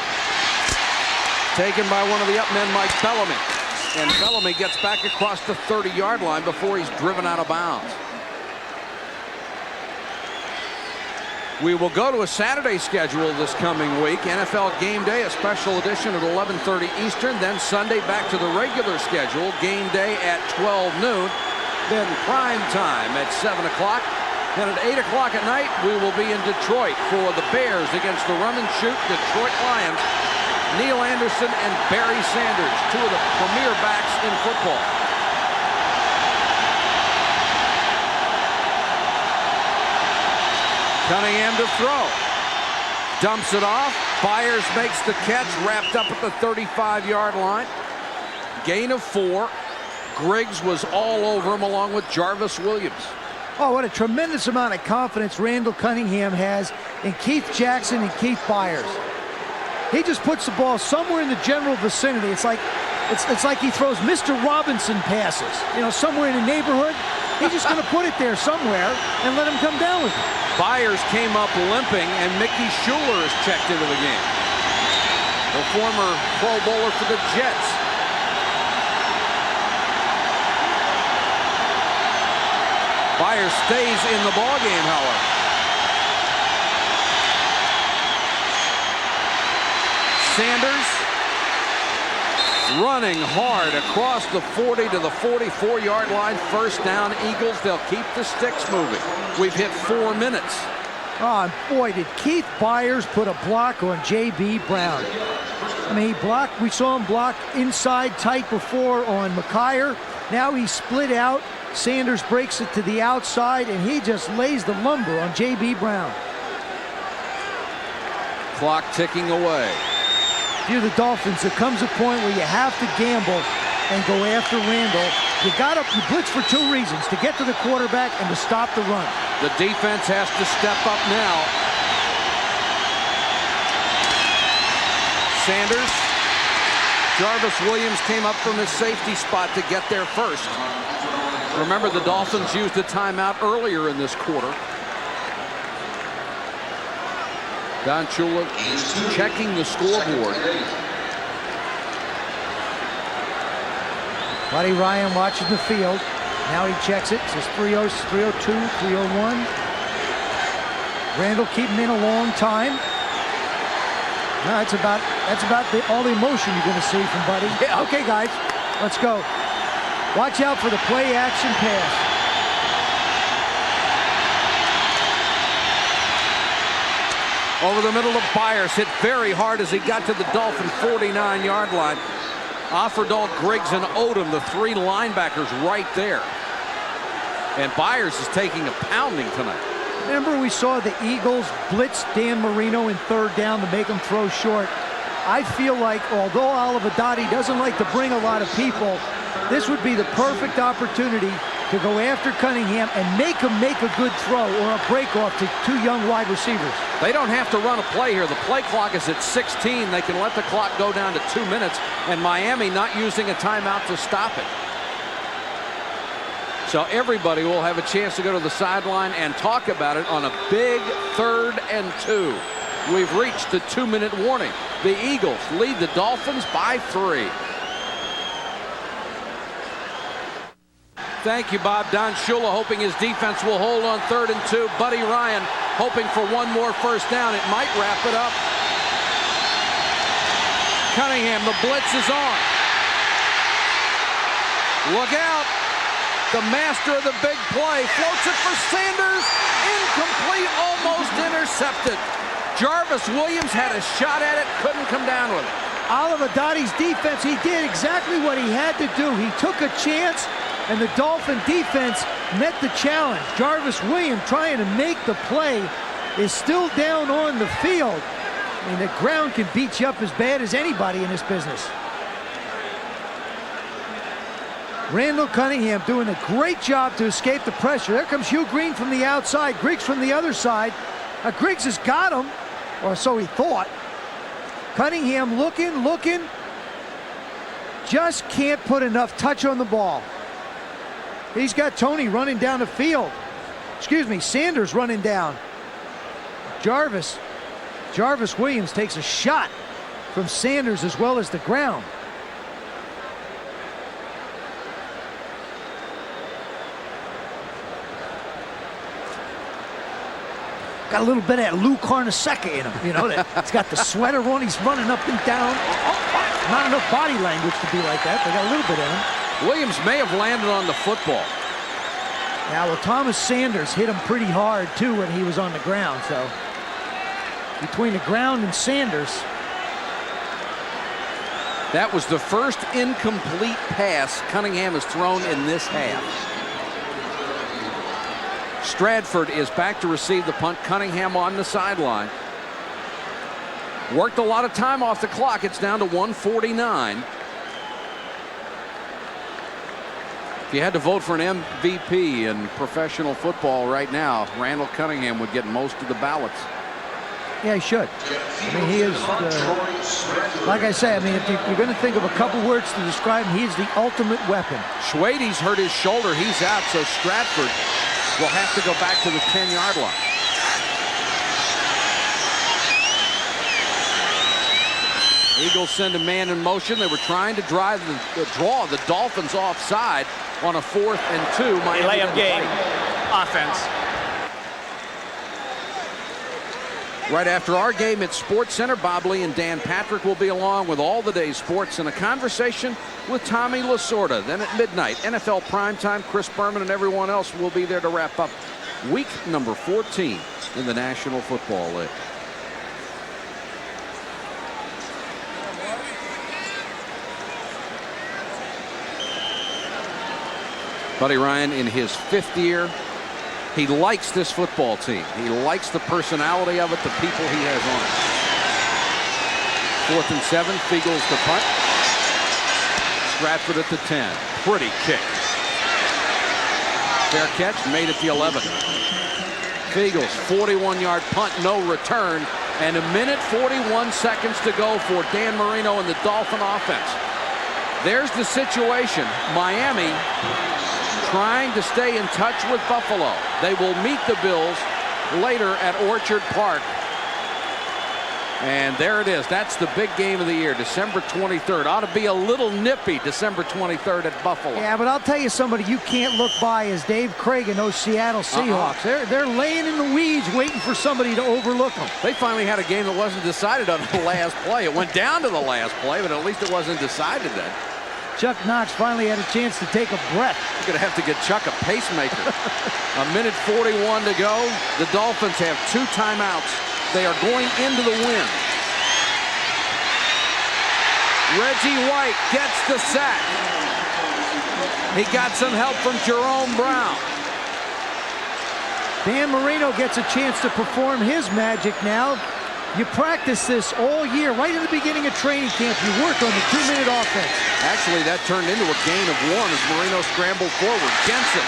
Taken by one of the up men, Mike Bellamy. And Bellamy gets back across the 30-yard line before he's driven out of bounds. We will go to a Saturday schedule this coming week. NFL Game Day, a special edition at 11:30 Eastern. Then Sunday back to the regular schedule. Game Day at 12 noon. Then prime time at 7 o'clock. Then at 8 o'clock at night, we will be in Detroit for the Bears against the run-and-shoot Detroit Lions. Neil Anderson and Barry Sanders, two of the premier backs in football. Cunningham to throw. Dumps it off. Byers makes the catch, wrapped up at the 35-yard line. Gain of 4. Griggs was all over him along with Jarvis Williams. Oh, what a tremendous amount of confidence Randall Cunningham has in Keith Jackson and Keith Byers. He just puts the ball somewhere in the general vicinity. It's like he throws Mr. Robinson passes, you know, somewhere in the neighborhood. He's just going to put it there somewhere and let him come down with it. Byers came up limping, and Mickey Schuler is checked into the game. The former Pro Bowler for the Jets. Byers stays in the ballgame, however. Sanders running hard across the 40 to the 44-yard line. First down, Eagles. They'll keep the sticks moving. We've hit 4 minutes. Oh, boy, did Keith Byers put a block on J.B. Brown. I mean, he blocked. We saw him block inside tight before on McKyer. Now he's split out. Sanders breaks it to the outside, and he just lays the lumber on J.B. Brown. Clock ticking away. If you're the Dolphins, there comes a point where you have to gamble and go after Randall. You blitz for 2 reasons: to get to the quarterback and to stop the run. The defense has to step up now. Sanders. Jarvis Williams came up from his safety spot to get there first. Remember, the Dolphins used a timeout earlier in this quarter. Don Shula checking the scoreboard. Buddy Ryan watching the field. Now he checks it. It says 3-0, 302, 301. Randall keeping in a long time. No, that's about all the emotion you're going to see from Buddy. Yeah. Okay, guys, let's go. Watch out for the play-action pass. Over the middle of Byers, hit very hard as he got to the Dolphin 49-yard line. Offerdahl, Griggs, and Odom, the 3 linebackers right there. And Byers is taking a pounding tonight. Remember, we saw the Eagles blitz Dan Marino in 3rd down to make him throw short. I feel like, although Olivadotti doesn't like to bring a lot of people, this would be the perfect opportunity to go after Cunningham and make him make a good throw or a break off to 2 young wide receivers. They don't have to run a play here. The play clock is at 16. They can let the clock go down to 2 minutes, and Miami not using a timeout to stop it. So everybody will have a chance to go to the sideline and talk about it on a big 3rd and 2. We've reached the 2-minute warning. The Eagles lead the Dolphins by 3. Thank you, Bob. Don Shula hoping his defense will hold on 3rd and 2. Buddy Ryan hoping for one more first down. It might wrap it up. Cunningham, the blitz is on. Look out. The master of the big play floats it for Sanders. Incomplete, almost intercepted. Jarvis Williams had a shot at it, couldn't come down with it. Oliver Dottie's defense, he did exactly what he had to do. He took a chance, and the Dolphin defense met the challenge. Jarvis Williams, trying to make the play, is still down on the field. I mean, the ground can beat you up as bad as anybody in this business. Randall Cunningham doing a great job to escape the pressure. There comes Hugh Green from the outside. Griggs from the other side. Griggs has got him, or so he thought. Cunningham looking. Just can't put enough touch on the ball. He's got Tony running down the field. Excuse me, Sanders running down. Jarvis Williams takes a shot from Sanders as well as the ground. Got a little bit of that Lou Carnesecca in him, you know. He's got the sweater on. He's running up and down. Not enough body language to be like that. They got a little bit in him. Williams may have landed on the football. Now, well, Thomas Sanders hit him pretty hard, too, when he was on the ground. So, between the ground and Sanders. That was the first incomplete pass Cunningham has thrown in this half. Stratford is back to receive the punt. Cunningham on the sideline. Worked a lot of time off the clock. It's down to 1:49. If you had to vote for an MVP in professional football right now, Randall Cunningham would get most of the ballots. Yeah, he should. I mean, he is, like I say, I mean, if you're going to think of a couple words to describe him, he is the ultimate weapon. Schwade's hurt his shoulder. He's out, so Stratford will have to go back to the 10-yard line. Eagles send a man in motion. They were trying to draw the Dolphins offside on a 4th and 2. Layup game. Offense. Right after our game at Sports Center, Bob Lee and Dan Patrick will be along with all the day's sports in a conversation with Tommy Lasorda. Then at midnight, NFL Primetime, Chris Berman and everyone else will be there to wrap up week number 14 in the National Football League. Buddy Ryan in his 5th year. He likes this football team. He likes the personality of it, the people he has on it. 4th and 7, Fiegels to punt. Stratford at the 10. Pretty kick. Fair catch, made at the 11. Fiegels, 41-yard punt, no return, and 1:41 to go for Dan Marino and the Dolphin offense. There's the situation. Miami trying to stay in touch with Buffalo. They will meet the Bills later at Orchard Park. And there it is. That's the big game of the year, December 23rd. Ought to be a little nippy, December 23rd at Buffalo. Yeah, but I'll tell you somebody you can't look by is Dave Craig and those Seattle Seahawks. They're laying in the weeds waiting for somebody to overlook them. They finally had a game that wasn't decided on the last play. It went down to the last play, but at least it wasn't decided then. Chuck Knox finally had a chance to take a breath. You're going to have to get Chuck a pacemaker. 1:41 to go. The Dolphins have 2 timeouts. They are going into the wind. Reggie White gets the sack. He got some help from Jerome Brown. Dan Marino gets a chance to perform his magic now. You practice this all year, right in the beginning of training camp. You work on the 2-minute offense. Actually, that turned into a gain of 1 as Marino scrambled forward. Jensen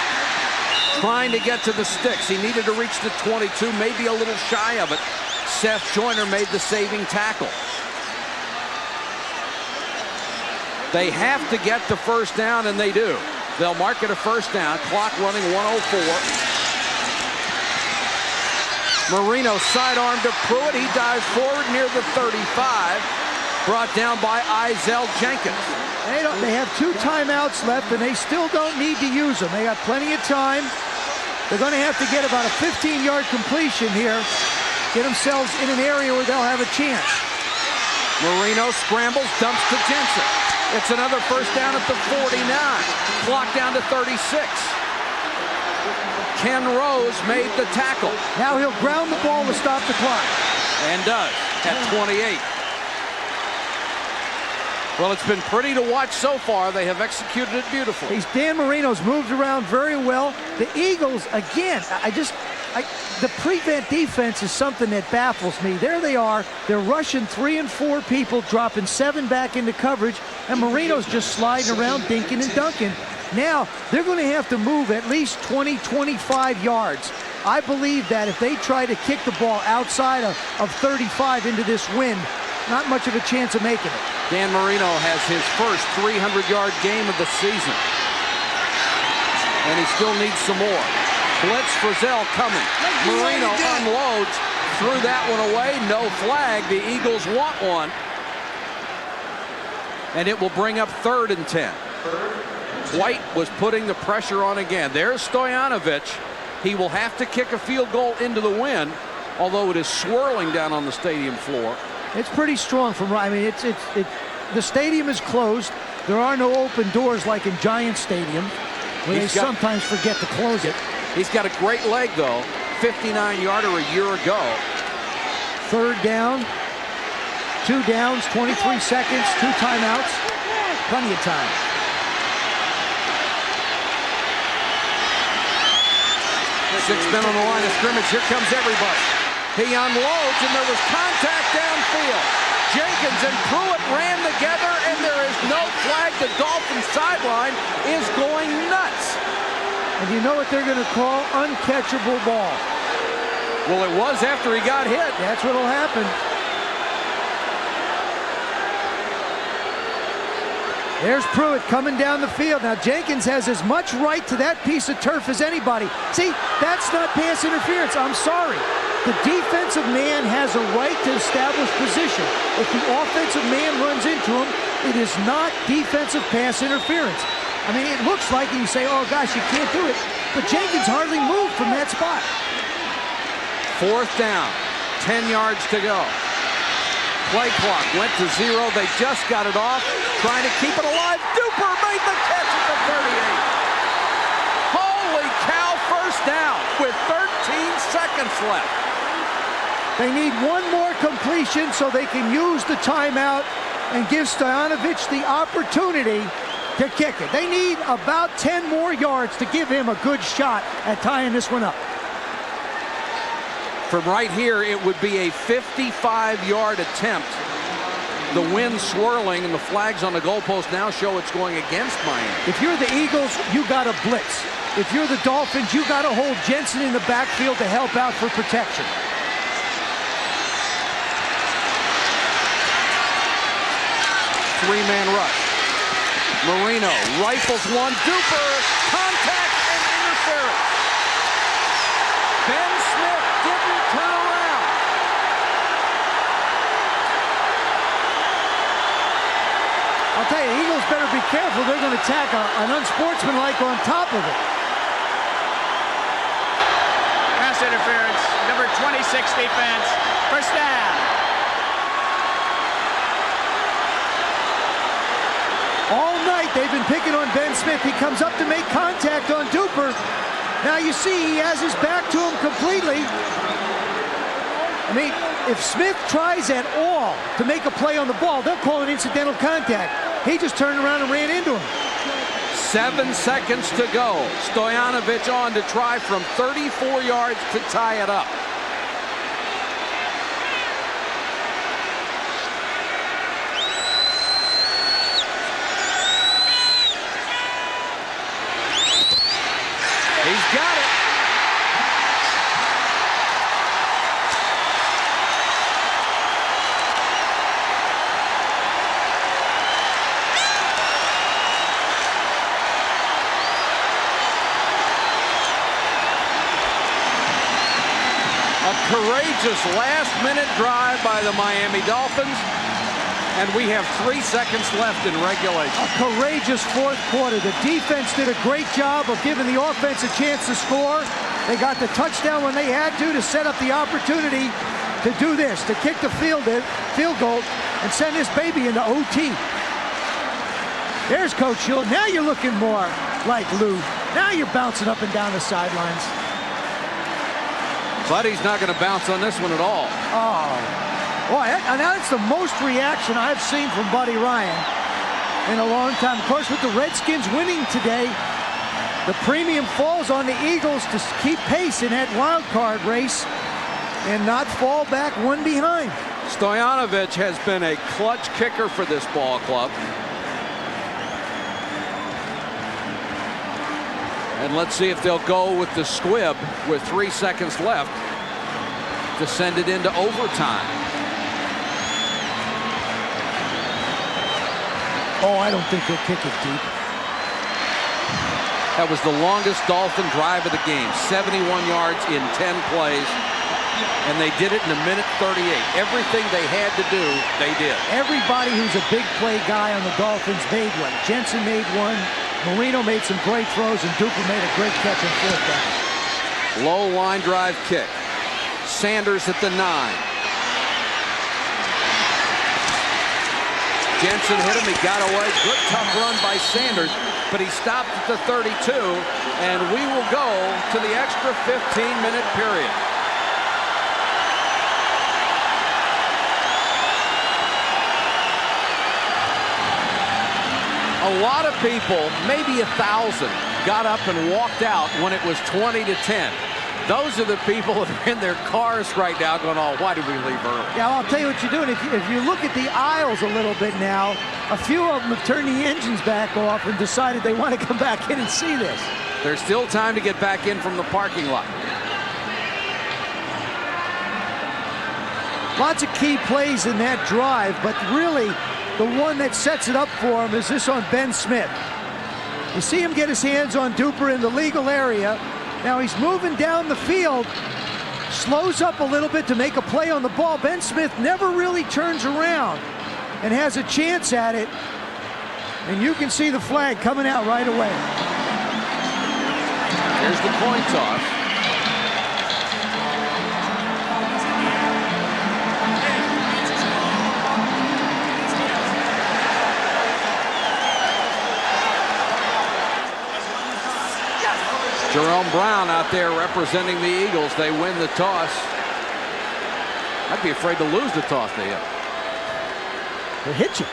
trying to get to the sticks. He needed to reach the 22, maybe a little shy of it. Seth Joyner made the saving tackle. They have to get the first down, and they do. They'll mark it a first down. Clock running 1:04. Marino sidearm to Pruitt. He dives forward near the 35. Brought down by Izell Jenkins. They have 2 timeouts left, and they still don't need to use them. They got plenty of time. They're going to have to get about a 15-yard completion here. Get themselves in an area where they'll have a chance. Marino scrambles, dumps to Jensen. It's another first down at the 49. Clock down to 36. Ken Rose made the tackle. Now he'll ground the ball to stop the clock. And does at 28. Well, it's been pretty to watch so far. They have executed it beautifully. Dan Marino's moved around very well. The Eagles, again, the prevent defense is something that baffles me. There they are. They're rushing 3 and 4 people, dropping 7 back into coverage, and Marino's just sliding around, dinking and dunking. Now, they're going to have to move at least 20, 25 yards. I believe that if they try to kick the ball outside of 35 into this wind, not much of a chance of making it. Dan Marino has his first 300-yard game of the season. And he still needs some more. Blitz, Frizzell coming. Marino unloads, threw that one away. No flag. The Eagles want one. And it will bring up 3rd and 10. White was putting the pressure on again. There's Stoyanovich. He will have to kick a field goal into the wind, although it is swirling down on the stadium floor. It's pretty strong from right. I mean, the stadium is closed. There are no open doors like in Giant Stadium, where they sometimes forget to close it. He's got a great leg, though. 59-yarder a year ago. 3rd down. 2 downs, 23 seconds, 2 timeouts. Plenty of time. Six men on the line of scrimmage. Here comes everybody. He unloads, and there was contact downfield. Jenkins and Pruitt ran together, and there is no flag. The Dolphins sideline is going nuts. And you know what they're going to call? Uncatchable ball. Well, it was after he got hit. That's what'll happen. There's Pruitt coming down the field. Now, Jenkins has as much right to that piece of turf as anybody. See, that's not pass interference. I'm sorry. The defensive man has a right to establish position. If the offensive man runs into him, it is not defensive pass interference. I mean, it looks like you say, oh, gosh, you can't do it. But Jenkins hardly moved from that spot. 4th down. 10 yards to go. Play clock went to 0. They just got it off, trying to keep it alive. Duper made the catch at the 38. Holy cow, first down with 13 seconds left. They need one more completion so they can use the timeout and give Stoyanovich the opportunity to kick it. They need about 10 more yards to give him a good shot at tying this one up. From right here, it would be a 55-yard attempt. The wind swirling and the flags on the goalpost now show it's going against Miami. If you're the Eagles, you got to blitz. If you're the Dolphins, you got to hold Jensen in the backfield to help out for protection. Three-man rush. Marino rifles one. Duper, contact and interference. Ben Smith didn't turn around. I'll tell you, Eagles better be careful. They're going to tack an unsportsmanlike on top of it. Pass interference, number 26 defense, first down. All night they've been picking on Ben Smith. He comes up to make contact on Duper. Now you see he has his back to him completely. I mean, if Smith tries at all to make a play on the ball, they'll call it incidental contact. He just turned around and ran into him. 7 seconds to go. Stoyanovich on to try from 34 yards to tie it up. He's got it. courageous last-minute drive by the Miami Dolphins. And we have 3 seconds left in regulation. A courageous fourth quarter. The defense did a great job of giving the offense a chance to score. They got the touchdown when they had to set up the opportunity to do this, to kick the field goal and send this baby into OT. There's Coach Hill. Now you're looking more like Lou. Now you're bouncing up and down the sidelines. Buddy's not going to bounce on this one at all. Oh. Boy, now that's the most reaction I've seen from Buddy Ryan in a long time. Of course, with the Redskins winning today, the premium falls on the Eagles to keep pace in that wild card race and not fall back one behind. Stoyanovich has been a clutch kicker for this ball club. And let's see if they'll go with the squib with 3 seconds left to send it into overtime. Oh, I don't think they'll kick it deep. That was the longest Dolphin drive of the game, 71 yards in 10 plays, and they did it in 1:38. Everything they had to do, they did. Everybody who's a big play guy on the Dolphins made one. Jensen made one, Marino made some great throws, and Duper made a great catch on fourth down. Low line drive kick. Sanders at the 9. Jensen hit him, he got away. Good tough run by Sanders, but he stopped at the 32, and we will go to the extra 15-minute period. A lot of people, maybe 1,000, got up and walked out when it was 20-10. Those are the people that are in their cars right now going, oh, why did we leave early? Yeah, I'll tell you what you're doing. If you look at the aisles a little bit now, a few of them have turned the engines back off and decided they want to come back in and see this. There's still time to get back in from the parking lot. Lots of key plays in that drive, but really the one that sets it up for him is this on Ben Smith. You see him get his hands on Duper in the legal area. Now he's moving down the field, slows up a little bit to make a play on the ball. Ben Smith never really turns around and has a chance at it. And you can see the flag coming out right away. Here's the coin toss. Jerome Brown out there representing the Eagles. They win the toss. I'd be afraid to lose the toss to him. They'll hit you.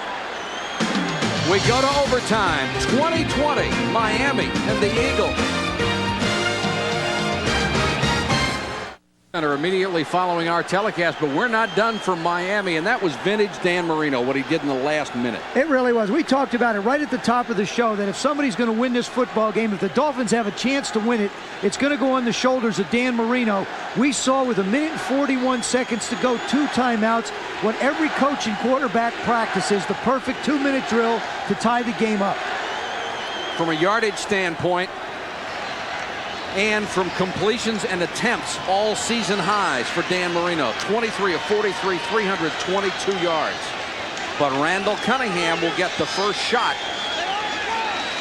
We go to overtime. 2020, Miami and the Eagles. Are immediately following our telecast, but we're not done for Miami, and that was vintage Dan Marino, what he did in the last minute. It really was. We talked about it right at the top of the show that if somebody's going to win this football game, if the Dolphins have a chance to win it, it's going to go on the shoulders of Dan Marino. We saw with 1:41 to go, 2 timeouts, what every coach and quarterback practices, the perfect 2-minute drill to tie the game up. From a yardage standpoint, and from completions and attempts, all season highs for Dan Marino. 23 of 43, 322 yards. But Randall Cunningham will get the first shot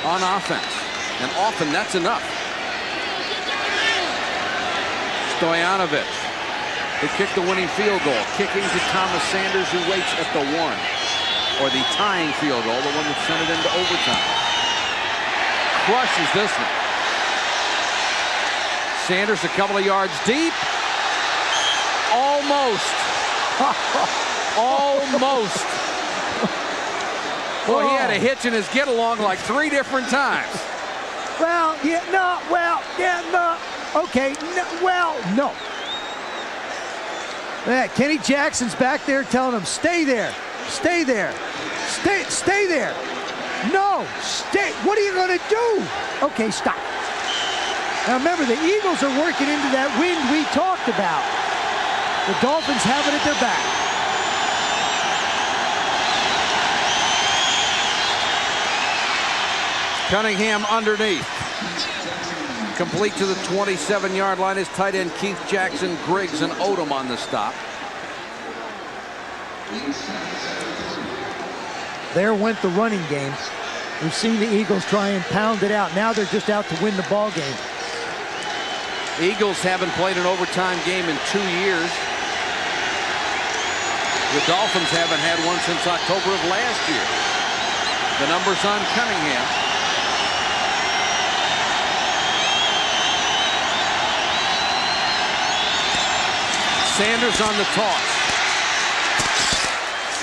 on offense. And often that's enough. Stoyanovich, who kicked the winning field goal. Kicking to Thomas Sanders, who waits at the 1. Or the tying field goal, the one that sent it into overtime. Crushes this one. Sanders a couple of yards deep. Almost. Almost. Boy, he had a hitch in his get-along like 3 different times. Well, yeah, no, well, yeah, no. Okay, no, well, no. Yeah, Kenny Jackson's back there telling him, stay there. Stay there. Stay there. No, stay. What are you going to do? Okay, stop. Now remember, the Eagles are working into that wind we talked about. The Dolphins have it at their back. Cunningham underneath. Complete to the 27-yard line is tight end Keith Jackson, Griggs, and Odom on the stop. There went the running game. We've seen the Eagles try and pound it out. Now they're just out to win the ball game. Eagles haven't played an overtime game in 2 years. The Dolphins haven't had one since October of last year. The numbers on Cunningham. Sanders on the toss.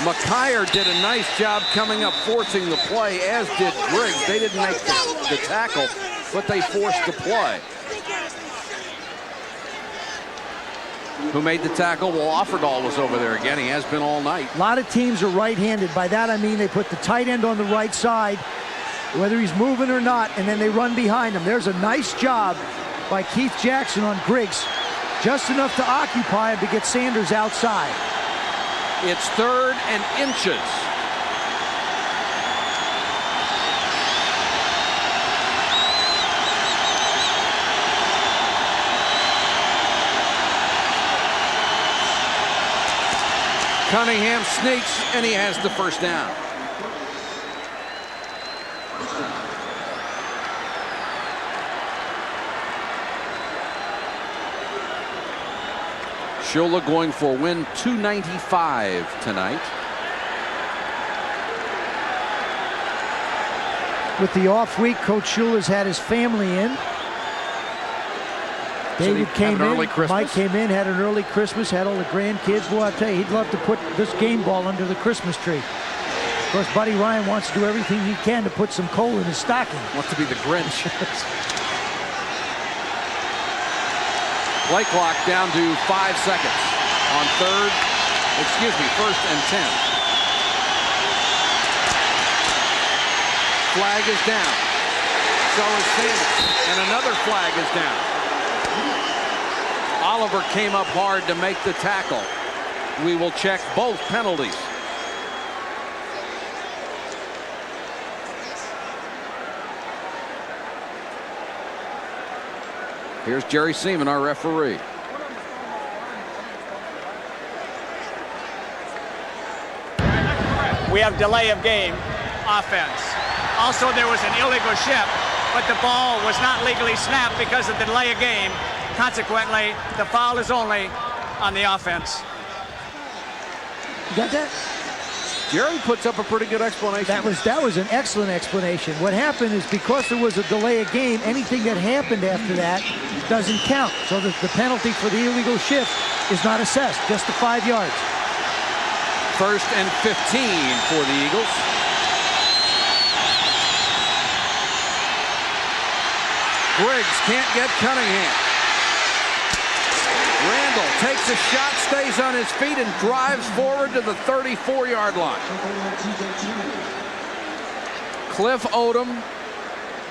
McKyer did a nice job coming up, forcing the play, as did Griggs. They didn't make the tackle, but they forced the play. Who made the tackle? Well, Offerdahl was over there again. He has been all night. A lot of teams are right-handed. By that I mean they put the tight end on the right side, whether he's moving or not, and then they run behind him. There's a nice job by Keith Jackson on Griggs. Just enough to occupy him to get Sanders outside. It's 3rd and inches. Cunningham sneaks, and he has the first down. Shula going for win 295 tonight. With the off week, Coach Shula's had his family in. David came in, Mike came in, had an early Christmas, had all the grandkids. Well, I'll tell you, he'd love to put this game ball under the Christmas tree. Of course, Buddy Ryan wants to do everything he can to put some coal in his stocking. Wants to be the Grinch. Play clock down to 5 seconds on 1st and 10. Flag is down. So is Sanders, and another flag is down. Oliver came up hard to make the tackle. We will check both penalties. Here's Jerry Seaman, our referee. We have delay of game offense. Also, there was an illegal shift, but the ball was not legally snapped because of the delay of game. Consequently, the foul is only on the offense. You got that? Jerry puts up a pretty good explanation. That was an excellent explanation. What happened is because there was a delay of game, anything that happened after that doesn't count. So the penalty for the illegal shift is not assessed, just the 5 yards. 1st and 15 for the Eagles. Griggs can't get Cunningham. Randall takes a shot, stays on his feet, and drives forward to the 34-yard line. Cliff Odom,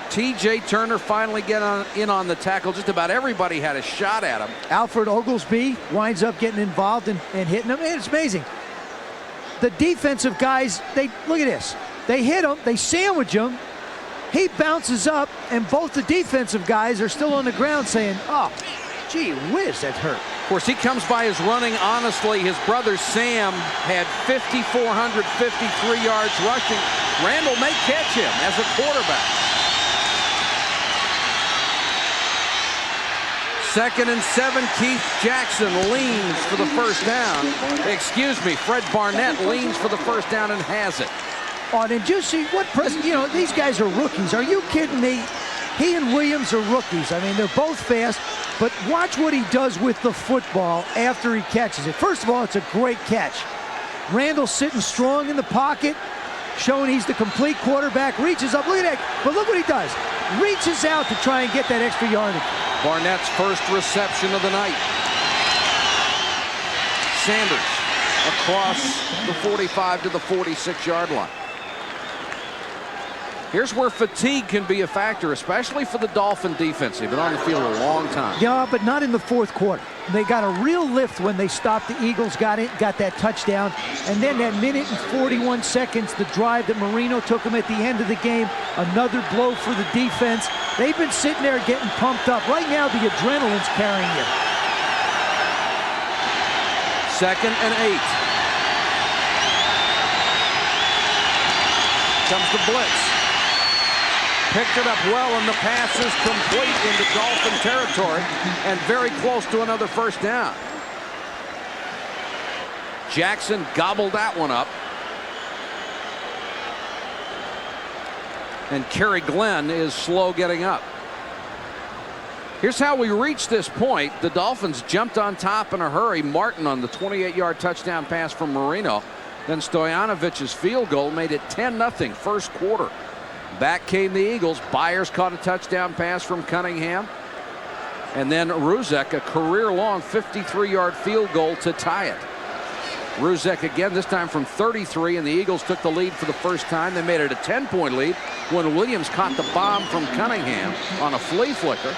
T.J. Turner finally get in on the tackle. Just about everybody had a shot at him. Alfred Oglesby winds up getting involved and hitting him. And it's amazing. The defensive guys, look at this. They hit him, they sandwich him. He bounces up, and both the defensive guys are still on the ground saying, oh, gee whiz, that hurt. Of course, he comes by his running honestly. His brother Sam had 5,453 yards rushing. Randall may catch him as a quarterback. 2nd and 7. Keith Jackson leans for the first down. Excuse me, Fred Barnett leans for the first down and has it. Oh, did you see what these guys are rookies. Are you kidding me? He and Williams are rookies. I mean, they're both fast, but watch what he does with the football after he catches it. First of all, it's a great catch. Randall sitting strong in the pocket, showing he's the complete quarterback, reaches up, look at that, but look what he does. Reaches out to try and get that extra yardage. Barnett's first reception of the night. Sanders across the 45 to the 46-yard line. Here's where fatigue can be a factor, especially for the Dolphin defense. They've been on the field a long time. Yeah, but not in the fourth quarter. They got a real lift when they stopped the Eagles, got that touchdown. And then that minute and 41 seconds, the drive that Marino took them at the end of the game, another blow for the defense. They've been sitting there getting pumped up. Right now, the adrenaline's carrying you. 2nd and 8. Comes the blitz. Picked it up well, and the pass is complete into Dolphin territory and very close to another first down. Jackson gobbled that one up. And Kerry Glenn is slow getting up. Here's how we reached this point. The Dolphins jumped on top in a hurry. Martin on the 28-yard touchdown pass from Marino. Then Stoyanovic's field goal made it 10-0 first quarter. Back came the Eagles. Byers caught a touchdown pass from Cunningham. And then Ruzek, a career-long 53-yard field goal to tie it. Ruzek again, this time from 33, and the Eagles took the lead for the first time. They made it a 10-point lead when Williams caught the bomb from Cunningham on a flea flicker.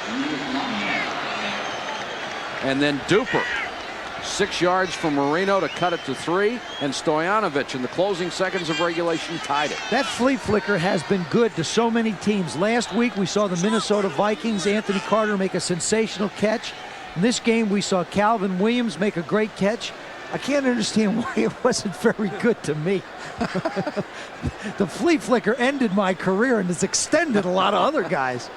And then Duper, 6 yards from Marino to cut it to 3, and Stojanovic in the closing seconds of regulation tied it. That flea flicker has been good to so many teams. Last week we saw the Minnesota Vikings, Anthony Carter, make a sensational catch. In this game we saw Calvin Williams make a great catch. I can't understand why it wasn't very good to me. The flea flicker ended my career and has extended a lot of other guys.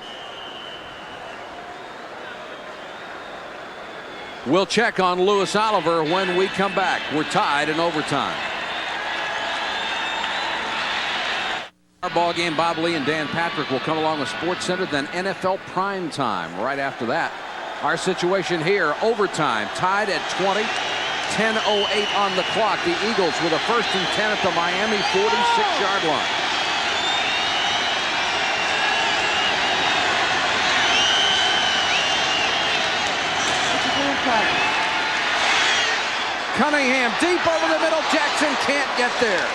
We'll check on Louis Oliver when we come back. We're tied in overtime. Our ball game, Bob Lee and Dan Patrick will come along with Sports Center, then NFL Prime Time right after that. Our situation here, overtime, tied at 20, 10:08 on the clock. The Eagles with a 1st and 10 at the Miami 46-yard line. Cunningham deep over the middle. Jackson can't get there.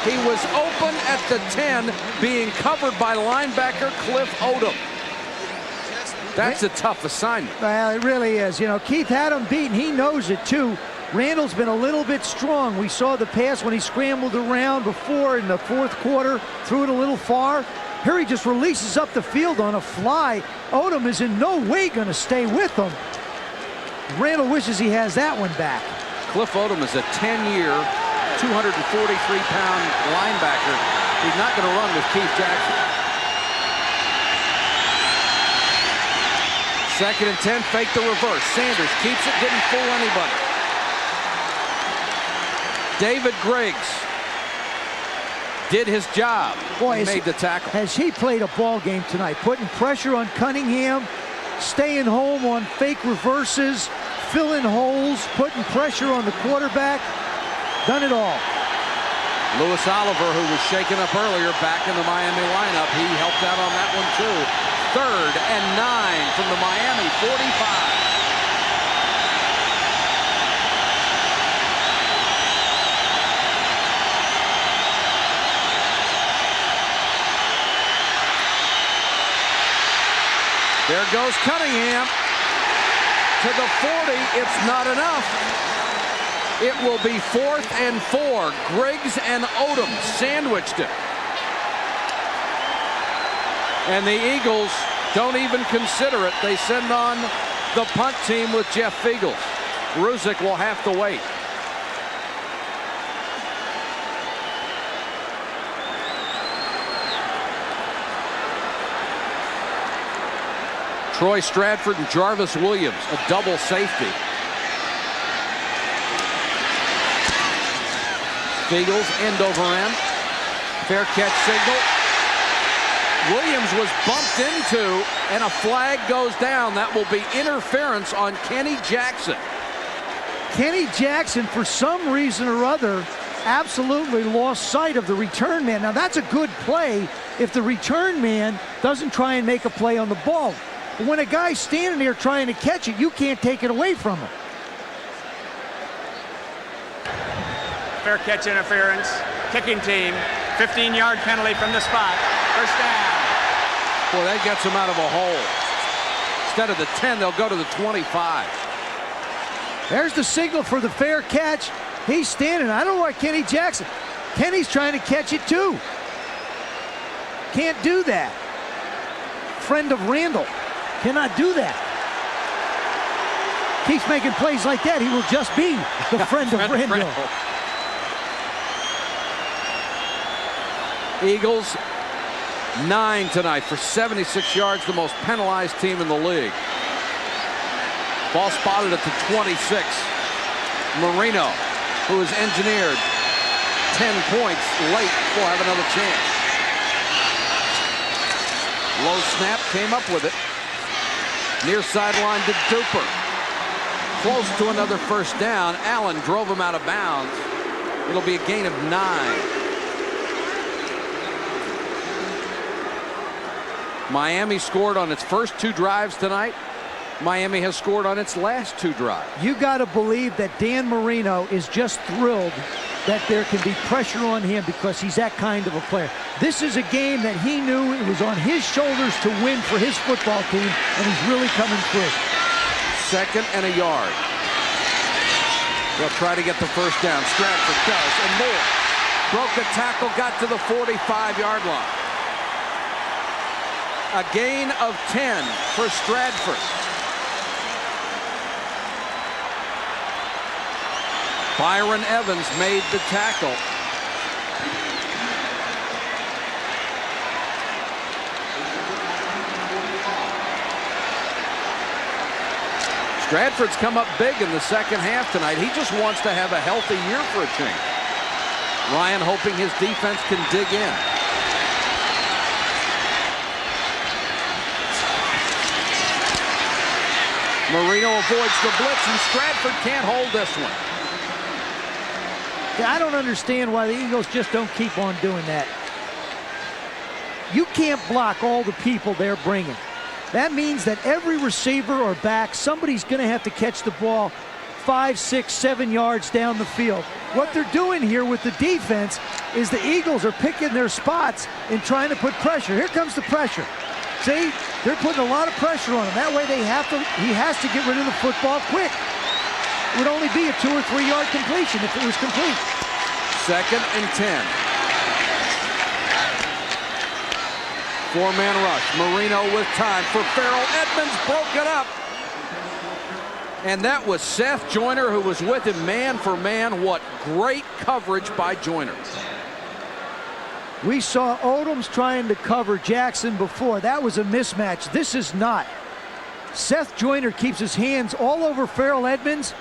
He was open at the 10, being covered by linebacker Cliff Odom. That's a tough assignment. Well, it really is. You know, Keith had him beaten. He knows it, too. Randall's been a little bit strong. We saw the pass when he scrambled around before in the fourth quarter, threw it a little far. Here he just releases up the field on a fly. Odom is in no way going to stay with him. Randall wishes he has that one back. Cliff Odom is a 10-year, 243-pound linebacker. He's not going to run with Keith Jackson. 2nd and 10, fake the reverse. Sanders keeps it, didn't fool anybody. David Griggs did his job. Boy, made the tackle. Has he played a ball game tonight, putting pressure on Cunningham, staying home on fake reverses, filling holes, putting pressure on the quarterback. Done it all. Louis Oliver, who was shaken up earlier, back in the Miami lineup. He helped out on that one, too. 3rd and 9 from the Miami 45. There goes Cunningham. To the 40, it's not enough. It will be 4th and 4. Griggs and Odom sandwiched it. And the Eagles don't even consider it. They send on the punt team with Jeff Fiegel. Ruzek will have to wait. Troy Stratford and Jarvis Williams, a double safety. Fiegels end over end. Fair catch signal. Williams was bumped into, and a flag goes down. That will be interference on Kenny Jackson. Kenny Jackson, for some reason or other, absolutely lost sight of the return man. Now, that's a good play if the return man doesn't try and make a play on the ball. But when a guy's standing there trying to catch it, you can't take it away from him. Fair catch interference. Kicking team. 15-yard penalty from the spot. First down. Boy, that gets them out of a hole. Instead of the 10, they'll go to the 25. There's the signal for the fair catch. He's standing. I don't know why Kenny Jackson. Kenny's trying to catch it too. Can't do that. Friend of Randall cannot do that. Keeps making plays like that, he will just be the friend of Randall. Eagles 9 tonight for 76 yards, the most penalized team in the league. Ball spotted at the 26. Marino, who has engineered 10 points late, will have another chance. Low snap, came up with it. Near sideline to Duper. Close to another first down. Allen drove him out of bounds. It'll be a gain of 9. Miami scored on its first 2 drives tonight. Miami has scored on its last 2 drives. You got to believe that Dan Marino is just thrilled that there can be pressure on him because he's that kind of a player. This is a game that he knew it was on his shoulders to win for his football team, and he's really coming through. 2nd and a yard. They'll try to get the first down. Stratford does, and more. Broke a tackle, got to the 45-yard line. A gain of 10 for Stratford. Byron Evans made the tackle. Stratford's come up big in the second half tonight. He just wants to have a healthy year for a change. Ryan hoping his defense can dig in. Marino avoids the blitz, and Stratford can't hold this one. I don't understand why the Eagles just don't keep on doing that. You can't block all the people they're bringing. That means that every receiver or back, somebody's going to have to catch the ball 5, 6, 7 yards down the field. What they're doing here with the defense is the Eagles are picking their spots and trying to put pressure. Here comes the pressure. See, they're putting a lot of pressure on him. That way he has to get rid of the football quick. It would only be a 2 or 3 yard completion if it was complete. 2nd and 10. 4-man rush. Marino with time for Farrell. Edmonds broke it up. And that was Seth Joyner who was with him man for man. What great coverage by Joyner. We saw Odoms trying to cover Jackson before. That was a mismatch. This is not. Seth Joyner keeps his hands all over Farrell Edmonds.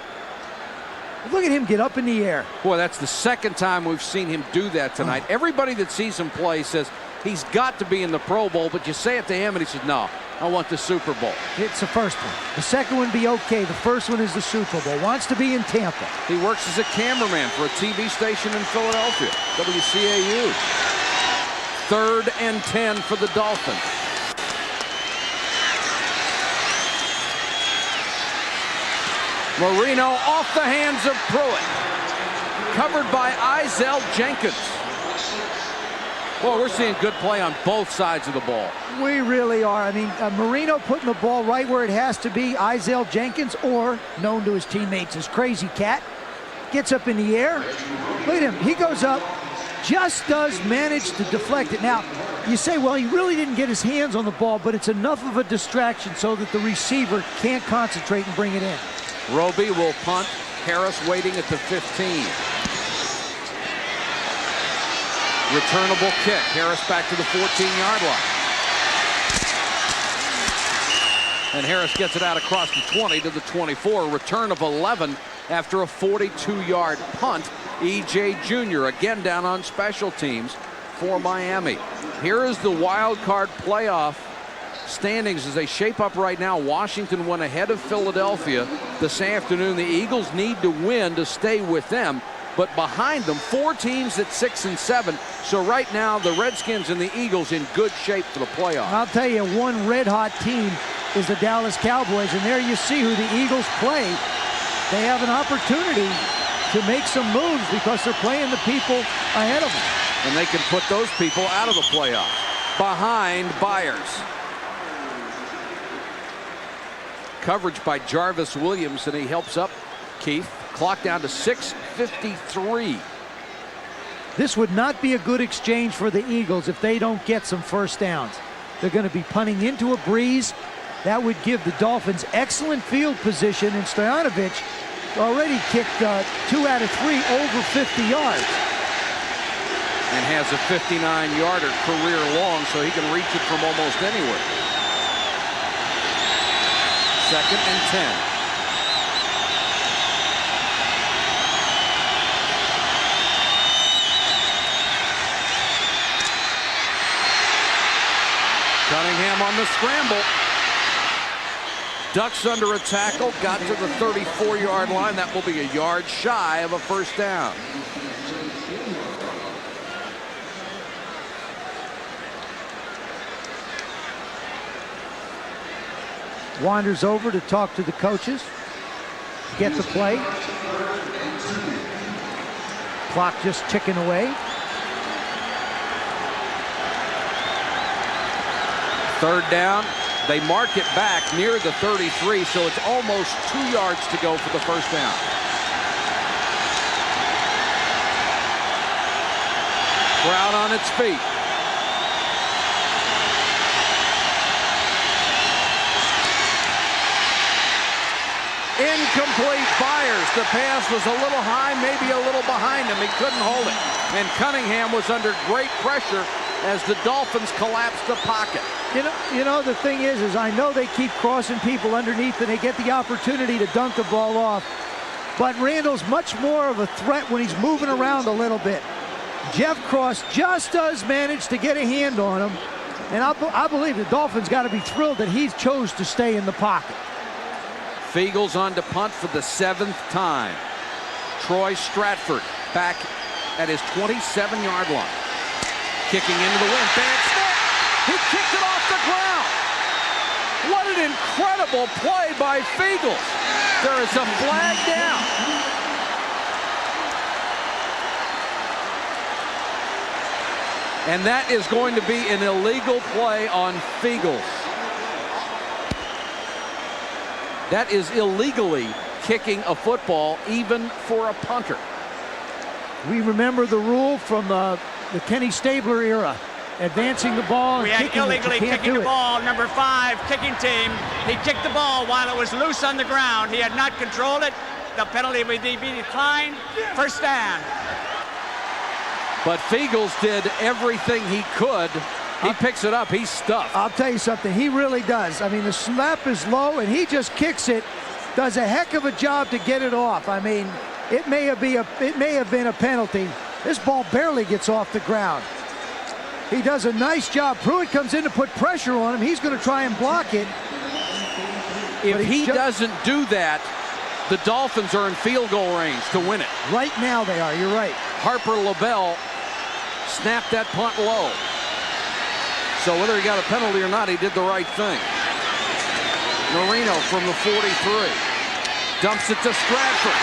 Look at him get up in the air. Boy, that's the second time we've seen him do that tonight. Everybody that sees him play says he's got to be in the Pro Bowl, but you say it to him and he says, no, I want the Super Bowl. It's the first one. The second one be okay. The first one is the Super Bowl. Wants to be in Tampa. He works as a cameraman for a TV station in Philadelphia, WCAU. 3rd and 10 for the Dolphins. Marino off the hands of Pruitt. Covered by Izell Jenkins. Well, we're seeing good play on both sides of the ball. We really are. I mean, Marino putting the ball right where it has to be. Izell Jenkins, or known to his teammates as Crazy Cat, gets up in the air. Look at him. He goes up, just does manage to deflect it. Now, you say, well, he really didn't get his hands on the ball, but it's enough of a distraction so that the receiver can't concentrate and bring it in. Roby will punt. Harris waiting at the 15. Returnable kick. Harris back to the 14-yard line. And Harris gets it out across the 20 to the 24. Return of 11 after a 42-yard punt. E.J. Jr. again down on special teams for Miami. Here is the wild card playoff standings as they shape up right now. Washington went ahead of Philadelphia this afternoon. The Eagles need to win to stay with them, but behind them 4 teams at 6 and 7. So right now the Redskins and the Eagles in good shape for the playoffs. I'll tell you, one red hot team is the Dallas Cowboys, and there you see who the Eagles play. They have an opportunity to make some moves because they're playing the people ahead of them. And they can put those people out of the playoffs. behind Byers. Coverage by Jarvis Williams, and he helps up Keith. Clock down to 6:53. This would not be a good exchange for the Eagles if they don't get some first downs. They're going to be punting into a breeze. That would give the Dolphins excellent field position, and Stoyanovich already kicked 2 out of 3 over 50 yards. And has a 59-yarder career long, so he can reach it from almost anywhere. 2nd and 10. Cunningham on the scramble. Ducks under a tackle, got to the 34-yard line. That will be a yard shy of a first down. Wanders over to talk to the coaches. Get the play. Clock just ticking away. 3rd down. They mark it back near the 33, so it's almost 2 yards to go for the first down. Crowd on its feet. Incomplete. Byers. The pass was a little high, maybe a little behind him. He couldn't hold it. And Cunningham was under great pressure as the Dolphins collapsed the pocket. You know, the thing is I know they keep crossing people underneath and they get the opportunity to dunk the ball off. But Randall's much more of a threat when he's moving around a little bit. Jeff Cross just does manage to get a hand on him. And I believe the Dolphins got to be thrilled that he chose to stay in the pocket. Feagles on to punt for the 7th time. Troy Stratford back at his 27-yard line. Kicking into the wind. Bad snap. He kicked it off the ground. What an incredible play by Feagles. There is a flag down. And that is going to be an illegal play on Feagles. That is illegally kicking a football, even for a punter. We remember the rule from the Kenny Stabler era. Advancing the ball and we had illegally kicking the ball. Number 5 kicking team. He kicked the ball while it was loose on the ground. He had not controlled it. The penalty would be declined. First down. But Feagles did everything he could. He picks it up. He's stuffed. I'll tell you something. He really does. I mean, the snap is low, and he just kicks it. Does a heck of a job to get it off. I mean, it may have been a penalty. This ball barely gets off the ground. He does a nice job. Pruitt comes in to put pressure on him. He's going to try and block it. If he doesn't do that, the Dolphins are in field goal range to win it. Right now they are. You're right. Harper LaBelle snapped that punt low. So whether he got a penalty or not, he did the right thing. Marino from the 43. Dumps it to Stratford.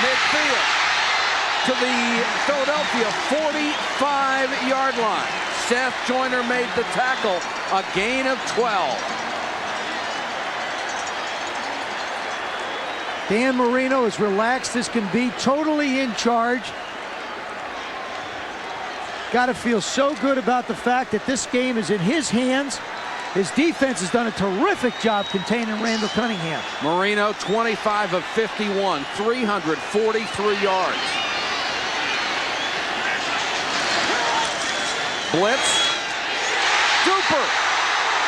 Midfield to the Philadelphia 45-yard line. Seth Joyner made the tackle. A gain of 12. Dan Marino is relaxed as can be, totally in charge. Got to feel so good about the fact that this game is in his hands. His defense has done a terrific job containing Randall Cunningham. Marino, 25 of 51, 343 yards. Blitz. Duper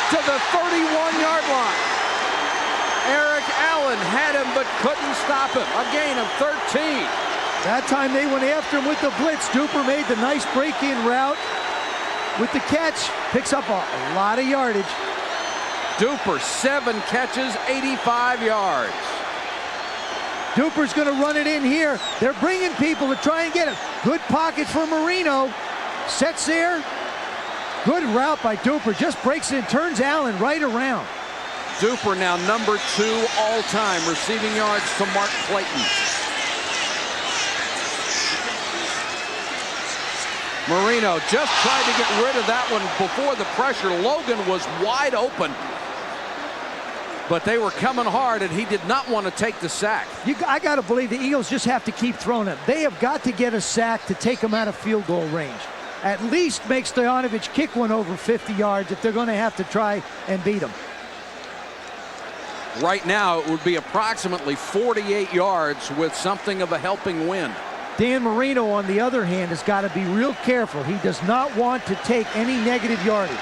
to the 31-yard line. Eric Allen had him but couldn't stop him. A gain of 13. That time they went after him with the blitz. Duper made the nice break-in route with the catch. Picks up a lot of yardage. Duper, 7 catches, 85 yards. Duper's going to run it in here. They're bringing people to try and get him. Good pocket for Marino. Sets there. Good route by Duper. Just breaks it and turns Allen right around. Duper now number 2 all-time receiving yards to Mark Clayton. Marino just tried to get rid of that one before the pressure. Logan was wide open, but they were coming hard, and he did not want to take the sack. I got to believe the Eagles just have to keep throwing it. They have got to get a sack to take them out of field goal range. At least make Stoyanovich kick one over 50 yards if they're going to have to try and beat him. Right now, it would be approximately 48 yards with something of a helping wind. Dan Marino, on the other hand, has got to be real careful. He does not want to take any negative yardage.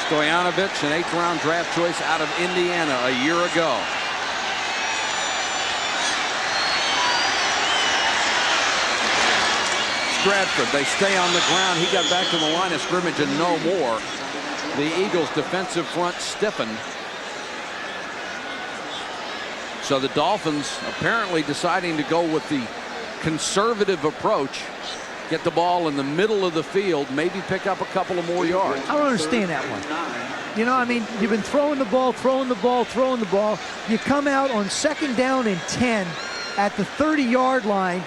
Stoyanovich, an 8th-round draft choice out of Indiana a year ago. Stratford, they stay on the ground. He got back to the line of scrimmage and no more. The Eagles' defensive front stiffened. So the Dolphins apparently deciding to go with the conservative approach. Get the ball in the middle of the field, maybe pick up a couple of more yards. I don't understand that one. You know, I mean, you've been throwing the ball. You come out on 2nd down and 10 at the 30-yard line,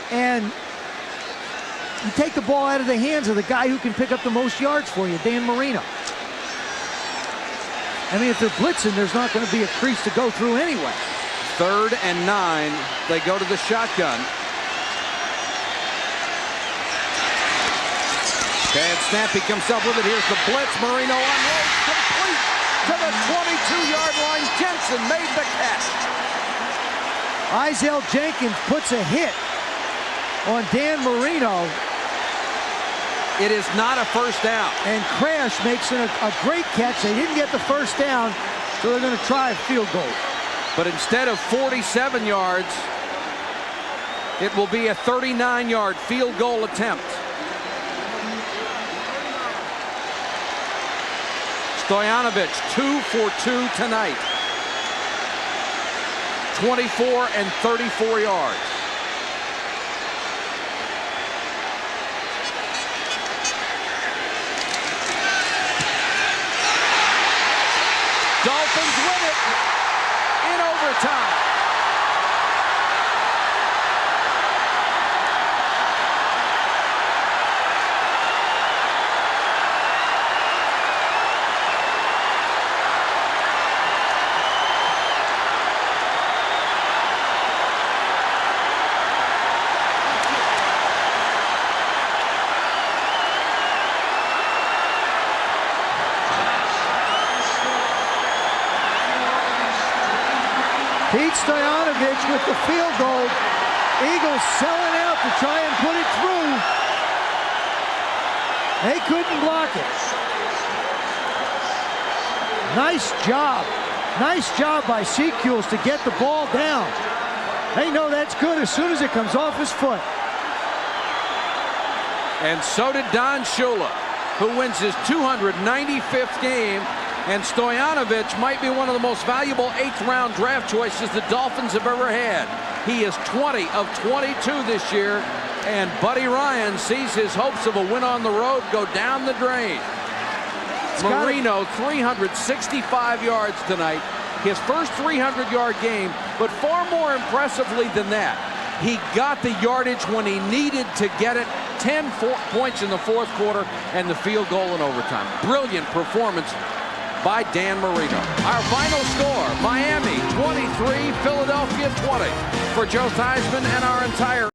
and you take the ball out of the hands of the guy who can pick up the most yards for you, Dan Marino. I mean, if they're blitzing, there's not going to be a crease to go through anyway. 3rd and 9. They go to the shotgun. Bad snap. He comes up with it. Here's the blitz. Marino unloads, complete to the 22-yard line. Jensen made the catch. Isaiah Jenkins puts a hit on Dan Marino. It is not a first down. And Crash makes a great catch. They didn't get the first down, so they're going to try a field goal. But instead of 47 yards, it will be a 39-yard field goal attempt. Stoyanovich 2 for 2 tonight. 24 and 34 yards. Dolphins win it in overtime. Pete Stoyanovich with the field goal. Eagles selling out to try and put it through. They couldn't block it. Nice job. Nice job by Sequels to get the ball down. They know that's good as soon as it comes off his foot. And so did Don Shula, who wins his 295th game. And Stoyanovich might be one of the most valuable 8th-round draft choices the Dolphins have ever had. He is 20 of 22 this year, and Buddy Ryan sees his hopes of a win on the road go down the drain. Marino, 365 yards tonight. His first 300-yard game, but far more impressively than that, he got the yardage when he needed to get it. 10 points in the 4th quarter and the field goal in overtime. Brilliant performance by Dan Marino. Our final score, Miami 23, Philadelphia 20. For Joe Theismann and our entire